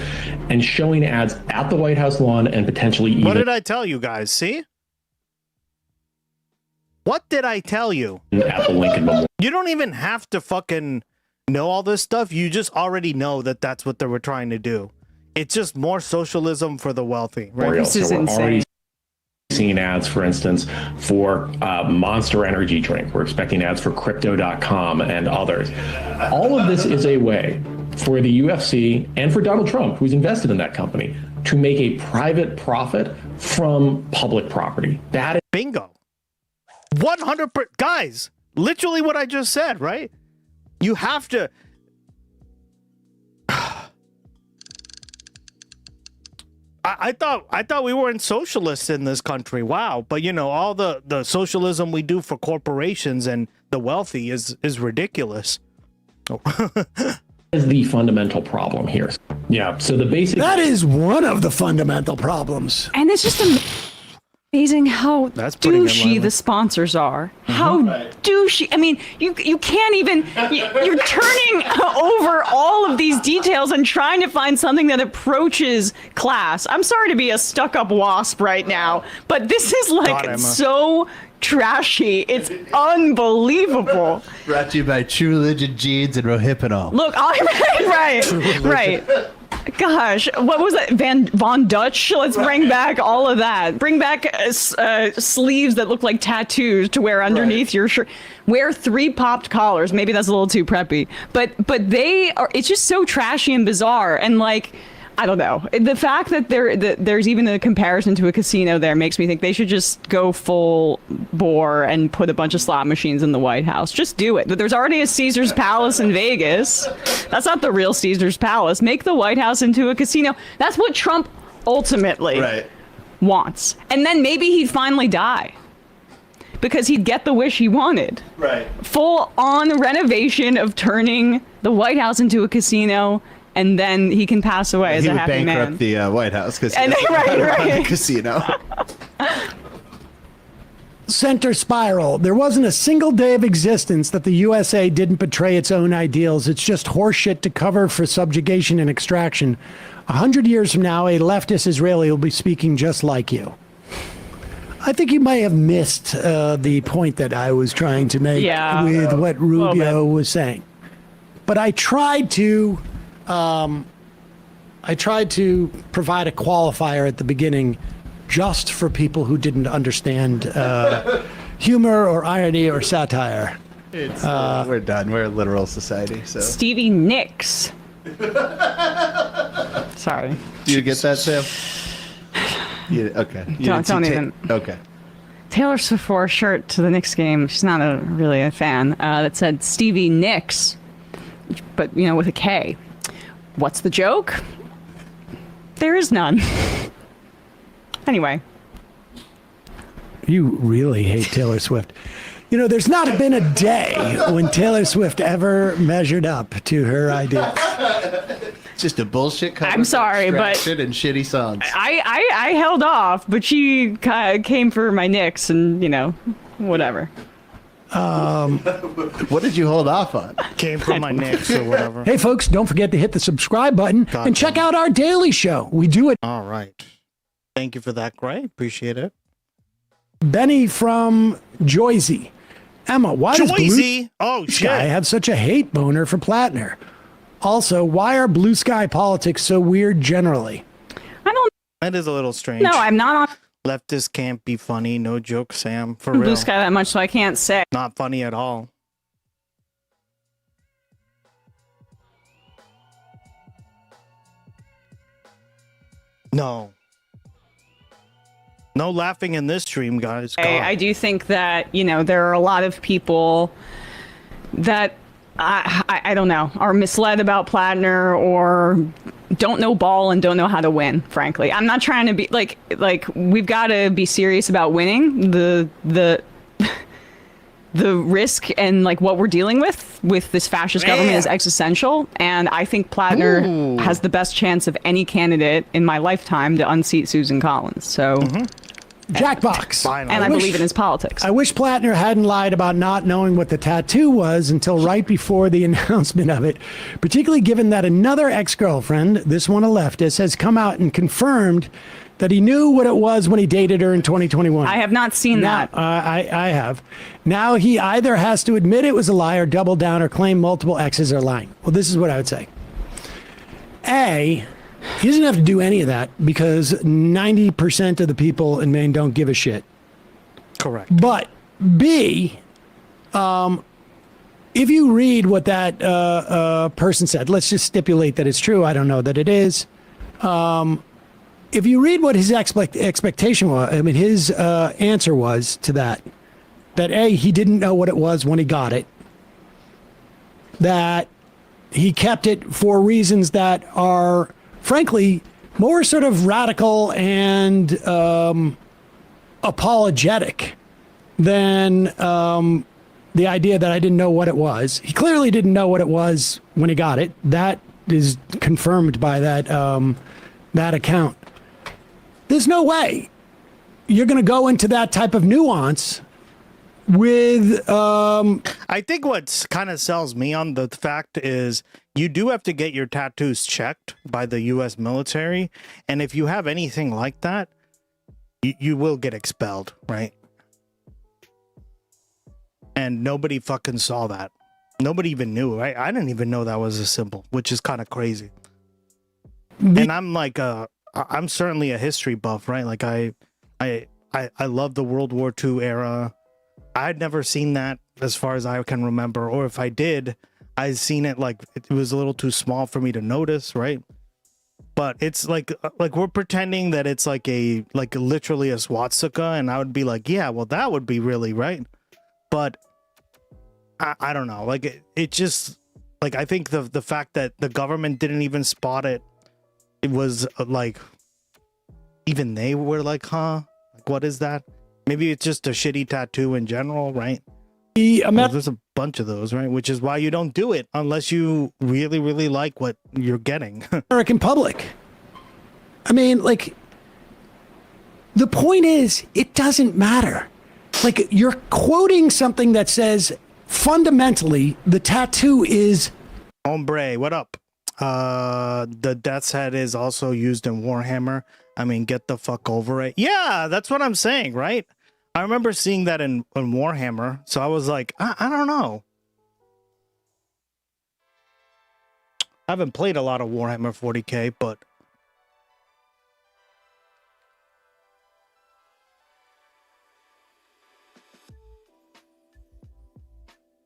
and showing ads at the White House lawn and potentially even... What did I tell you guys? See? What did I tell you? At the Lincoln Memorial. You don't even have to fucking know all this stuff. You just already know that that's what they were trying to do. It's just more socialism for the wealthy. Right? This is insane. Already seeing ads, for instance, for Monster Energy drink. We're expecting ads for Crypto.com and others. All of this is a way for the UFC and for Donald Trump, who's invested in that company, to make a private profit from public property. That is bingo. 100%. Guys, literally what I just said, right? You have to. I thought we weren't socialists in this country. Wow. But you know, all the socialism we do for corporations and the wealthy is ridiculous. is the fundamental problem here. Yeah. So the basic That is one of the fundamental problems. And it's just amazing how douchey the sponsors are. How douchey. I mean, you can't even, you're turning over all of these details and trying to find something that approaches class. I'm sorry to be a stuck-up wasp right now, but this is like so trashy. It's unbelievable. Brought to you by True Religion Jeans and Rohypnol. Look, right. Gosh, what was that? Von Dutch? Let's bring back all of that. Bring back sleeves that look like tattoos to wear underneath your shirt. Wear 3 popped collars. Maybe that's a little too preppy. But they are. It's just so trashy and bizarre. And like, I don't know. The fact that there's even a comparison to a casino there makes me think they should just go full bore and put a bunch of slot machines in the White House. Just do it. But there's already a Caesar's Palace in Vegas. That's not the real Caesar's Palace. Make the White House into a casino. That's what Trump ultimately wants. And then maybe he'd finally die because he'd get the wish he wanted. Right. Full on renovation of turning the White House into a casino. And then he can pass away as a happy man. He would bankrupt the White House because right. the casino. Center spiral. There wasn't a single day of existence that the USA didn't betray its own ideals. It's just horseshit to cover for subjugation and extraction. 100 years from now, a leftist Israeli will be speaking just like you. I think you might have missed the point that I was trying to make with what Rubio was saying. But I tried to provide a qualifier at the beginning just for people who didn't understand humor or irony or satire. We're done. We're a literal society. So Stevie Nicks. Sorry. Do you get that, Sam? Okay. Don't even. Okay. Taylor Swift wore a shirt to the Knicks game. She's not really a fan. That said Stevie Nicks, but with a K. What's the joke? There is none. Anyway. You really hate Taylor Swift. There's not been a day when Taylor Swift ever measured up to her ideals. It's just a bullshit cover. I'm sorry, but and shitty songs. I held off, but she came for my Knicks and, whatever. What did you hold off on? Came from my Knicks or whatever. Hey, folks, don't forget to hit the subscribe button and check out our daily show. We do it. All right. Thank you for that, Gray. Appreciate it. Benny from Joyzy. Emma, why does Blue Sky have such a hate boner for Plattner? Also, why are blue sky politics so weird generally? I don't That is a little strange. No, I'm not on Leftists can't be funny. No joke, Sam. For Blue real. Sky that much, so I can't say. Not funny at all. No. No laughing in this stream, guys. God. I do think that, there are a lot of people that, I don't know, are misled about Plattner or don't know ball and don't know how to win, frankly. I'm not trying to be, like we've got to be serious about winning. The risk and, like, what we're dealing with this fascist government is existential. And I think Plattner has the best chance of any candidate in my lifetime to unseat Susan Collins. So... Jackbox. And I believe in his politics. I wish Plattner hadn't lied about not knowing what the tattoo was until right before the announcement of it, particularly given that another ex-girlfriend, this one a leftist, has come out and confirmed that he knew what it was when he dated her in 2021. I have not seen that. I have. Now he either has to admit it was a lie or double down or claim multiple exes are lying. Well, this is what I would say. A, he doesn't have to do any of that because 90% of the people in Maine don't give a shit. Correct. But B, if you read what that person said, let's just stipulate that it's true. I don't know that it is. If you read what his expectation was, I mean, his answer was to that A, he didn't know what it was when he got it, that he kept it for reasons that are, frankly, more sort of radical and apologetic than the idea that I didn't know what it was. He clearly didn't know what it was when he got it. That is confirmed by that account. There's no way you're going to go into that type of nuance with I think what kind of sells me on the fact is you do have to get your tattoos checked by the U.S. military, and if you have anything like that, you will get expelled, right? And nobody fucking saw that. Nobody even knew, right? I didn't even know that was a symbol, which is kind of crazy. And I'm like I'm certainly a history buff, right? Like I love the World War II era. I'd never seen that as far as I can remember, or if I did, I'd seen it like it was a little too small for me to notice, right? But it's like we're pretending that it's like literally a swastika, and I would be like, yeah, well, that would be really right. But I don't know, like it just like I think the fact that the government didn't even spot it, it was like even they were like, huh, like what is that? Maybe it's just a shitty tattoo in general, right? There's a bunch of those, right? Which is why you don't do it unless you really, really like what you're getting. American public. I mean, like, the point is, it doesn't matter. Like, you're quoting something that says, fundamentally, the tattoo is... Hombre, what up? The death's head is also used in Warhammer. I mean, get the fuck over it. Yeah, that's what I'm saying, right? I remember seeing that in Warhammer, so I was like, I don't know. I haven't played a lot of Warhammer 40k, but...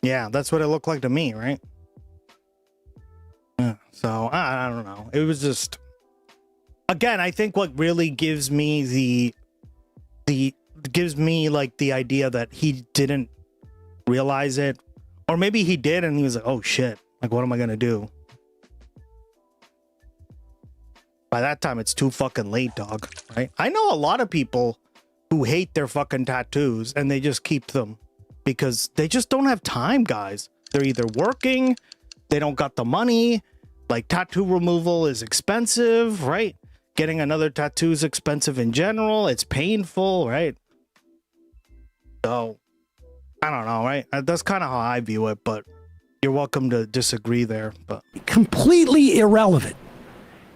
yeah, that's what it looked like to me, right? Yeah, so, I don't know. It was just... again, I think what really gives me gives me like the idea that he didn't realize it, or maybe he did and he was like, oh shit, like what am I gonna do? By that time it's too fucking late, dog, right? I know a lot of people who hate their fucking tattoos and they just keep them because they just don't have time, guys. They're either working, they don't got the money, like tattoo removal is expensive, right? Getting another tattoo is expensive in general. It's painful, right? So, I don't know, right? That's kind of how I view it, but you're welcome to disagree there. But completely irrelevant.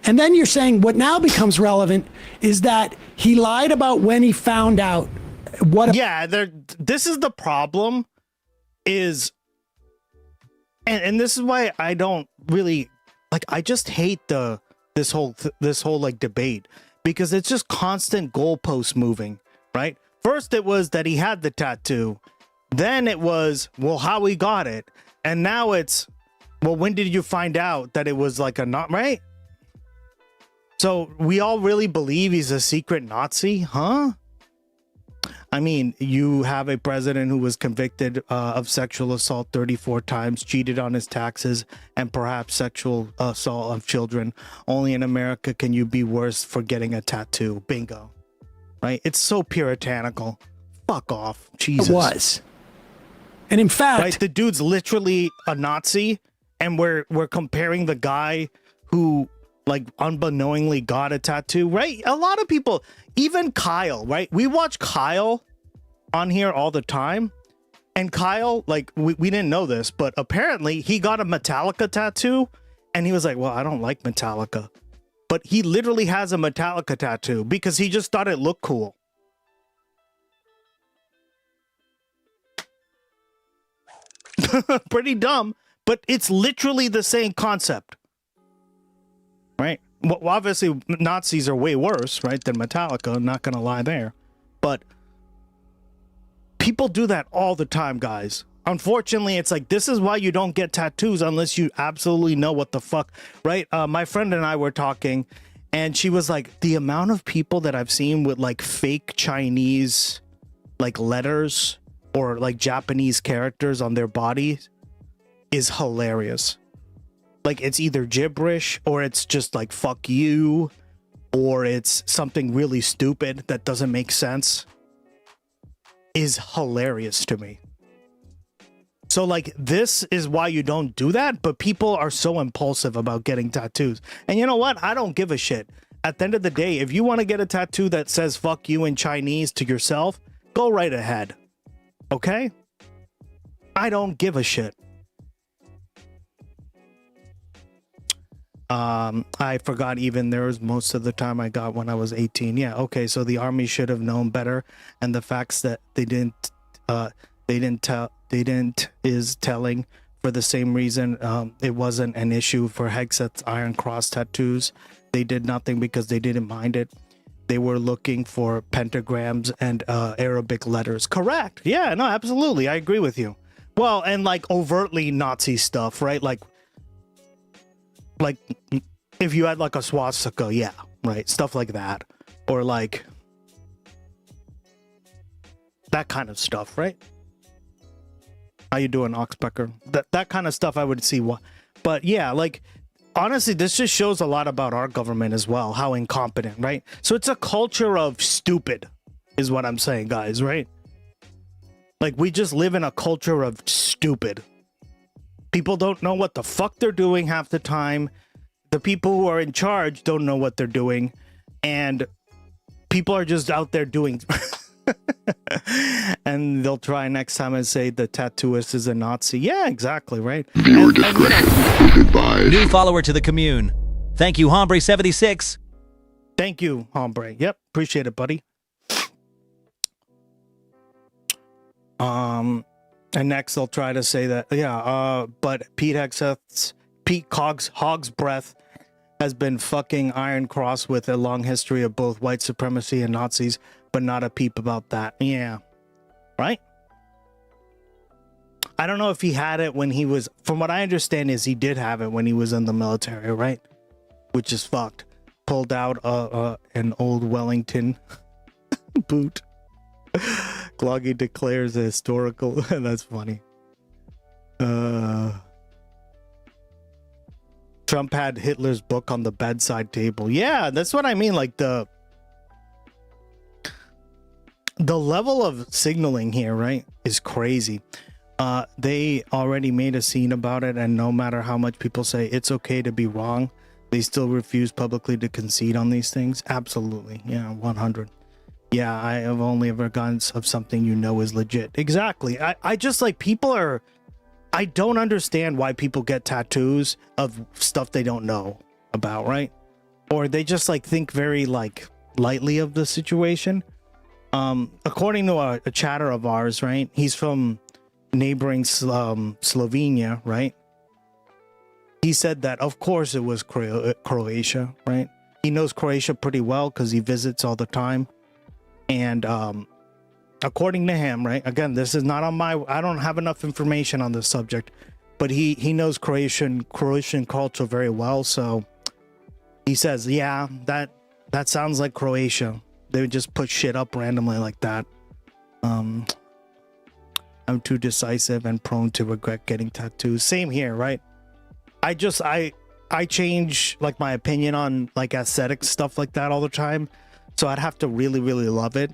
And then you're saying what now becomes relevant is that he lied about when he found out what... yeah, this is the problem is... and this is why I don't really... like, I just hate this whole like debate, because it's just constant goalpost moving, right? First it was that he had the tattoo. Then it was, well, how he got it. And now it's, well, when did you find out that it was like a not right? So we all really believe he's a secret Nazi, huh? I mean, you have a president who was convicted of sexual assault 34 times, cheated on his taxes, and perhaps sexual assault of children. Only in America can you be worse for getting a tattoo. Bingo. Right? It's so puritanical. Fuck off. Jesus. It was. And in fact, right, the dude's literally a Nazi, and we're comparing the guy who like unbeknowingly got a tattoo, right? A lot of people, even Kyle, right? We watch Kyle on here all the time, and Kyle, like we didn't know this, but apparently he got a Metallica tattoo, and he was like, well, I don't like Metallica, but he literally has a Metallica tattoo because he just thought it looked cool. Pretty dumb, but it's literally the same concept, right? Well, obviously Nazis are way worse, right, than Metallica. I'm not gonna lie there, but people do that all the time, guys. Unfortunately, it's like, this is why you don't get tattoos unless you absolutely know what the fuck, right? My friend and I were talking, and she was like, the amount of people that I've seen with like fake Chinese like letters or like Japanese characters on their bodies is hilarious. Like, it's either gibberish or it's just like fuck you, or it's something really stupid that doesn't make sense. Is hilarious to me. So like, this is why you don't do that, but people are so impulsive about getting tattoos. And you know what? I don't give a shit. At the end of the day, if you want to get a tattoo that says fuck you in Chinese to yourself, go right ahead. Okay? I don't give a shit. I forgot even there was most of the time I got when I was 18. Yeah, okay, so the army should have known better, and the facts that they didn't is telling. For the same reason, it wasn't an issue for Hegseth's Iron Cross tattoos. They did nothing because they didn't mind it. They were looking for pentagrams and Arabic letters. Correct. Yeah, no, absolutely. I agree with you. Well, and like overtly Nazi stuff, right? Like if you had like a swastika, yeah, right? Stuff like that. Or like that kind of stuff, right? How you doing, Oxpecker? That kind of stuff I would see. But yeah, like, honestly, this just shows a lot about our government as well, how incompetent, right? So it's a culture of stupid, is what I'm saying, guys, right? Like, we just live in a culture of stupid. People don't know what the fuck they're doing half the time. The people who are in charge don't know what they're doing. And people are just out there doing... and they'll try next time and say the tattooist is a Nazi. Yeah, exactly, right? Viewer discretion is advised. New follower to the commune. Thank you, Hombre76. Thank you, Hombre. Yep, appreciate it, buddy. And next they'll try to say that, but Pete Hog's breath has been fucking Iron Cross with a long history of both white supremacy and Nazis, but not a peep about that. Yeah. Right? I don't know if he had it when he was, from what I understand is he did have it when he was in the military, right? Which is fucked. Pulled out an old Wellington boot. Gloggy declares a historical. That's funny. Trump had Hitler's book on the bedside table. Yeah, that's what I mean. Like the level of signaling here, right, is crazy. They already made a scene about it, and no matter how much people say it's okay to be wrong, they still refuse publicly to concede on these things. Absolutely. Yeah, 100. Yeah, I have only ever gotten of something you know is legit. Exactly. I just like, people are... I don't understand why people get tattoos of stuff they don't know about, right? Or they just like think very like lightly of the situation. According to a chatter of ours, right? He's from neighboring Slovenia, right? He said that of course it was Croatia, right? he knows Croatia pretty well because he visits all the time. And according to him, right, again, this is not on my, I don't have enough information on this subject, but he knows Croatian culture very well. So he says, yeah, that sounds like Croatia. They would just put shit up randomly like that. I'm too decisive and prone to regret getting tattoos. Same here, right? I change like my opinion on like aesthetic stuff like that all the time. So I'd have to really, really love it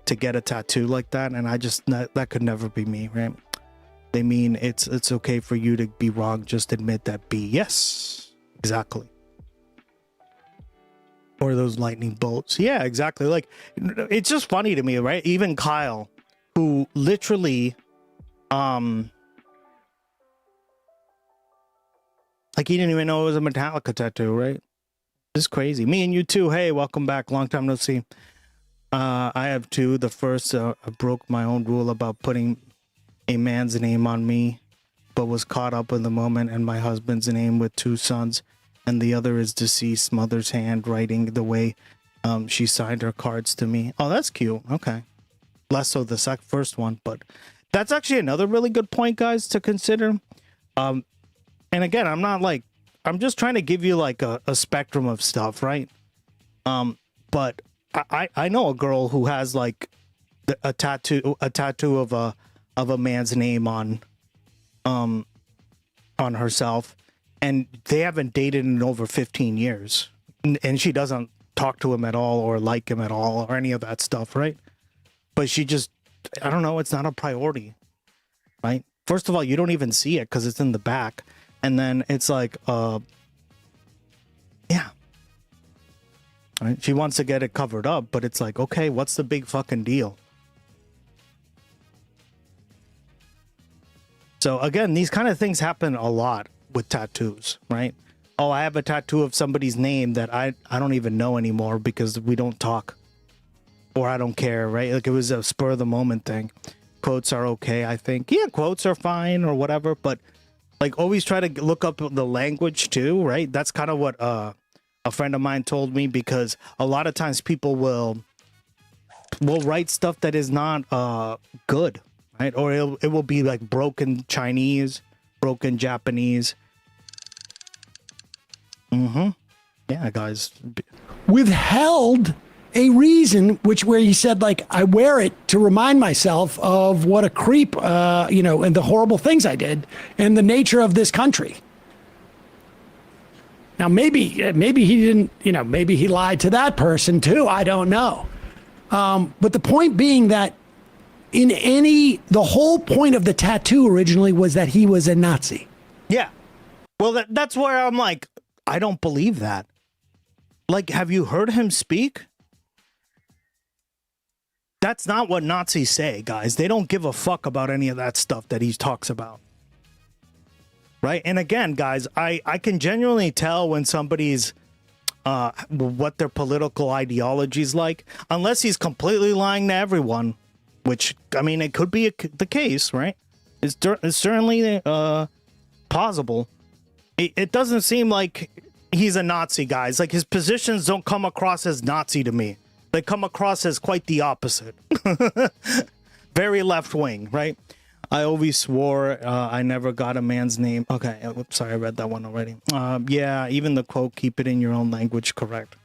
to get a tattoo like that. And that could never be me, right? They mean it's okay for you to be wrong. Just admit that B. Yes, exactly. Or those lightning bolts. Yeah, exactly. Like, it's just funny to me, right? Even Kyle, who literally, like, he didn't even know it was a Metallica tattoo, right? This is crazy. Me and you too. Hey, welcome back. Long time no see. I have two. The first, I broke my own rule about putting a man's name on me, but was caught up in the moment and my husband's name with two sons. And the other is deceased mother's handwriting the way she signed her cards to me. Oh, that's cute. Okay. Less so the first one, but that's actually another really good point, guys, to consider. And again, I'm just trying to give you like a spectrum of stuff, right? But I know a girl who has like a tattoo of a man's name on herself. And they haven't dated in over 15 years. And she doesn't talk to him at all or like him at all or any of that stuff, right? But she just, I don't know, it's not a priority, right? First of all, you don't even see it because it's in the back. And then it's like, yeah. Right? She wants to get it covered up, but it's like, okay, what's the big fucking deal? So again, these kind of things happen a lot with tattoos, right? Oh, I have a tattoo of somebody's name that I don't even know anymore because we don't talk or I don't care, right? Like it was a spur of the moment thing. Quotes are okay, I think. Yeah, quotes are fine or whatever, but like always try to look up the language too, right? That's kind of what a friend of mine told me, because a lot of times people will write stuff that is not good, right? Or it will be like broken Chinese, broken Japanese. Yeah, guys. Withheld a reason where he said, like, I wear it to remind myself of what a creep, and the horrible things I did and the nature of this country. Now, maybe he didn't, maybe he lied to that person too. I don't know. But the point being that the whole point of the tattoo originally was that he was a Nazi. Yeah. Well, that's where I'm like, I don't believe that. Like, have you heard him speak? That's not what Nazis say, guys. They don't give a fuck about any of that stuff that he talks about. Right? And again, guys, I can genuinely tell when somebody's what their political ideology is like, unless he's completely lying to everyone, which, I mean, it could be the case, right? It's certainly possible. It doesn't seem like he's a Nazi, guys. Like, his positions don't come across as Nazi to me. They come across as quite the opposite. Very left wing, right? I always swore I never got a man's name. Okay, oops, sorry, I read that one already. Yeah, even the quote, keep it in your own language, correct.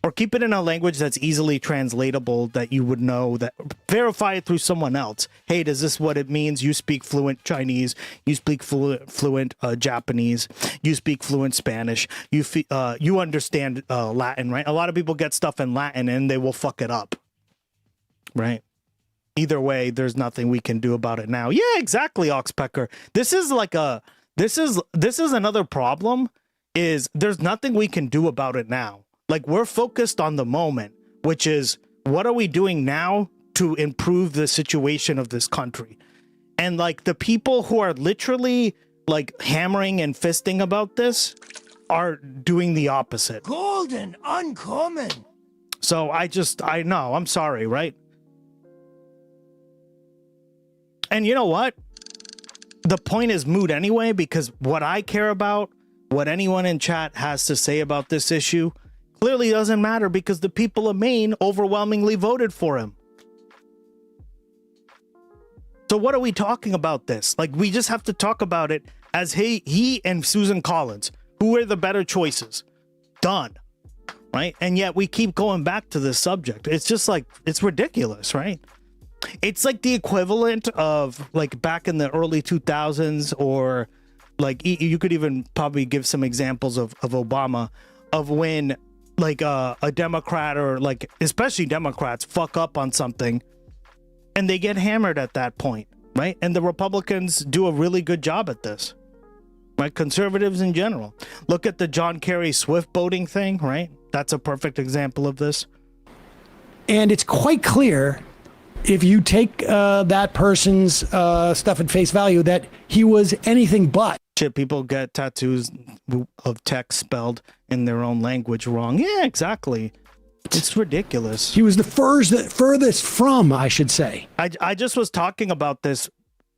Or keep it in a language that's easily translatable, that you would know, that verify it through someone else. Hey, does this what it means? You speak fluent Chinese, you speak fluent Japanese, you speak fluent Spanish, you understand Latin, right? A lot of people get stuff in Latin and they will fuck it up, right? Either way, there's nothing we can do about it now. Yeah, exactly, Oxpecker. This is another problem, is there's nothing we can do about it now. Like, we're focused on the moment, which is, what are we doing now to improve the situation of this country? And like, the people who are literally like hammering and fisting about this are doing the opposite. Golden, uncommon. So I know, I'm sorry, right? And you know what? The point is moot anyway, because what I care about, what anyone in chat has to say about this issue, clearly doesn't matter because the people of Maine overwhelmingly voted for him. So what are we talking about this? Like, we just have to talk about it as he and Susan Collins, who were the better choices. Done. Right? And yet we keep going back to this subject. It's just like, it's ridiculous, right? It's like the equivalent of like back in the early 2000s, or like you could even probably give some examples of Obama, of when like a Democrat, or like especially Democrats, fuck up on something and they get hammered at that point, right? And the Republicans do a really good job at this, right? Conservatives in general. Look at the John Kerry Swift boating thing, right? That's a perfect example of this. And it's quite clear, if you take that person's stuff at face value, that he was anything but. Shit, people get tattoos of text spelled in their own language wrong. Yeah, exactly. It's ridiculous. He was the furthest from, I should say. I just was talking about this,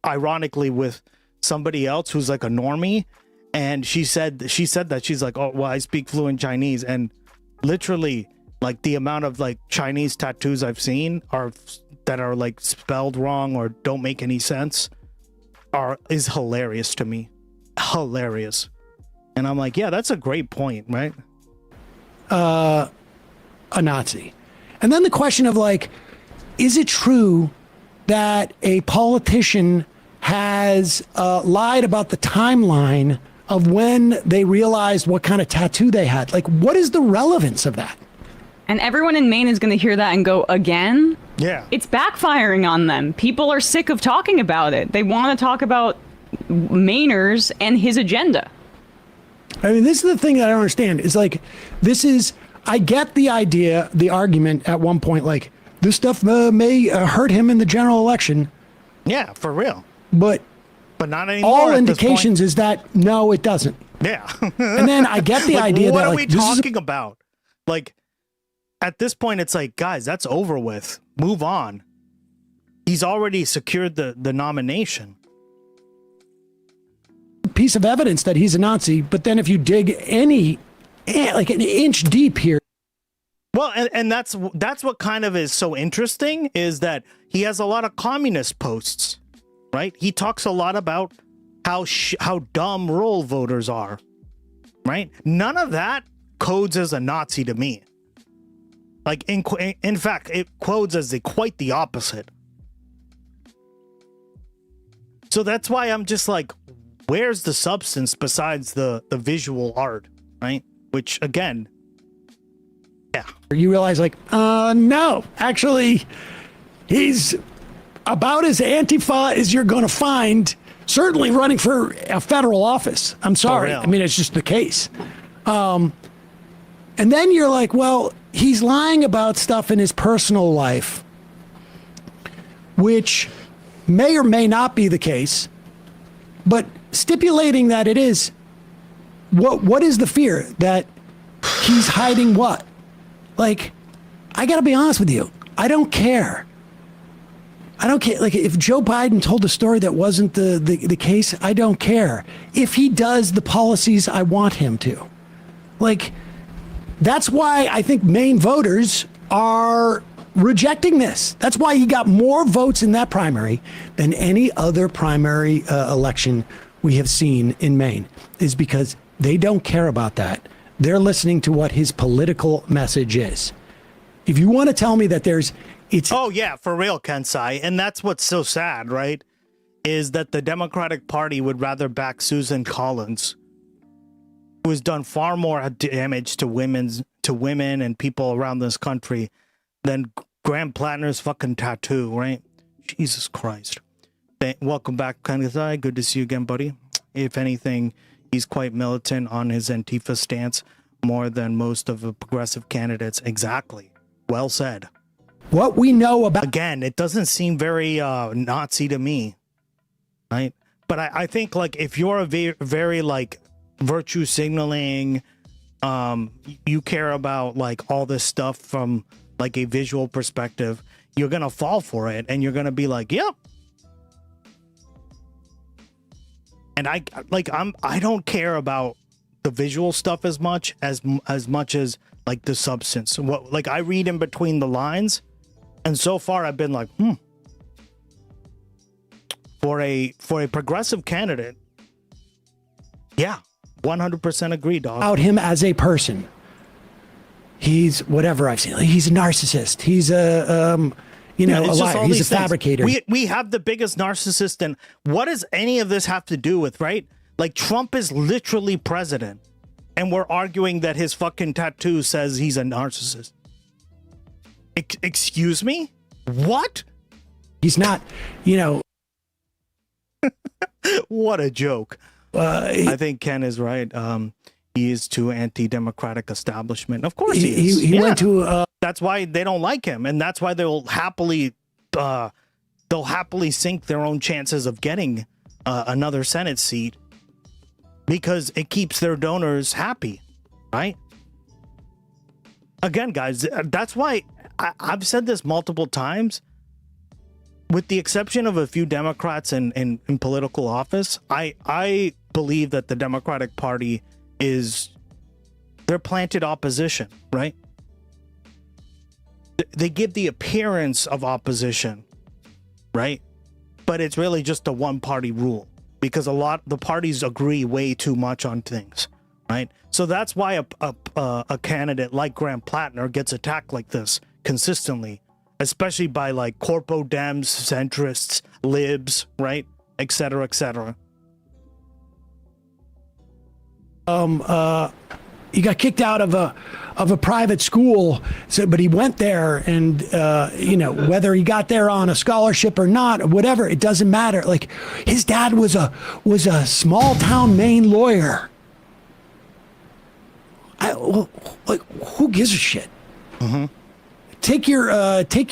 ironically, with somebody else who's like a normie, and she said that she's like, oh, well, I speak fluent Chinese, and literally, like, the amount of like Chinese tattoos I've seen that are like spelled wrong or don't make any sense is hilarious to me. Hilarious. And I'm like, yeah, that's a great point, right? A Nazi. And then the question of like, is it true that a politician has lied about the timeline of when they realized what kind of tattoo they had? Like, what is the relevance of that? And everyone in Maine is going to hear that and go, again? Yeah. It's backfiring on them. People are sick of talking about it. They want to talk about Mainers and his agenda. I mean, this is the thing that I don't understand. Is like, I get the idea, the argument at one point, like, this stuff may hurt him in the general election. Yeah, for real. But not anymore. All indications is that, no, it doesn't. Yeah. And then I get the like, idea what that, are like, we talking about? Like, at this point, it's like, guys, that's over with. Move on. He's already secured the nomination. Piece of evidence that he's a Nazi, but then if you dig like an inch deep here. Well, and that's what kind of is so interesting, is that he has a lot of communist posts, right? He talks a lot about how dumb rural voters are, right? None of that codes as a Nazi to me. Like, in fact, it codes as quite the opposite. So that's why I'm just like, where's the substance besides the visual art, right? Which, again, yeah. You realize, like, no, actually, he's about as Antifa as you're going to find, certainly running for a federal office. I'm sorry. I mean, it's just the case. And then you're like, well, he's lying about stuff in his personal life, which may or may not be the case, but stipulating that it is, what is the fear that he's hiding what? Like, I gotta be honest with you, I don't care. I don't care. Like, if Joe Biden told a story that wasn't the case, I don't care. If he does the policies I want him to. Like, that's why I think Maine voters are rejecting this. That's why he got more votes in that primary than any other primary election we have seen in Maine, is because they don't care about that. They're listening to what his political message is. If you want to tell me that oh yeah, for real, Kensai. And that's what's so sad, right? Is that the Democratic Party would rather back Susan Collins, who has done far more damage to women and people around this country than Graham Plattner's fucking tattoo, right? Jesus Christ. Welcome back, Kensai. Good to see you again, buddy. If anything, he's quite militant on his Antifa stance, more than most of the progressive candidates. Exactly. Well said. What we know about... Again, it doesn't seem very Nazi to me, right? But I think, like, if you're a very like, virtue signaling, you care about, like, all this stuff from, like, a visual perspective, you're going to fall for it, and you're going to be like, yep. And I don't care about the visual stuff as much as like the substance. What, like I read in between the lines, and so far I've been like, for a progressive candidate, yeah, 100% agree, dog. About him as a person. He's whatever I've seen. He's a narcissist. He's a a liar. He's a fabricator. We have the biggest narcissist, and what does any of this have to do with, right? Like Trump is literally president, and we're arguing that his fucking tattoo says he's a narcissist. Excuse me? What? He's not, What a joke. I think Ken is right. He is too anti-democratic establishment. Of course he is. He went to... That's why they don't like him, and that's why they'll happily sink their own chances of getting another Senate seat, because it keeps their donors happy, right? Again, guys, that's why I've said this multiple times. With the exception of a few Democrats in political office, I believe that the Democratic Party they're planted opposition, right? They give the appearance of opposition, right? But it's really just a one-party rule, because the parties agree way too much on things, right? So that's why a candidate like Graham Plattner gets attacked like this consistently, especially by like corpo Dems, centrists, libs, right, et cetera, et cetera. He got kicked out of a private school, but he went there, and whether he got there on a scholarship or not, or whatever, it doesn't matter. Like his dad was a small town Maine lawyer. Who gives a shit? Mm-hmm. Take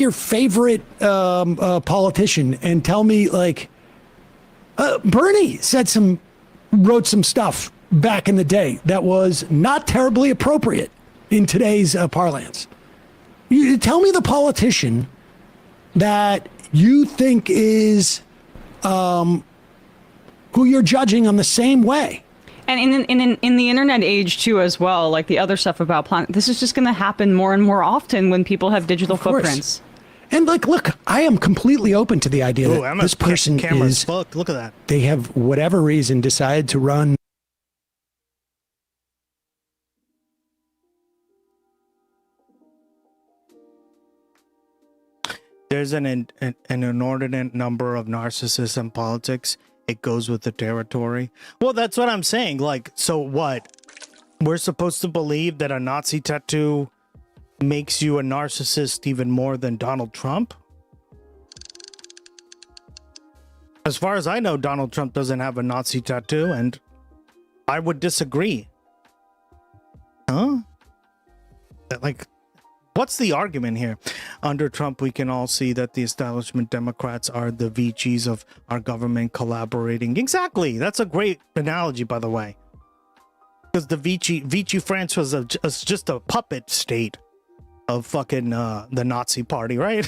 your favorite politician and tell me, like, Bernie wrote some stuff back in the day that was not terribly appropriate in today's parlance. You tell me the politician that you think is who you're judging on the same way. And in the internet age too, as well, like the other stuff about planet, this is just going to happen more and more often when people have digital footprints. And like, look, I am completely open to the idea that this person is. Look at that. They have whatever reason decided to run. There's an inordinate number of narcissists in politics. It goes with the territory. Well, that's what I'm saying. Like, so what? We're supposed to believe that a Nazi tattoo makes you a narcissist even more than Donald Trump? As far as I know, Donald Trump doesn't have a Nazi tattoo, and I would disagree. Huh? Like, what's the argument here? Under Trump, we can all see that the establishment Democrats are the Vichys of our government collaborating. Exactly. That's a great analogy, by the way. Because the Vichy France was just a puppet state of fucking the Nazi party, right?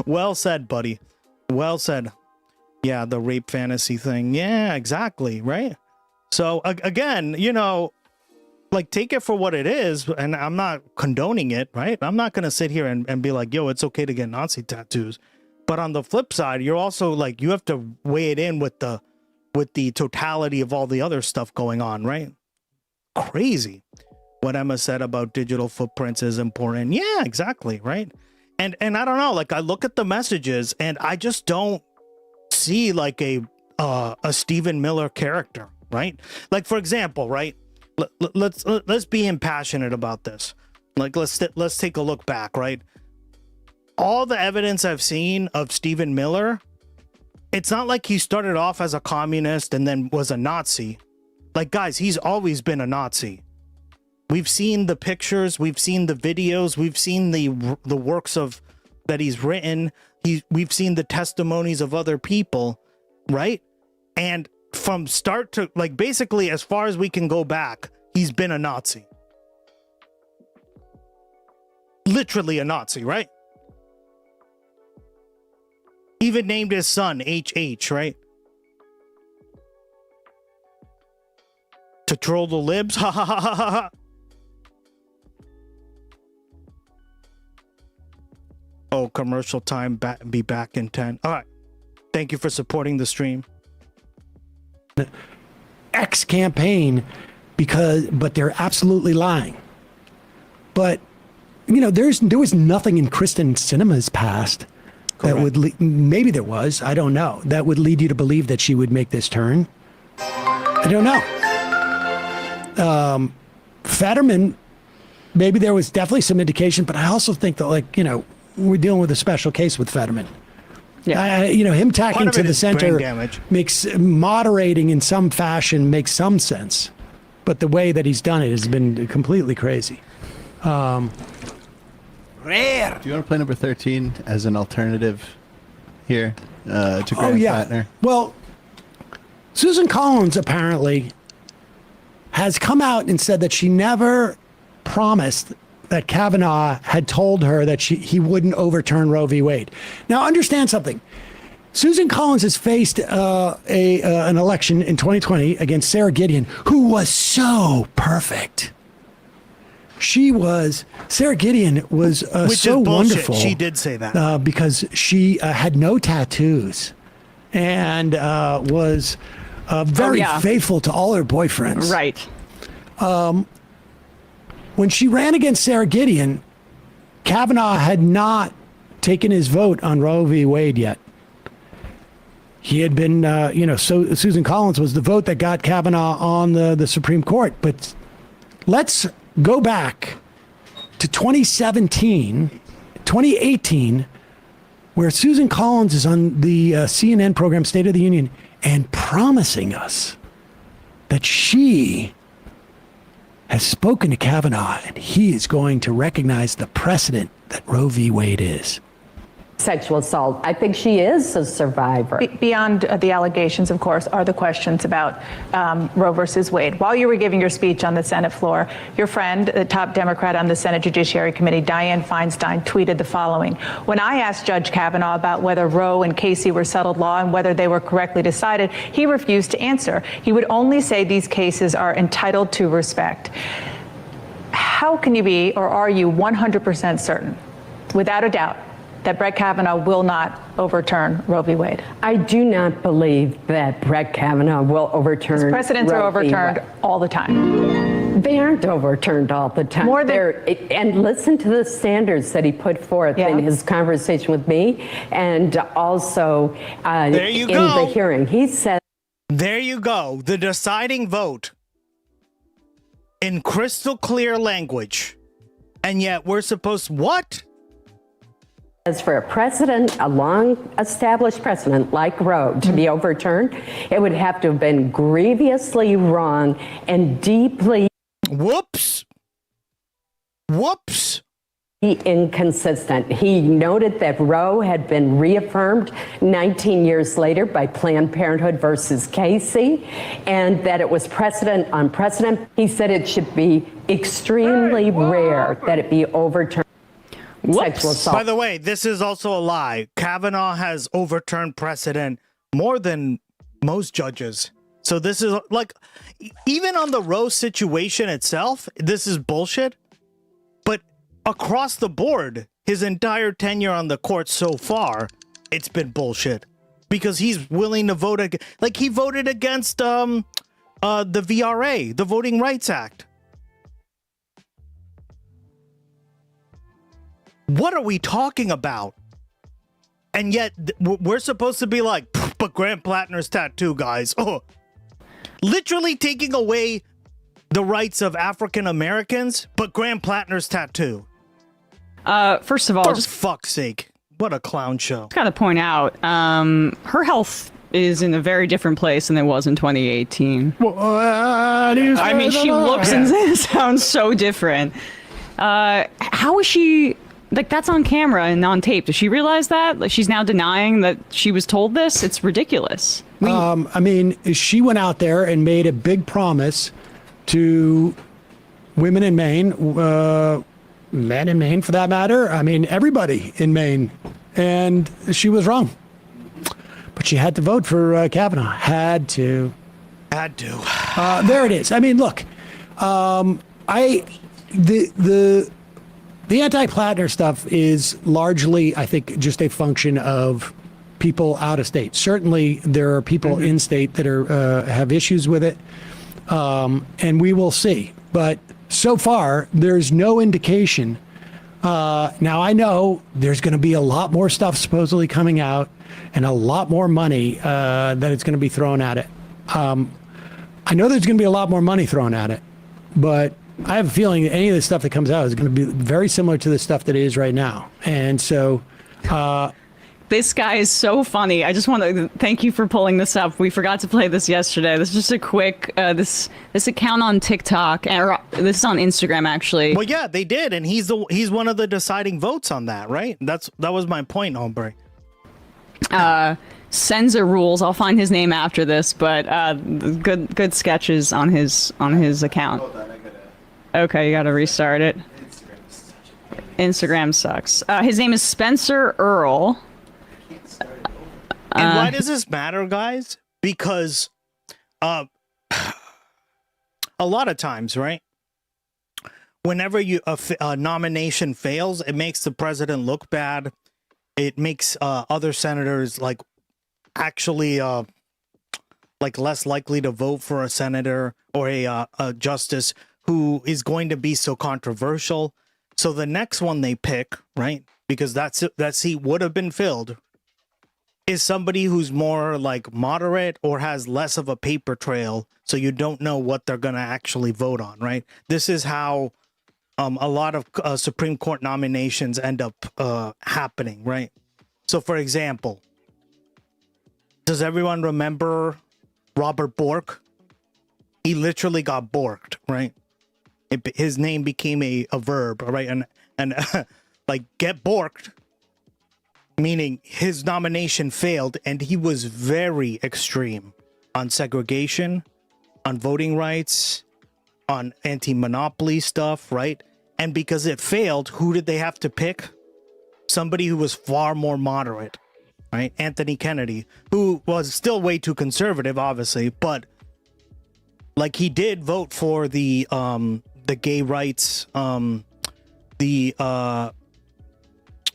Well said, buddy. Well said. Yeah, the rape fantasy thing. Yeah, exactly, right? So, again, like, take it for what it is, and I'm not condoning it, right? I'm not going to sit here and be like, yo, it's okay to get Nazi tattoos. But on the flip side, you're also like, you have to weigh it in with the totality of all the other stuff going on, right? Crazy. What Emma said about digital footprints is important. Yeah, exactly, right? And I don't know, like, I look at the messages and I just don't see like a Stephen Miller character, right? Like, for example, right? Let's be impassionate about this. Like, let's take a look back, right? All the evidence I've seen of Stephen Miller, it's not like he started off as a communist and then was a Nazi. Like, guys, he's always been a Nazi. We've seen the pictures, we've seen the videos, we've seen the works that he's written. We've seen the testimonies of other people, right? And from start to, like, basically as far as we can go back, he's been a Nazi. Literally a Nazi, right? Even named his son HH, right? To troll the libs, ha ha ha ha ha. Oh, commercial time. Be back in 10. All right. Thank you for supporting the stream. X campaign but they're absolutely lying. But there was nothing in Kristen Sinema's past that would maybe there was, I don't know, that would lead you to believe that she would make this turn. I don't know. Fetterman, maybe there was definitely some indication, but I also think that we're dealing with a special case with Fetterman. Yeah. Him tacking to the center makes moderating in some fashion makes some sense, but the way that he's done it has been completely crazy. Rare. Do you want to play number 13 as an alternative here to Graham Plattner? Well, Susan Collins apparently has come out and said that she never promised that Kavanaugh had told her that he wouldn't overturn Roe v. Wade. Now, understand something. Susan Collins has faced an election in 2020 against Sarah Gideon, who was so perfect. Sarah Gideon was so wonderful. She did say that. Because she had no tattoos and was very faithful to all her boyfriends. Right. When she ran against Sarah Gideon, Kavanaugh had not taken his vote on Roe v. Wade yet. He had been, so Susan Collins was the vote that got Kavanaugh on the Supreme Court. But let's go back to 2018, where Susan Collins is on the CNN program State of the Union and promising us that she has spoken to Kavanaugh and he is going to recognize the precedent that Roe v. Wade is. Sexual assault. I think she is a survivor. Beyond the allegations, of course, are the questions about Roe versus Wade. While you were giving your speech on the Senate floor, your friend, the top Democrat on the Senate Judiciary Committee, Dianne Feinstein, tweeted the following. When I asked Judge Kavanaugh about whether Roe and Casey were settled law and whether they were correctly decided, he refused to answer. He would only say these cases are entitled to respect. How can you be, or are you 100% certain, without a doubt, that Brett Kavanaugh will not overturn Roe v. Wade? I do not believe that Brett Kavanaugh will overturn Roe. Precedents are overturned all the time. They aren't overturned all the time. And listen to the standards that he put forth in his conversation with me, and also in the hearing. He said, "There you go, the deciding vote in crystal clear language, and yet we're supposed what?" As for a precedent, a long-established precedent like Roe to be overturned, it would have to have been grievously wrong and deeply Whoops. Inconsistent. He noted that Roe had been reaffirmed 19 years later by Planned Parenthood versus Casey, and that it was precedent on precedent. He said it should be extremely rare that it be overturned. Sexual assault. By the way, this is also a lie. Kavanaugh has overturned precedent more than most judges. So this is like, even on the Roe situation itself, this is bullshit. But across the board, his entire tenure on the court so far, it's been bullshit. Because he's willing to vote, like he voted against the VRA, the Voting Rights Act. What are we talking about? And yet we're supposed to be like, but Graham Plattner's tattoo, guys. Oh, literally taking away the rights of African Americans, but Graham Plattner's tattoo. First of all, for fuck's sake, what a clown show. Got to point out, her health is in a very different place than it was in 2018. I mean, she looks and sounds so different. How is she? Like, that's on camera and on tape. Does she realize that? Like, she's now denying that she was told this? It's ridiculous. I mean, she went out there and made a big promise to women in Maine, men in Maine for that matter. I mean, everybody in Maine. And she was wrong. But she had to vote for Kavanaugh. Had to. There it is. I mean, look, The anti-Plattner stuff is largely, I think, just a function of people out of state. Certainly, there are people in state that are have issues with it, and we will see. But so far, there's no indication. Now, I know there's going to be a lot more stuff supposedly coming out and a lot more money that it's going to be thrown at it. I know there's going to be a lot more money thrown at it, but I have a feeling that any of the stuff that comes out is going to be very similar to the stuff that it is right now. And so... This guy is so funny. I just want to thank you for pulling this up. We forgot to play this yesterday. This is just a quick, this account on TikTok, or this is on Instagram, actually. Well, yeah, they did, and he's one of the deciding votes on that, right? That was my point, hombre. Senza Rules. I'll find his name after this, but good sketches on his account. Hold on, Okay, you gotta restart it. Instagram sucks. His name is Spencer Earl. And why does this matter, guys? Because a lot of times, right? Whenever a nomination fails, it makes the president look bad. It makes other senators actually less likely to vote for a senator or a justice who is going to be so controversial. So the next one they pick, right? Because that seat would have been filled, is somebody who's more moderate or has less of a paper trail, so you don't know what they're going to actually vote on, right? This is how a lot of Supreme Court nominations end up happening, right? So, for example, does everyone remember Robert Bork? He literally got borked, right? His name became a verb, right? And get borked, meaning his nomination failed, and he was very extreme on segregation, on voting rights, on anti-monopoly stuff, right? And because it failed, who did they have to pick? Somebody who was far more moderate, right? Anthony Kennedy, who was still way too conservative, obviously, but he did vote for the gay rights, the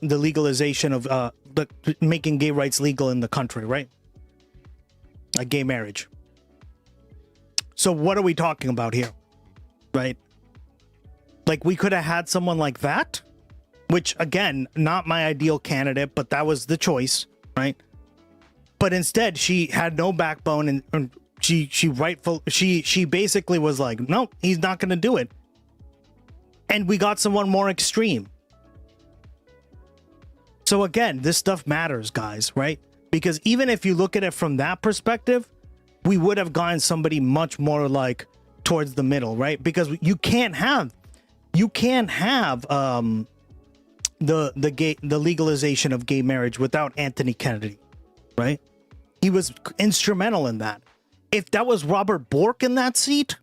legalization of making gay rights legal in the country, right? Like gay marriage. So what are we talking about here, right? We could have had someone like that, which again, not my ideal candidate, but that was the choice, right? But instead, she had no backbone, and she basically was like, no, he's not going to do it. And we got someone more extreme. So again, this stuff matters, guys, right? Because even if you look at it from that perspective, we would have gotten somebody much more towards the middle, right? Because you can't have the legalization of gay marriage without Anthony Kennedy, right? He was instrumental in that. If that was Robert Bork in that seat,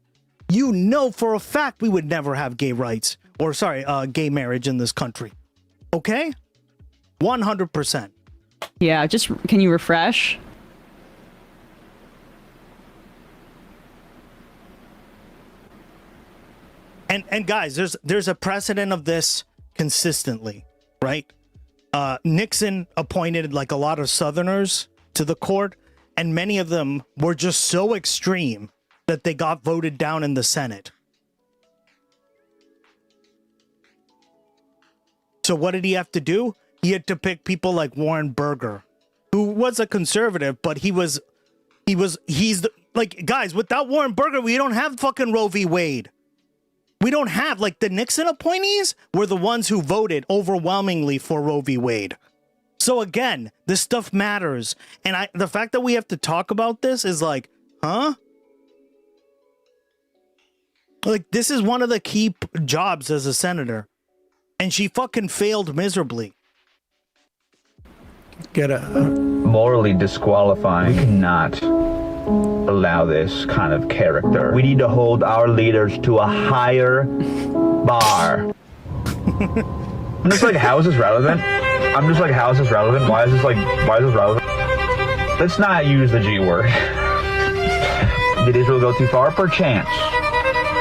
you know for a fact we would never have gay rights, or gay marriage in this country. Okay? 100%. Yeah, can you refresh? And guys, there's a precedent of this consistently, right? Nixon appointed a lot of Southerners to the court, and many of them were just so extreme that they got voted down in the Senate. So what did he have to do? He had to pick people like Warren Burger, who was a conservative, but he's guys, without Warren Burger, we don't have fucking Roe v. Wade. We don't have, the Nixon appointees were the ones who voted overwhelmingly for Roe v. Wade. So again, this stuff matters. And the fact that we have to talk about this is huh? This is one of the key jobs as a senator. And she fucking failed miserably. Morally disqualifying. We cannot allow this kind of character. We need to hold our leaders to a higher bar. I'm just how is this relevant? How is this relevant? Why is this relevant? Let's not use the G word. Did Israel go too far? Perchance.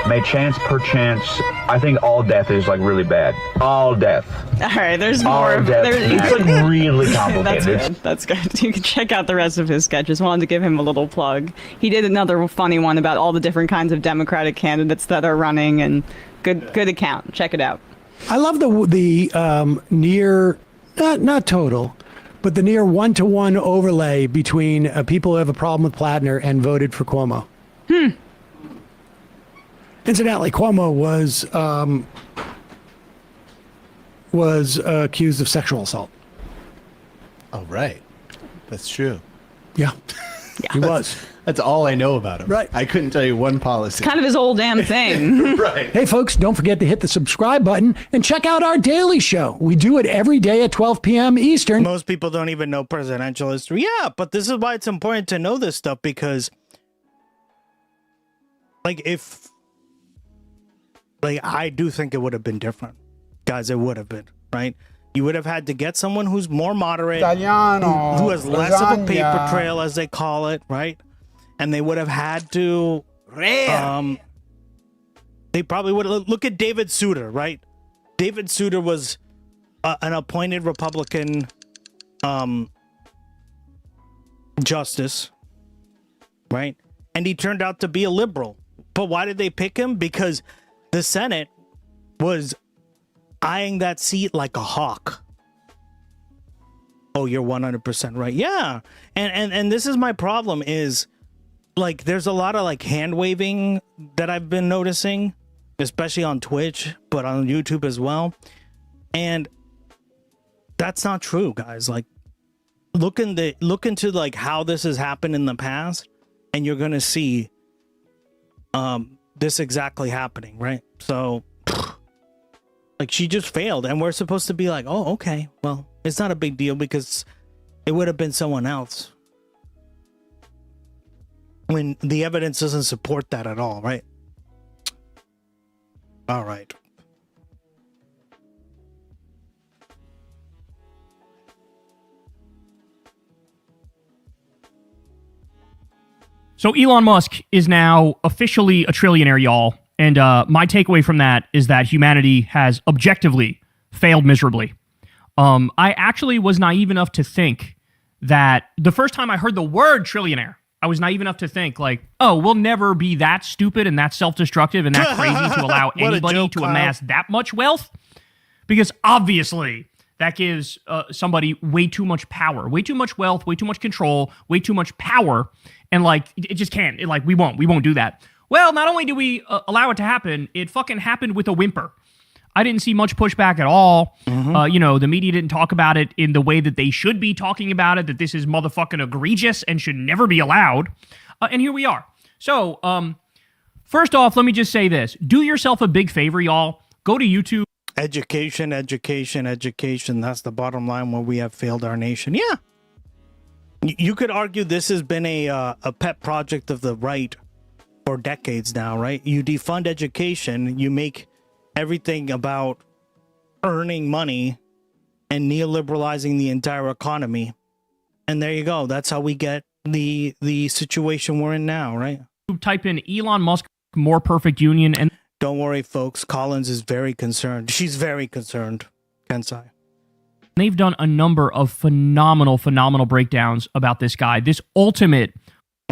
May chance per chance. I think all death is like really bad. All death. All right, there's All more. death. It's like really That's complicated. good. That's good. You can check out the rest of his sketches. Wanted to give him a little plug. He did another funny one about all the different kinds of Democratic candidates that are running, and good account. Check it out. I love the near, not total, but the near 1-to-1 overlay between people who have a problem with Plattner and voted for Cuomo. Incidentally, Cuomo was accused of sexual assault. Oh, right. That's true. Yeah. He was. That's all I know about him. Right. I couldn't tell you one policy. Kind of his whole damn thing. Right. Hey, folks, don't forget to hit the subscribe button and check out our daily show. We do it every day at 12 p.m. Eastern. Most people don't even know presidential history. Yeah, but this is why it's important to know this stuff, because I do think it would have been different. Guys, it would have been, right? You would have had to get someone who's more moderate, who has less of a paper trail, as they call it, right? And they would have had to, they probably would have, look at David Souter, right? David Souter was an appointed Republican justice, right? And he turned out to be a liberal. But why did they pick him? Because the Senate was eyeing that seat like a hawk. Oh, you're 100% right. Yeah. And this is my problem is, like, there's a lot of like hand waving that I've been noticing, especially on Twitch, but on YouTube as well. And that's not true, guys. Like, look into like how this has happened in the past, and you're gonna see this exactly happening, right? So, like, she just failed, and we're supposed to be like, oh, okay, well, it's not a big deal because it would have been someone else, when the evidence doesn't support that at all, right? All right. So Elon Musk is now officially a trillionaire, y'all. And my takeaway from that is that humanity has objectively failed miserably. I actually was naive enough to think that the first time I heard the word trillionaire, I was naive enough to think like, oh, we'll never be that stupid and that self-destructive and that crazy to allow anybody to amass that much wealth. Because obviously that gives somebody way too much power, way too much wealth, way too much control, way too much power. And like, it just can't, we won't do that. Well, not only do we allow it to happen, it fucking happened with a whimper. I didn't see much pushback at all. The media didn't talk about it in the way that they should be talking about it, that this is motherfucking egregious and should never be allowed. And here we are. So, first off, let me just say this. Do yourself a big favor, y'all. Go to YouTube. Education, education, education. That's the bottom line where we have failed our nation. Yeah. You could argue this has been a pet project of the right for decades now, right? You defund education, you make everything about earning money and neoliberalizing the entire economy. And there you go. That's how we get the situation we're in now, right? Type in Elon Musk more perfect union, and don't worry, folks. Collins is very concerned. She's very concerned, Kensai. They've done a number of phenomenal breakdowns about this guy. This ultimate.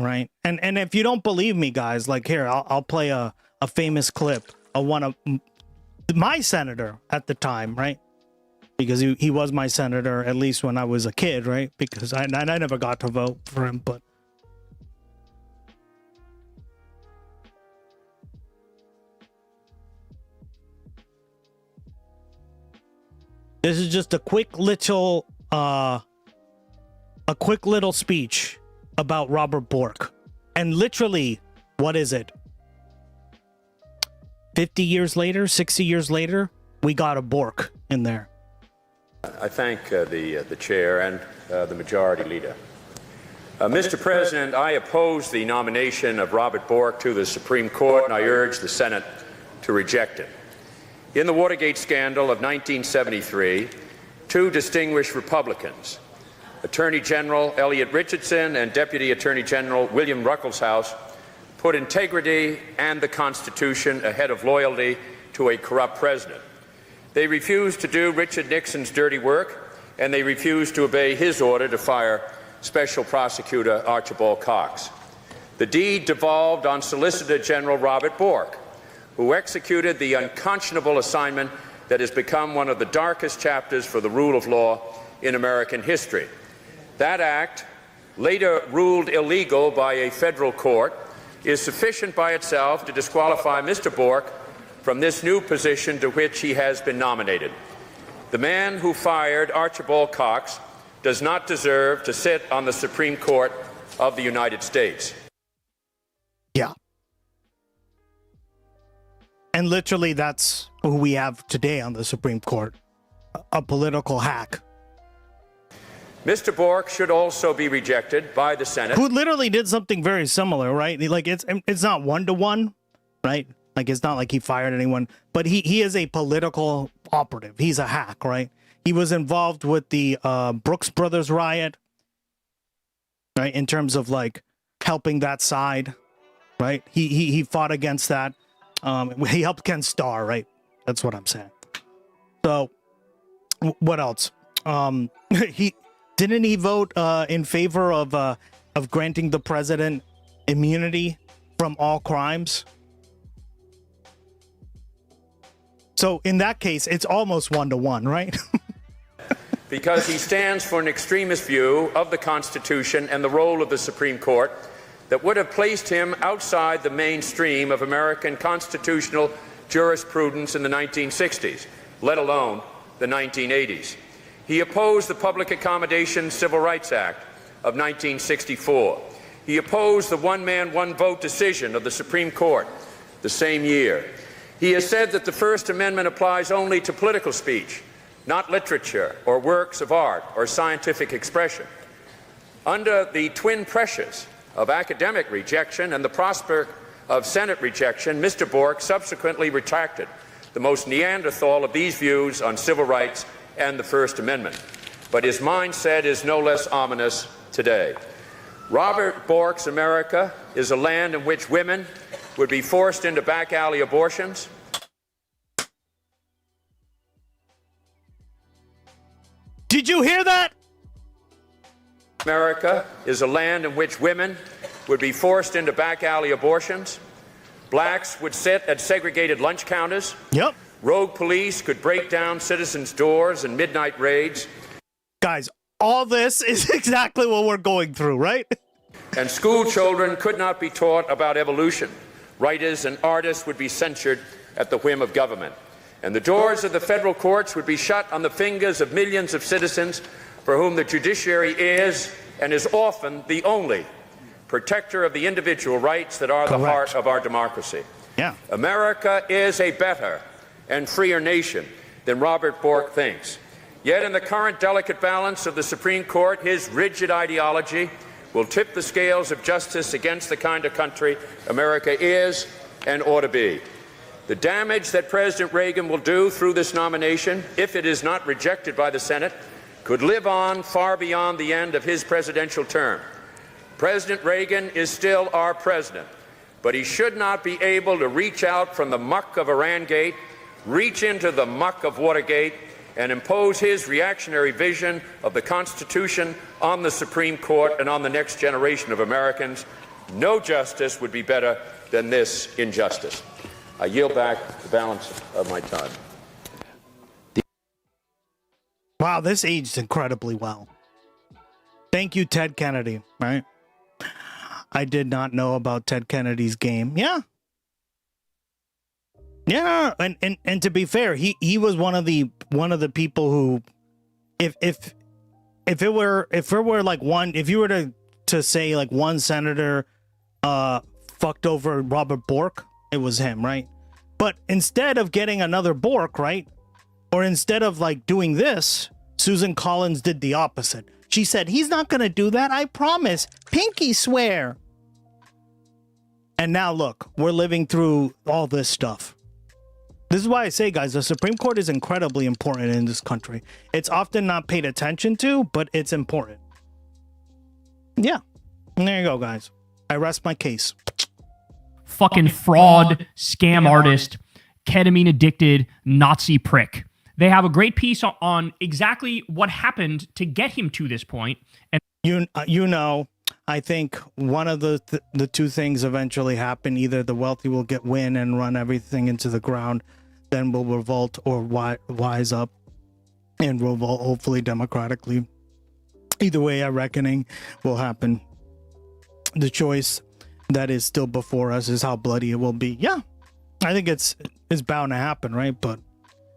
Right. And if you don't believe me, guys, like here, I'll play a famous clip of one of my senator at the time, right? Because he was my senator, at least when I was a kid, right? Because I never got to vote for him, but this is just a quick little speech about Robert Bork. And literally, what is it? 50 years later, 60 years later, we got a Bork in there. I thank the chair and the majority leader. Mr. President, I oppose the nomination of Robert Bork to the Supreme Court, and I urge the Senate to reject it. In the Watergate scandal of 1973, two distinguished Republicans, Attorney General Elliot Richardson and Deputy Attorney General William Ruckelshaus, put integrity and the Constitution ahead of loyalty to a corrupt president. They refused to do Richard Nixon's dirty work, and they refused to obey his order to fire Special Prosecutor Archibald Cox. The deed devolved on Solicitor General Robert Bork, who executed the unconscionable assignment that has become one of the darkest chapters for the rule of law in American history. That act, later ruled illegal by a federal court, is sufficient by itself to disqualify Mr. Bork from this new position to which he has been nominated. The man who fired Archibald Cox does not deserve to sit on the Supreme Court of the United States. Yeah. And literally that's who we have today on the Supreme Court, a political hack. Mr. Bork should also be rejected by the Senate. Who literally did something very similar, right? Like it's not one-to-one, right? Like it's not like he fired anyone, but he is a political operative. He's a hack, right? He was involved with the Brooks Brothers riot, right? In terms of like helping that side, right? He fought against that. He helped Ken Starr, right? That's what I'm saying. So what else? Didn't he vote in favor of granting the president immunity from all crimes? So in that case, it's almost one-to-one, right? Because he stands for an extremist view of the Constitution and the role of the Supreme Court that would have placed him outside the mainstream of American constitutional jurisprudence in the 1960s, let alone the 1980s. He opposed the Public Accommodation Civil Rights Act of 1964. He opposed the one-man, one-vote decision of the Supreme Court the same year. He has said that the First Amendment applies only to political speech, not literature or works of art or scientific expression. Under the twin pressures of academic rejection and the prospect of Senate rejection, Mr. Bork subsequently retracted the most Neanderthal of these views on civil rights and the First Amendment. But his mindset is no less ominous today. Robert Bork's America is a land in which women would be forced into back alley abortions. Did you hear that? America is a land in which women would be forced into back alley abortions. Blacks would sit at segregated lunch counters. Yep. Rogue police could break down citizens' doors in midnight raids. Guys, all this is exactly what we're going through, right? And school children could not be taught about evolution. Writers and artists would be censured at the whim of government. And the doors of the federal courts would be shut on the fingers of millions of citizens for whom the judiciary is and is often the only protector of the individual rights that are the heart of our democracy. Yeah. America is a better and freer nation than Robert Bork thinks. Yet in the current delicate balance of the Supreme Court, his rigid ideology will tip the scales of justice against the kind of country America is and ought to be. The damage that President Reagan will do through this nomination, if it is not rejected by the Senate, could live on far beyond the end of his presidential term. President Reagan is still our president, but he should not be able to reach out from the muck of Irangate, reach into the muck of Watergate, and impose his reactionary vision of the Constitution on the Supreme Court and on the next generation of Americans. No justice would be better than this injustice. I yield back the balance of my time. Wow, this aged incredibly well. Thank you, Ted Kennedy, right? I did not know about Ted Kennedy's game. Yeah. Yeah, and to be fair, he was one of the people who, if you were to say like one senator fucked over Robert Bork, it was him, right? But instead of getting another Bork, right? Or instead of like doing this, Susan Collins did the opposite. She said, he's not going to do that, I promise. Pinky swear. And now look, we're living through all this stuff. This is why I say, guys, the Supreme Court is incredibly important in this country. It's often not paid attention to, but it's important. Yeah. And there you go, guys. I rest my case. fucking fraud, scam artist, ketamine addicted Nazi prick. They have a great piece on exactly what happened to get him to this point. And I think one of the two things eventually happen. Either the wealthy will win and run everything into the ground, then will revolt or wise up and revolt, hopefully democratically. Either way, a reckoning will happen. The choice that is still before us is how bloody it will be. Yeah, I think it's bound to happen, right? But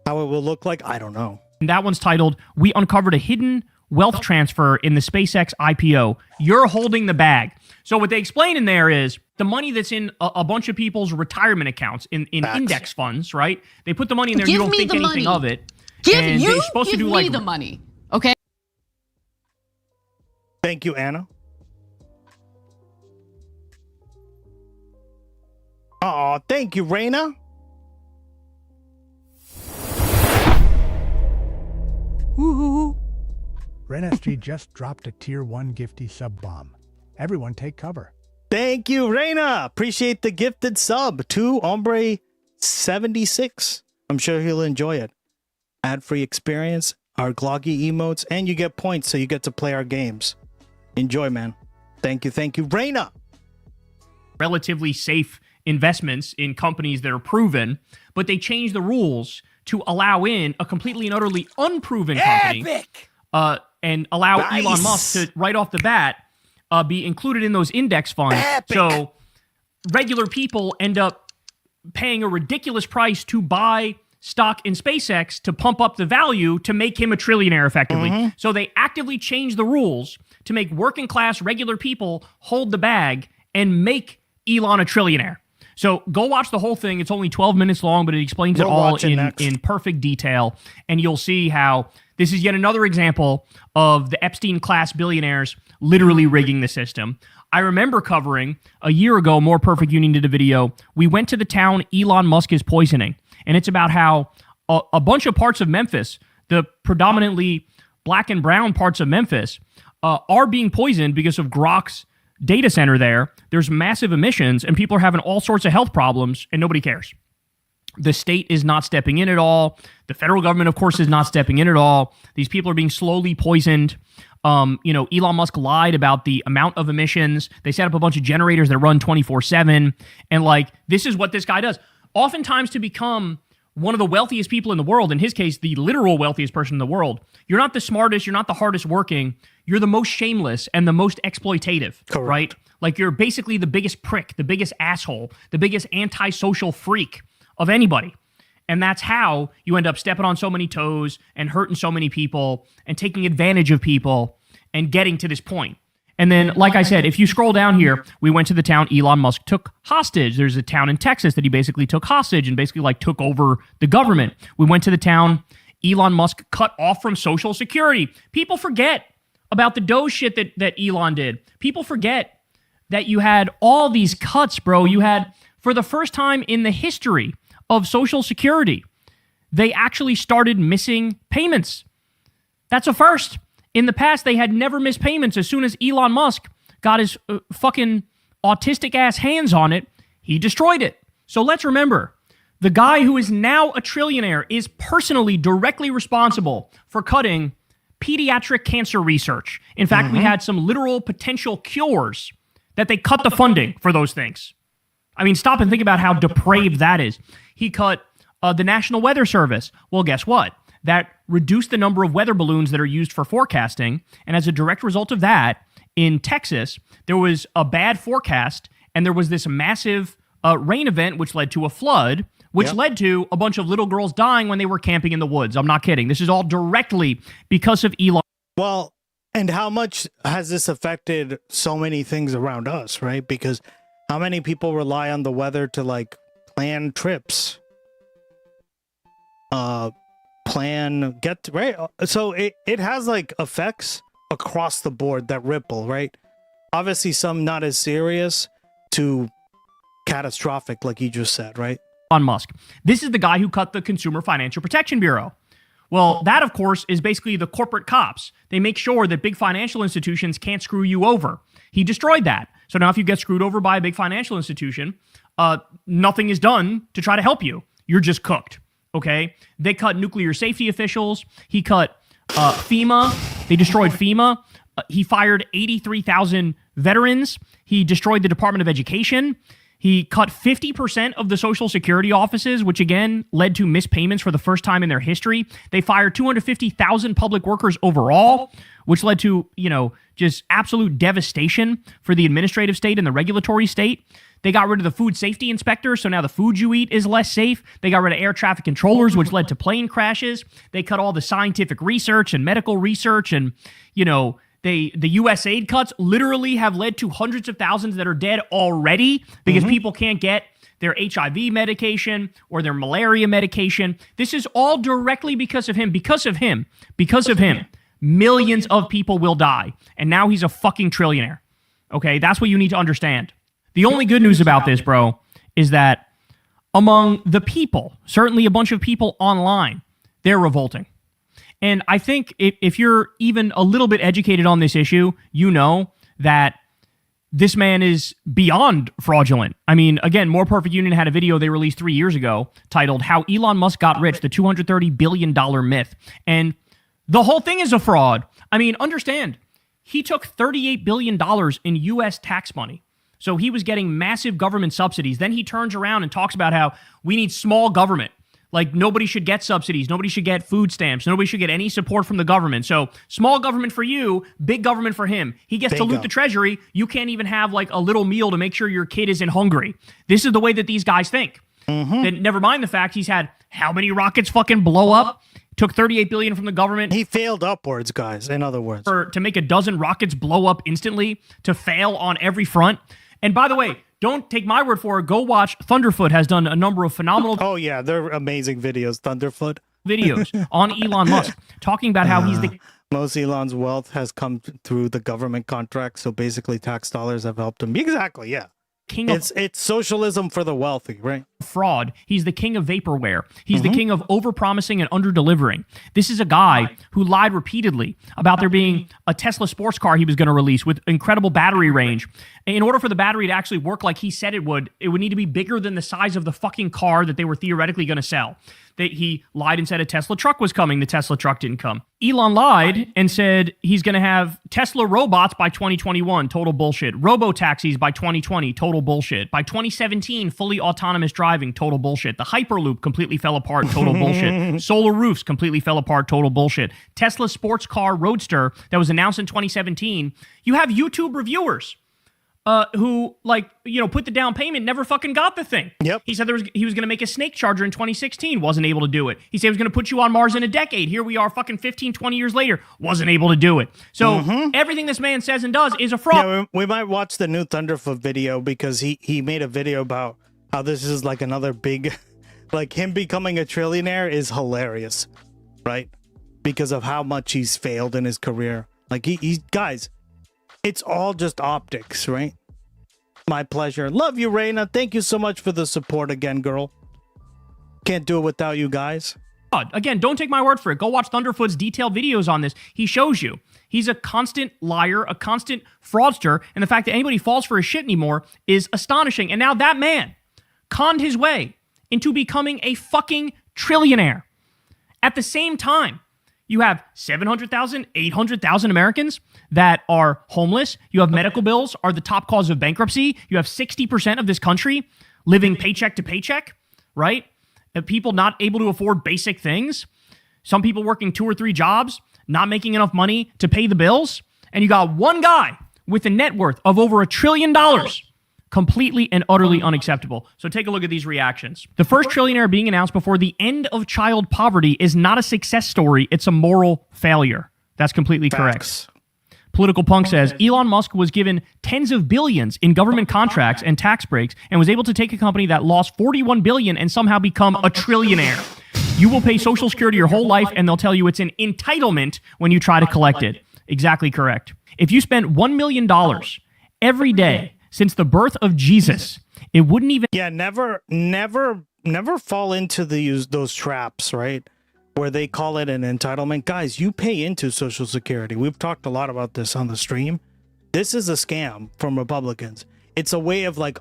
how it will look like, I don't know. And that one's titled, "We Uncovered a Hidden Wealth Transfer in the SpaceX IPO. You're holding the bag." So what they explain in there is the money that's in a bunch of people's retirement accounts in index funds, right? They put the money in there, you don't think anything of it. Give me the money, okay? Thank you, Anna. Oh, thank you, Raina. Woohoo! Ren SG just dropped a tier 1 gifty sub bomb. Everyone take cover. Thank you, Raina. Appreciate the gifted sub to Ombre 76. I'm sure he'll enjoy it. Ad-free experience, our gloggy emotes, and you get points so you get to play our games. Enjoy, man. Thank you, Raina. Relatively safe investments in companies that are proven, but they change the rules to allow in a completely and utterly unproven company. And allow Elon Musk to, right off the bat, be included in those index funds. So regular people end up paying a ridiculous price to buy stock in SpaceX to pump up the value to make him a trillionaire effectively. So they actively change the rules to make working class regular people hold the bag and make Elon a trillionaire. So go watch the whole thing. It's only 12 minutes long, but it explains it all in perfect detail. And you'll see how this is yet another example of the Epstein-class billionaires literally rigging the system. I remember covering a year ago, More Perfect Union did a video. We went to the town Elon Musk is poisoning. And it's about how a bunch of parts of Memphis, the predominantly black and brown parts of Memphis, are being poisoned because of Grok's data center there. There's massive emissions and people are having all sorts of health problems and nobody cares. The state is not stepping in at all. The federal government, of course, is not stepping in at all. These people are being slowly poisoned. Elon Musk lied about the amount of emissions. They set up a bunch of generators that run 24/7. And this is what this guy does. Oftentimes to become one of the wealthiest people in the world, in his case, the literal wealthiest person in the world, you're not the smartest, you're not the hardest working, you're the most shameless and the most exploitative, right? Like you're basically the biggest prick, the biggest asshole, the biggest antisocial freak of anybody. And that's how you end up stepping on so many toes and hurting so many people and taking advantage of people and getting to this point. And then, like I said, if you scroll down here, we went to the town Elon Musk took hostage. There's a town in Texas that he basically took hostage and basically took over the government. We went to the town Elon Musk cut off from Social Security. People forget about the Doge shit that Elon did. People forget that you had all these cuts, bro. You had, for the first time in the history of Social Security, they actually started missing payments. That's a first. In the past, they had never missed payments. As soon as Elon Musk got his fucking autistic-ass hands on it, he destroyed it. So let's remember, the guy who is now a trillionaire is personally directly responsible for cutting pediatric cancer research. In fact, we had some literal potential cures that they cut the funding for those things. I mean, stop and think about how depraved that is. He cut the National Weather Service. Well, guess what? That reduced the number of weather balloons that are used for forecasting. And as a direct result of that, in Texas, there was a bad forecast, and there was this massive rain event, which led to a flood, which led to a bunch of little girls dying when they were camping in the woods. I'm not kidding. This is all directly because of Elon. Well, and how much has this affected so many things around us, right? Because how many people rely on the weather to plan trips? Right? So it has effects across the board that ripple, right? Obviously some not as serious to catastrophic, like you just said, right? Elon Musk. This is the guy who cut the Consumer Financial Protection Bureau. Well, that, of course, is basically the corporate cops. They make sure that big financial institutions can't screw you over. He destroyed that. So now if you get screwed over by a big financial institution, nothing is done to try to help you. You're just cooked, okay? They cut nuclear safety officials. He cut FEMA. They destroyed FEMA. He fired 83,000 veterans. He destroyed the Department of Education. He cut 50% of the Social Security offices, which again led to missed payments for the first time in their history. They fired 250,000 public workers overall, which led to, just absolute devastation for the administrative state and the regulatory state. They got rid of the food safety inspector, so now the food you eat is less safe. They got rid of air traffic controllers, which led to plane crashes. They cut all the scientific research and medical research, and, the U.S. aid cuts literally have led to hundreds of thousands that are dead already because people can't get their HIV medication or their malaria medication. This is all directly because of him. Because of him. Millions of people will die. And now he's a fucking trillionaire. Okay, that's what you need to understand. The only good news about this, bro, is that among the people, certainly a bunch of people online, they're revolting. And I think if you're even a little bit educated on this issue, you know that this man is beyond fraudulent. I mean, again, More Perfect Union had a video they released 3 years ago titled How Elon Musk Got Rich, the $230 billion Myth. And the whole thing is a fraud. I mean, understand, he took $38 billion in U.S. tax money. So he was getting massive government subsidies. Then he turns around and talks about how we need small government. Like, nobody should get subsidies. Nobody should get food stamps. Nobody should get any support from the government. So small government for you, big government for him. He gets to loot the treasury. You can't even have like a little meal to make sure your kid isn't hungry. This is the way that these guys think. Then never mind the fact he's had how many rockets fucking blow up? Took $38 billion from the government. He failed upwards, guys, in other words. To make a dozen rockets blow up instantly, to fail on every front. And by the way, don't take my word for it. Go watch. Thunderfoot has done a number of phenomenal... Oh, yeah. They're amazing videos. Thunderfoot. ...videos on Elon Musk, talking about how he's the... Most Elon's wealth has come through the government contract, so basically tax dollars have helped him. Exactly, yeah. King of it's socialism for the wealthy, right? Fraud. He's the king of vaporware. He's the king of overpromising and under-delivering. This is a guy who lied repeatedly about there being a Tesla sports car he was going to release with incredible battery range. In order for the battery to actually work like he said it would need to be bigger than the size of the fucking car that they were theoretically going to sell. That he lied and said a Tesla truck was coming. The Tesla truck didn't come. Elon lied and said he's going to have Tesla robots by 2021. Total bullshit. Robo-taxis by 2020. Total bullshit. By 2017, fully autonomous driving. Total bullshit. The Hyperloop completely fell apart. Total bullshit. Solar roofs completely fell apart. Total bullshit. Tesla sports car Roadster that was announced in 2017. You have YouTube reviewers who, put the down payment, never fucking got the thing. Yep. He said he was going to make a snake charger in 2016, wasn't able to do it. He said he was going to put you on Mars in a decade. Here we are fucking 15, 20 years later, wasn't able to do it. So everything this man says and does is a fraud. Yeah, we might watch the new Thunderfoot video because he made a video about how this is like another big, like him becoming a trillionaire is hilarious, right? Because of how much he's failed in his career. Like guys, it's all just optics, right? My pleasure. Love you, Reina. Thank you so much for the support again, girl. Can't do it without you guys. Again, don't take my word for it. Go watch Thunderfoot's detailed videos on this. He shows you. He's a constant liar, a constant fraudster, and the fact that anybody falls for his shit anymore is astonishing. And now that man conned his way into becoming a fucking trillionaire. At the same time, you have 700,000, 800,000 Americans that are homeless. You have medical bills are the top cause of bankruptcy. You have 60% of this country living paycheck to paycheck, right? People not able to afford basic things. Some people working 2 or 3 jobs, not making enough money to pay the bills. And you got one guy with a net worth of over $1 trillion. Completely and utterly unacceptable. So take a look at these reactions. The first trillionaire being announced before the end of child poverty is not a success story. It's a moral failure. That's completely correct. Political Punk says, Elon Musk was given tens of billions in government contracts and tax breaks and was able to take a company that lost $41 billion and somehow become a trillionaire. You will pay Social Security your whole life and they'll tell you it's an entitlement when you try to collect it. Exactly correct. If you spent $1 million every day since the birth of Jesus, it wouldn't even... Yeah, never fall into those traps, right? Where they call it an entitlement. Guys, you pay into Social Security. We've talked a lot about this on the stream. This is a scam from Republicans. It's a way of like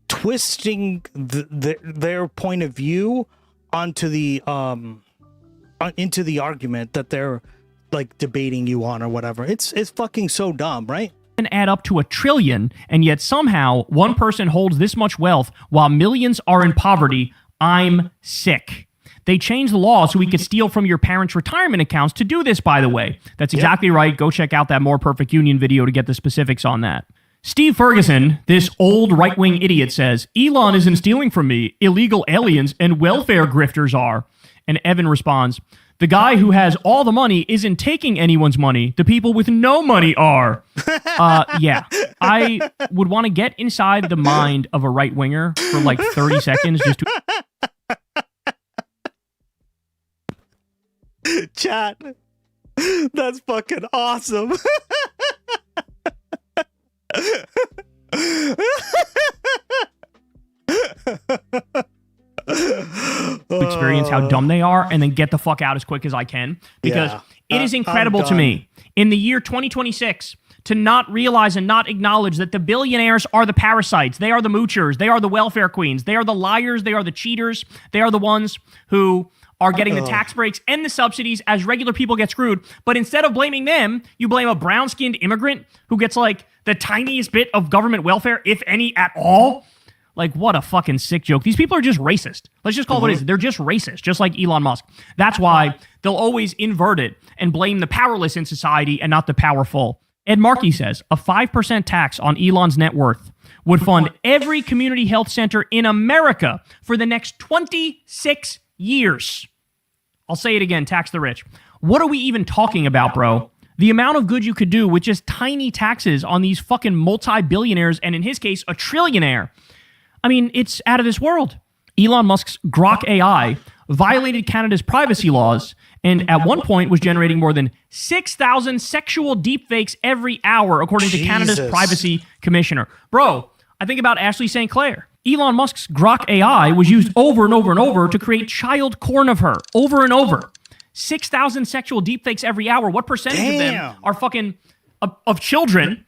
twisting their point of view onto the into the argument that they're like debating you on or whatever. It's fucking so dumb, right? And add up to $1 trillion, and yet somehow one person holds this much wealth while millions are in poverty. I'm sick. They changed the law so we could steal from your parents' retirement accounts to do this, by the way. That's exactly right. Go check out that More Perfect Union video to get the specifics on that. Steve Ferguson, this old right-wing idiot, says, Elon isn't stealing from me. Illegal aliens and welfare grifters are. And Evan responds, the guy who has all the money isn't taking anyone's money. The people with no money are. Yeah, I would want to get inside the mind of a right-winger for like 30 seconds just to... Chat. That's fucking awesome. Experience how dumb they are and then get the fuck out as quick as I can, because it is incredible to me in the year 2026 to not realize and not acknowledge that the billionaires are the parasites. They are the moochers. They are the welfare queens. They are the liars. They are the cheaters. They are the ones who are getting the tax breaks and the subsidies as regular people get screwed. But instead of blaming them, you blame a brown-skinned immigrant who gets like the tiniest bit of government welfare, if any at all. Like, what a fucking sick joke. These people are just racist. Let's just call it what it is. They're just racist, just like Elon Musk. That's why they'll always invert it and blame the powerless in society and not the powerful. Ed Markey says a 5% tax on Elon's net worth would fund every community health center in America for the next 26 years. I'll say it again, tax the rich. What are we even talking about, bro? The amount of good you could do with just tiny taxes on these fucking multi-billionaires, and in his case, a trillionaire. I mean, it's out of this world. Elon Musk's Grok AI violated Canada's privacy laws and at one point was generating more than 6,000 sexual deepfakes every hour, according to Canada's privacy commissioner. Bro, I think about Ashley St. Clair. Elon Musk's Grok AI was used over and over and over to create child porn of her, over and over. 6,000 sexual deepfakes every hour. What percentage of them are fucking of children?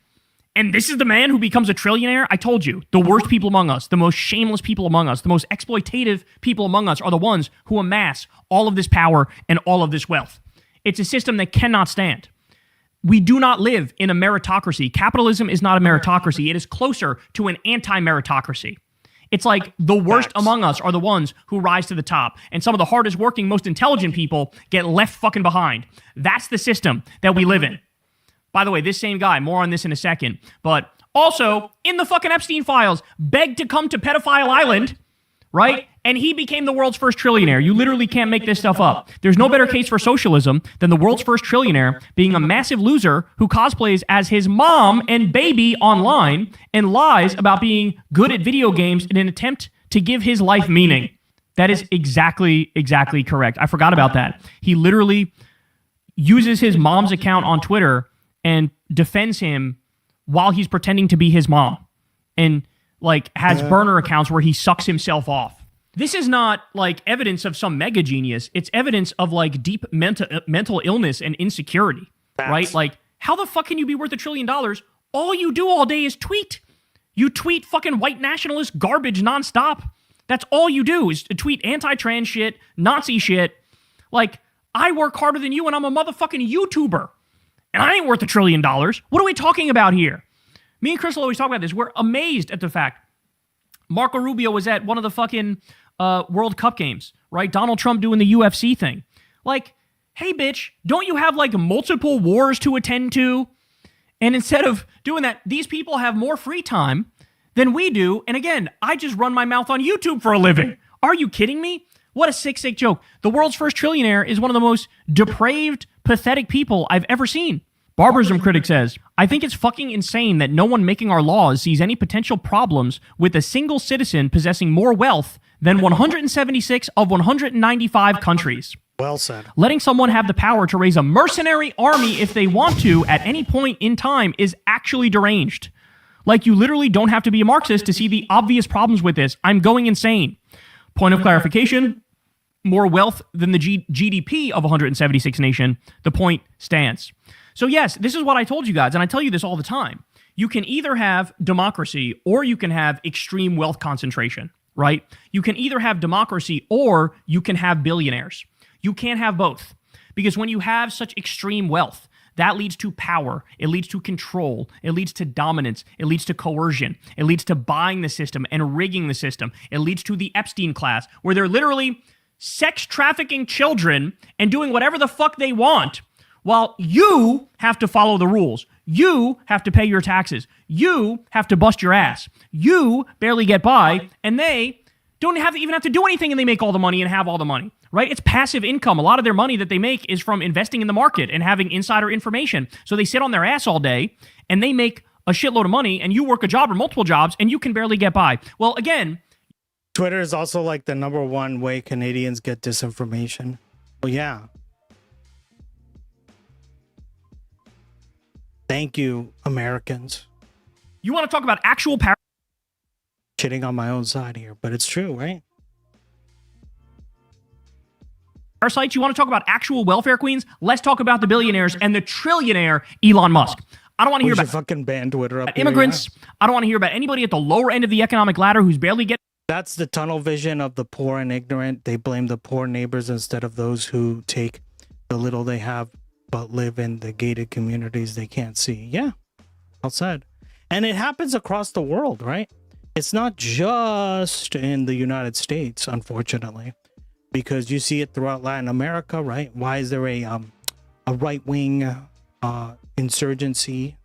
And this is the man who becomes a trillionaire? I told you, the worst people among us, the most shameless people among us, the most exploitative people among us are the ones who amass all of this power and all of this wealth. It's a system that cannot stand. We do not live in a meritocracy. Capitalism is not a meritocracy. It is closer to an anti-meritocracy. It's like the worst among us are the ones who rise to the top. And some of the hardest working, most intelligent people get left fucking behind. That's the system that we live in. By the way, this same guy, more on this in a second, but also in the fucking Epstein files, begged to come to Pedophile Island, right? And he became the world's first trillionaire. You literally can't make this stuff up. There's no better case for socialism than the world's first trillionaire being a massive loser who cosplays as his mom and baby online and lies about being good at video games in an attempt to give his life meaning. That is exactly correct. I forgot about that. He literally uses his mom's account on Twitter and defends him while he's pretending to be his mom and like has burner accounts where he sucks himself off. This is not like evidence of some mega genius. It's evidence of like deep mental illness and insecurity, right? Like, how the fuck can you be worth $1 trillion? All you do all day is tweet. You tweet fucking white nationalist garbage nonstop. That's all you do is tweet anti-trans shit, Nazi shit. Like, I work harder than you and I'm a motherfucking YouTuber. And I ain't worth $1 trillion. What are we talking about here? Me and Crystal always talk about this. We're amazed at the fact Marco Rubio was at one of the fucking World Cup games, right? Donald Trump doing the UFC thing. Like, hey, bitch, don't you have like multiple wars to attend to? And instead of doing that, these people have more free time than we do. And again, I just run my mouth on YouTube for a living. Are you kidding me? What a sick joke. The world's first trillionaire is one of the most depraved, pathetic people I've ever seen. Barbarism Critic says, I think it's fucking insane that no one making our laws sees any potential problems with a single citizen possessing more wealth than 176 of 195 countries. Well said. Letting someone have the power to raise a mercenary army if they want to at any point in time is actually deranged. Like, you literally don't have to be a Marxist to see the obvious problems with this. I'm going insane. Point of clarification, more wealth than the GDP of 176 nation. The point stands. So yes, this is what I told you guys, and I tell you this all the time. You can either have democracy or you can have extreme wealth concentration, right? You can either have democracy or you can have billionaires. You can't have both. Because when you have such extreme wealth, that leads to power, it leads to control, it leads to dominance, it leads to coercion, it leads to buying the system and rigging the system. It leads to the Epstein class, where they're literally sex trafficking children and doing whatever the fuck they want, while you have to follow the rules. You have to pay your taxes. You have to bust your ass. You barely get by, and they don't even have to do anything, and they make all the money and have all the money. Right? It's passive income. A lot of their money that they make is from investing in the market and having insider information. So they sit on their ass all day and they make a shitload of money, and you work a job or multiple jobs and you can barely get by. Well, again, Twitter is also like the number one way Canadians get disinformation. Well, yeah. Thank you, Americans. You want to talk about actual power? Shitting on my own side here, but it's true, right? Parasites, you want to talk about actual welfare queens? Let's talk about the billionaires and the trillionaire Elon Musk. I don't want to hear about fucking ban Twitter up here, immigrants. yeah. I don't want to hear about anybody at the lower end of the economic ladder who's barely getting. That's the tunnel vision of the poor and ignorant. They blame the poor neighbors instead of those who take the little they have but live in the gated communities they can't see. Yeah, well said. And it happens across the world, right? It's not just in the United States, unfortunately, because you see it throughout Latin America, right? Why is there a right-wing insurgency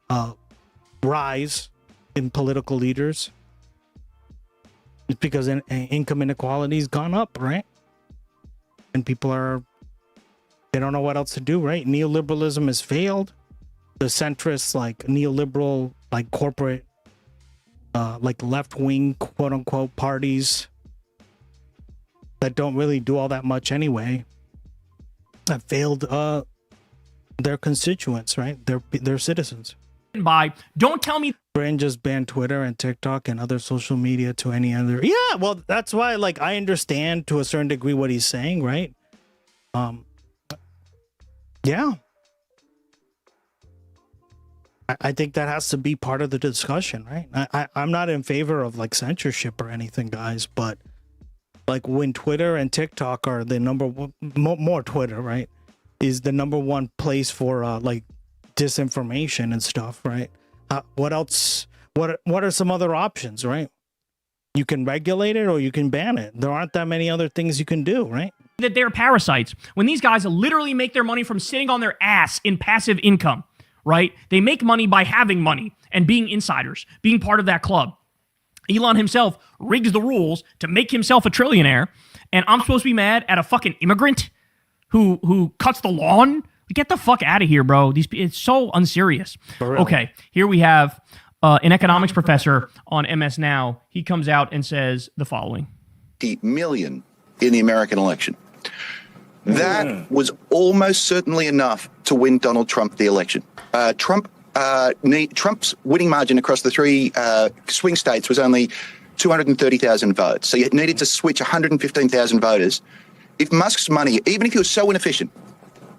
rise in political leaders? It's because income inequality's gone up, right? And people they don't know what else to do, right? Neoliberalism has failed. The centrists, like neoliberal, like corporate, like left-wing, quote-unquote, parties that don't really do all that much anyway, have failed their constituents, right? Their citizens. Don't tell me Britain just banned Twitter and TikTok and other social media to any other. Yeah, well, that's why, like, I understand to a certain degree what he's saying, right? Yeah. I think that has to be part of the discussion, right? I'm not in favor of like censorship or anything, guys, but like when Twitter and TikTok are the number one, more Twitter, right, is the number one place for like disinformation and stuff, right? What else? What are some other options, right? You can regulate it or you can ban it. There aren't that many other things you can do, right? that they're parasites when these guys literally make their money from sitting on their ass in passive income, right? They make money by having money and being insiders, being part of that club. Elon himself rigs the rules to make himself a trillionaire, and I'm supposed to be mad at a fucking immigrant who cuts the lawn? Get the fuck out of here, bro. It's so unserious. Okay, here we have an economics professor on MS Now. He comes out and says the following. 50 million in the American election. That was almost certainly enough to win Donald Trump the election. Trump's winning margin across the three swing states was only 230,000 votes. So you needed to switch 115,000 voters. If Musk's money, even if he was so inefficient,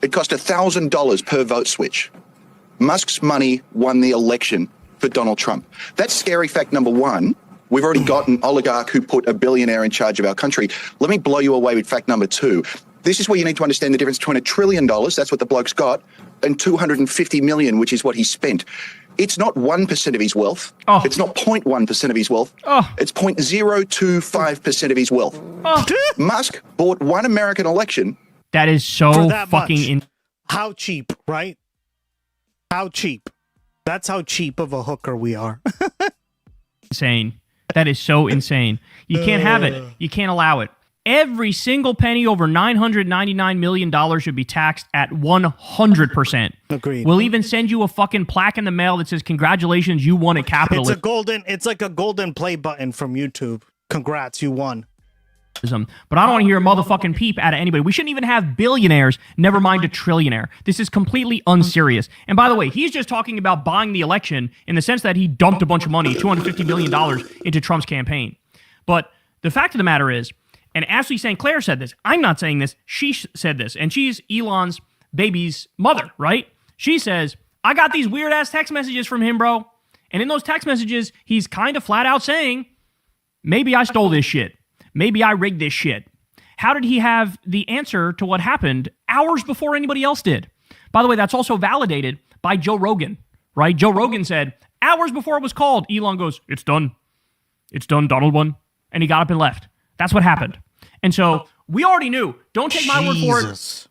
it cost $1,000 per vote switch. Musk's money won the election for Donald Trump. That's scary fact number one. We've already got an oligarch who put a billionaire in charge of our country. Let me blow you away with fact number two. This is where you need to understand the difference between $1 trillion, that's what the bloke's got, and $250 million, which is what he spent. It's not 1% of his wealth. It's not 0.1% of his wealth. It's 0.025% of his wealth. Musk bought one American election. That is so fucking How cheap, right? How cheap. That's how cheap of a hooker we are. Insane. That is so insane. You can't have it. You can't allow it. Every single penny over $999 million should be taxed at 100%. Agreed. We'll even send you a fucking plaque in the mail that says, congratulations, you won at capitalism. It's like a golden play button from YouTube. Congrats, you won. But I don't want to hear a motherfucking peep out of anybody. We shouldn't even have billionaires, never mind a trillionaire. This is completely unserious. And by the way, he's just talking about buying the election in the sense that he dumped a bunch of money, $250 million, into Trump's campaign. But the fact of the matter is, and Ashley St. Clair said this, I'm not saying this, she said this, and she's Elon's baby's mother, right? She says, I got these weird ass text messages from him, bro. And in those text messages, he's kind of flat out saying, maybe I stole this shit. Maybe I rigged this shit. How did he have the answer to what happened hours before anybody else did? By the way, that's also validated by Joe Rogan, right? Joe Rogan said, hours before it was called, Elon goes, it's done. It's done, Donald won. And he got up and left. That's what happened. And so we already knew. Don't take my word for it.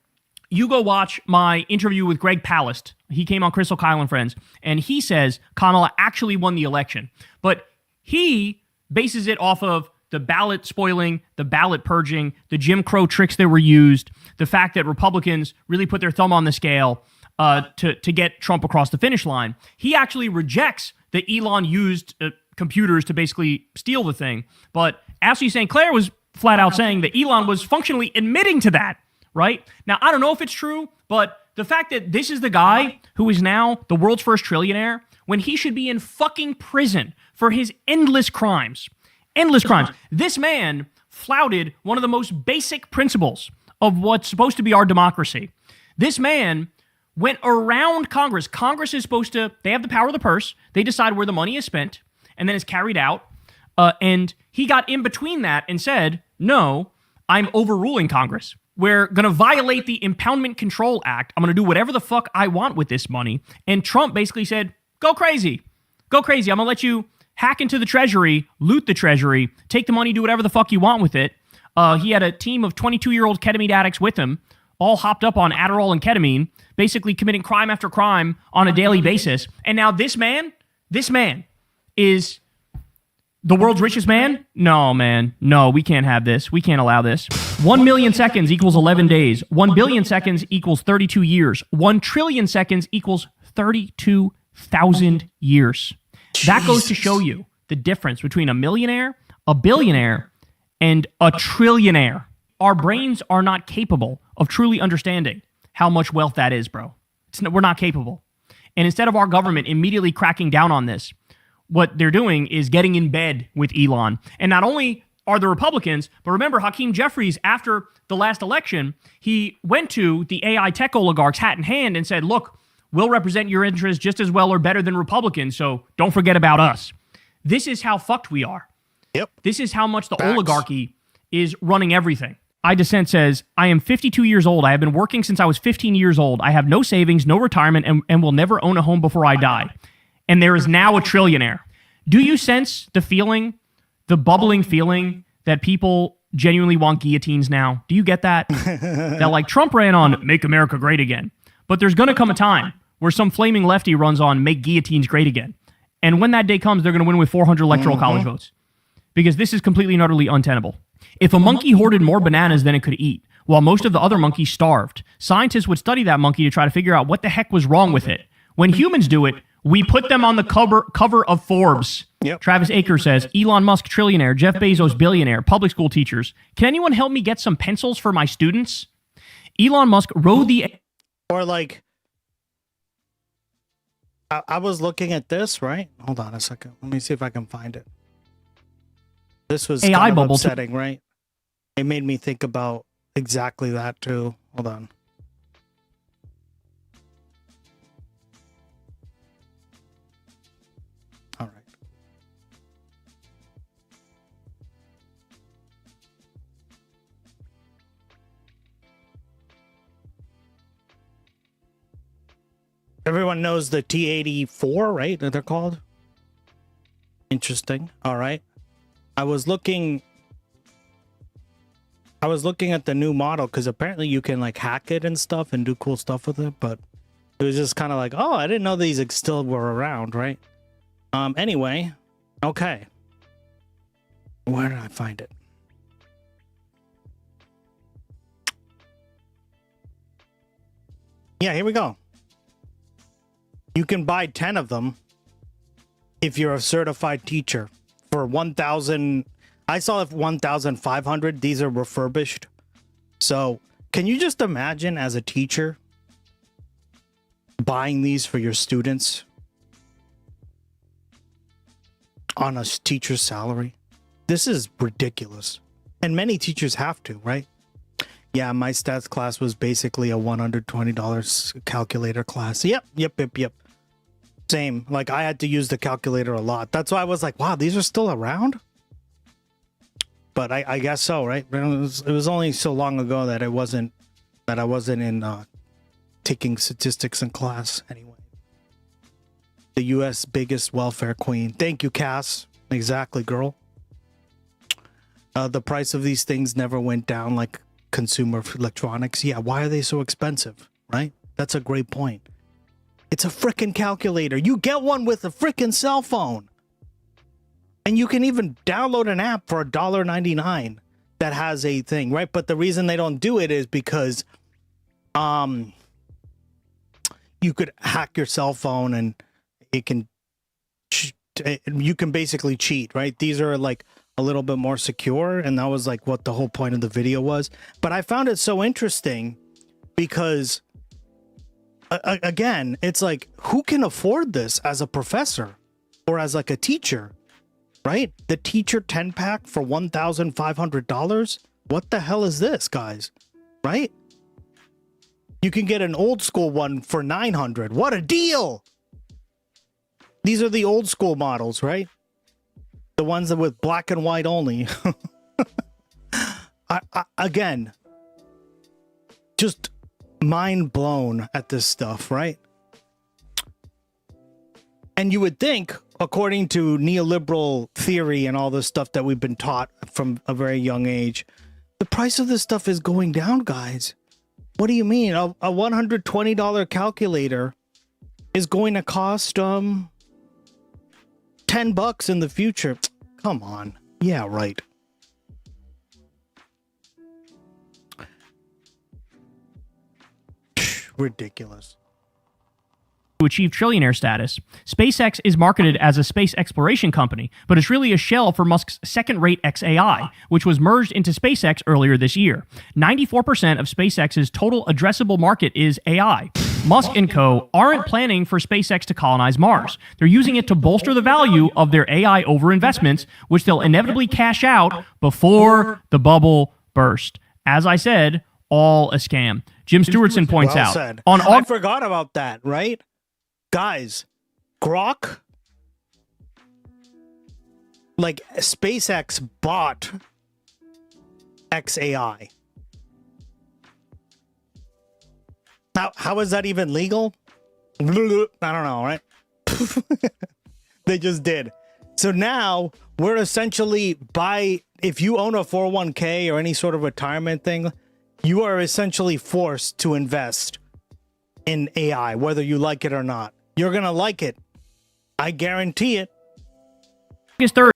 You go watch my interview with Greg Palast. He came on Crystal Kyle and Friends, and he says Kamala actually won the election. But he bases it off of the ballot spoiling, the ballot purging, the Jim Crow tricks that were used, the fact that Republicans really put their thumb on the scale to get Trump across the finish line. He actually rejects that Elon used computers to basically steal the thing. But Ashley St. Clair was flat out saying that Elon was functionally admitting to that, right? Now, I don't know if it's true, but the fact that this is the guy who is now the world's first trillionaire when he should be in fucking prison for his endless crimes. Endless crimes. This man flouted one of the most basic principles of what's supposed to be our democracy. This man went around Congress. Congress is supposed to, they have the power of the purse. They decide where the money is spent and then is carried out. And he got in between that and said, no, I'm overruling Congress. We're going to violate the Impoundment Control Act. I'm going to do whatever the fuck I want with this money. And Trump basically said, go crazy. Go crazy. I'm going to let you hack into the Treasury, loot the Treasury, take the money, do whatever the fuck you want with it. He had a team of 22-year-old ketamine addicts with him, all hopped up on Adderall and ketamine, basically committing crime after crime on a daily basis. And now this man is the world's richest man? No, man. No, we can't have this. We can't allow this. 1 million seconds equals 11 days. 1 billion seconds equals 32 years. 1 trillion seconds equals 32,000 years. That goes to show you the difference between a millionaire, a billionaire, and a trillionaire. Our brains are not capable of truly understanding how much wealth that is, bro. We're not capable. And instead of our government immediately cracking down on this, what they're doing is getting in bed with Elon. And not only are the Republicans, but remember Hakeem Jeffries, after the last election, he went to the AI tech oligarchs hat in hand and said, look, we'll represent your interests just as well or better than Republicans, so don't forget about us. This is how fucked we are. Yep. This is how much the oligarchy is running everything. iDescent says, I am 52 years old. I have been working since I was 15 years old. I have no savings, no retirement, and will never own a home before I die. And there is now a trillionaire. Do you sense the feeling, the bubbling feeling that people genuinely want guillotines now? Do you get that? That like Trump ran on Make America Great Again. But there's going to come a time where some flaming lefty runs on Make Guillotines Great Again. And when that day comes, they're going to win with 400 electoral college votes. Because this is completely and utterly untenable. If a monkey hoarded more bananas than it could eat, while most of the other monkeys starved, scientists would study that monkey to try to figure out what the heck was wrong with it. When humans do it, we put them on the cover of Forbes. Yep. Travis Aker says, Elon Musk trillionaire, Jeff Bezos billionaire, public school teachers. Can anyone help me get some pencils for my students? Elon Musk rode the... Or like, I was looking at this, right? Hold on a second. Let me see if I can find it. This was AI kind of bubble upsetting, right? It made me think about exactly that too. Hold on. All right. Everyone knows the T-84, right? That they're called. Interesting. All right. I was looking at the new model because apparently you can like hack it and stuff and do cool stuff with it, but it was just kind of like, oh, I didn't know these still were around, right? Anyway, okay. Where did I find it? Yeah, here we go. You can buy 10 of them if you're a certified teacher for 1,000. I saw it 1,500. These are refurbished. So can you just imagine as a teacher buying these for your students on a teacher's salary? This is ridiculous. And many teachers have to, right? Yeah, my stats class was basically a $120 calculator class. Yep. Same. Like, I had to use the calculator a lot. That's why I was like, wow, these are still around? But I guess so, right? It was only so long ago that I wasn't in taking statistics in class anyway. The U.S. biggest welfare queen. Thank you, Cass. Exactly, girl. The price of these things never went down like consumer electronics. Yeah, why are they so expensive, right? That's a great point. It's a frickin' calculator. You get one with a frickin' cell phone. And you can even download an app for $1.99 that has a thing, right? But the reason they don't do it is because you could hack your cell phone and it can you can basically cheat, right? These are like a little bit more secure, and that was like what the whole point of the video was. But I found it so interesting because again, it's like, who can afford this as a professor or as like a teacher, right? The teacher 10-pack for $1,500. What the hell is this, guys? Right? You can get an old school one for $900. What a deal! These are the old school models, right? The ones that with black and white only. Again, just mind blown at this stuff, right? And you would think, according to neoliberal theory and all this stuff that we've been taught from a very young age, the price of this stuff is going down, guys. What do you mean? A $120 calculator is going to cost $10 in the future. Come on. Yeah, right. Ridiculous. To achieve trillionaire status, SpaceX is marketed as a space exploration company, but it's really a shell for Musk's second-rate XAI, which was merged into SpaceX earlier this year. 94% of SpaceX's total addressable market is AI. Musk and co. aren't planning for SpaceX to colonize Mars. They're using it to bolster the value of their AI overinvestments, which they'll inevitably cash out before the bubble burst. As I said, all a scam. Jim Stewartson points out. Said. I forgot about that, right? Guys, Grok, like SpaceX bought XAI. How is that even legal? I don't know, right? They just did. So now we're essentially if you own a 401k or any sort of retirement thing, you are essentially forced to invest in AI, whether you like it or not. You're going to like it. I guarantee it. August 3rd.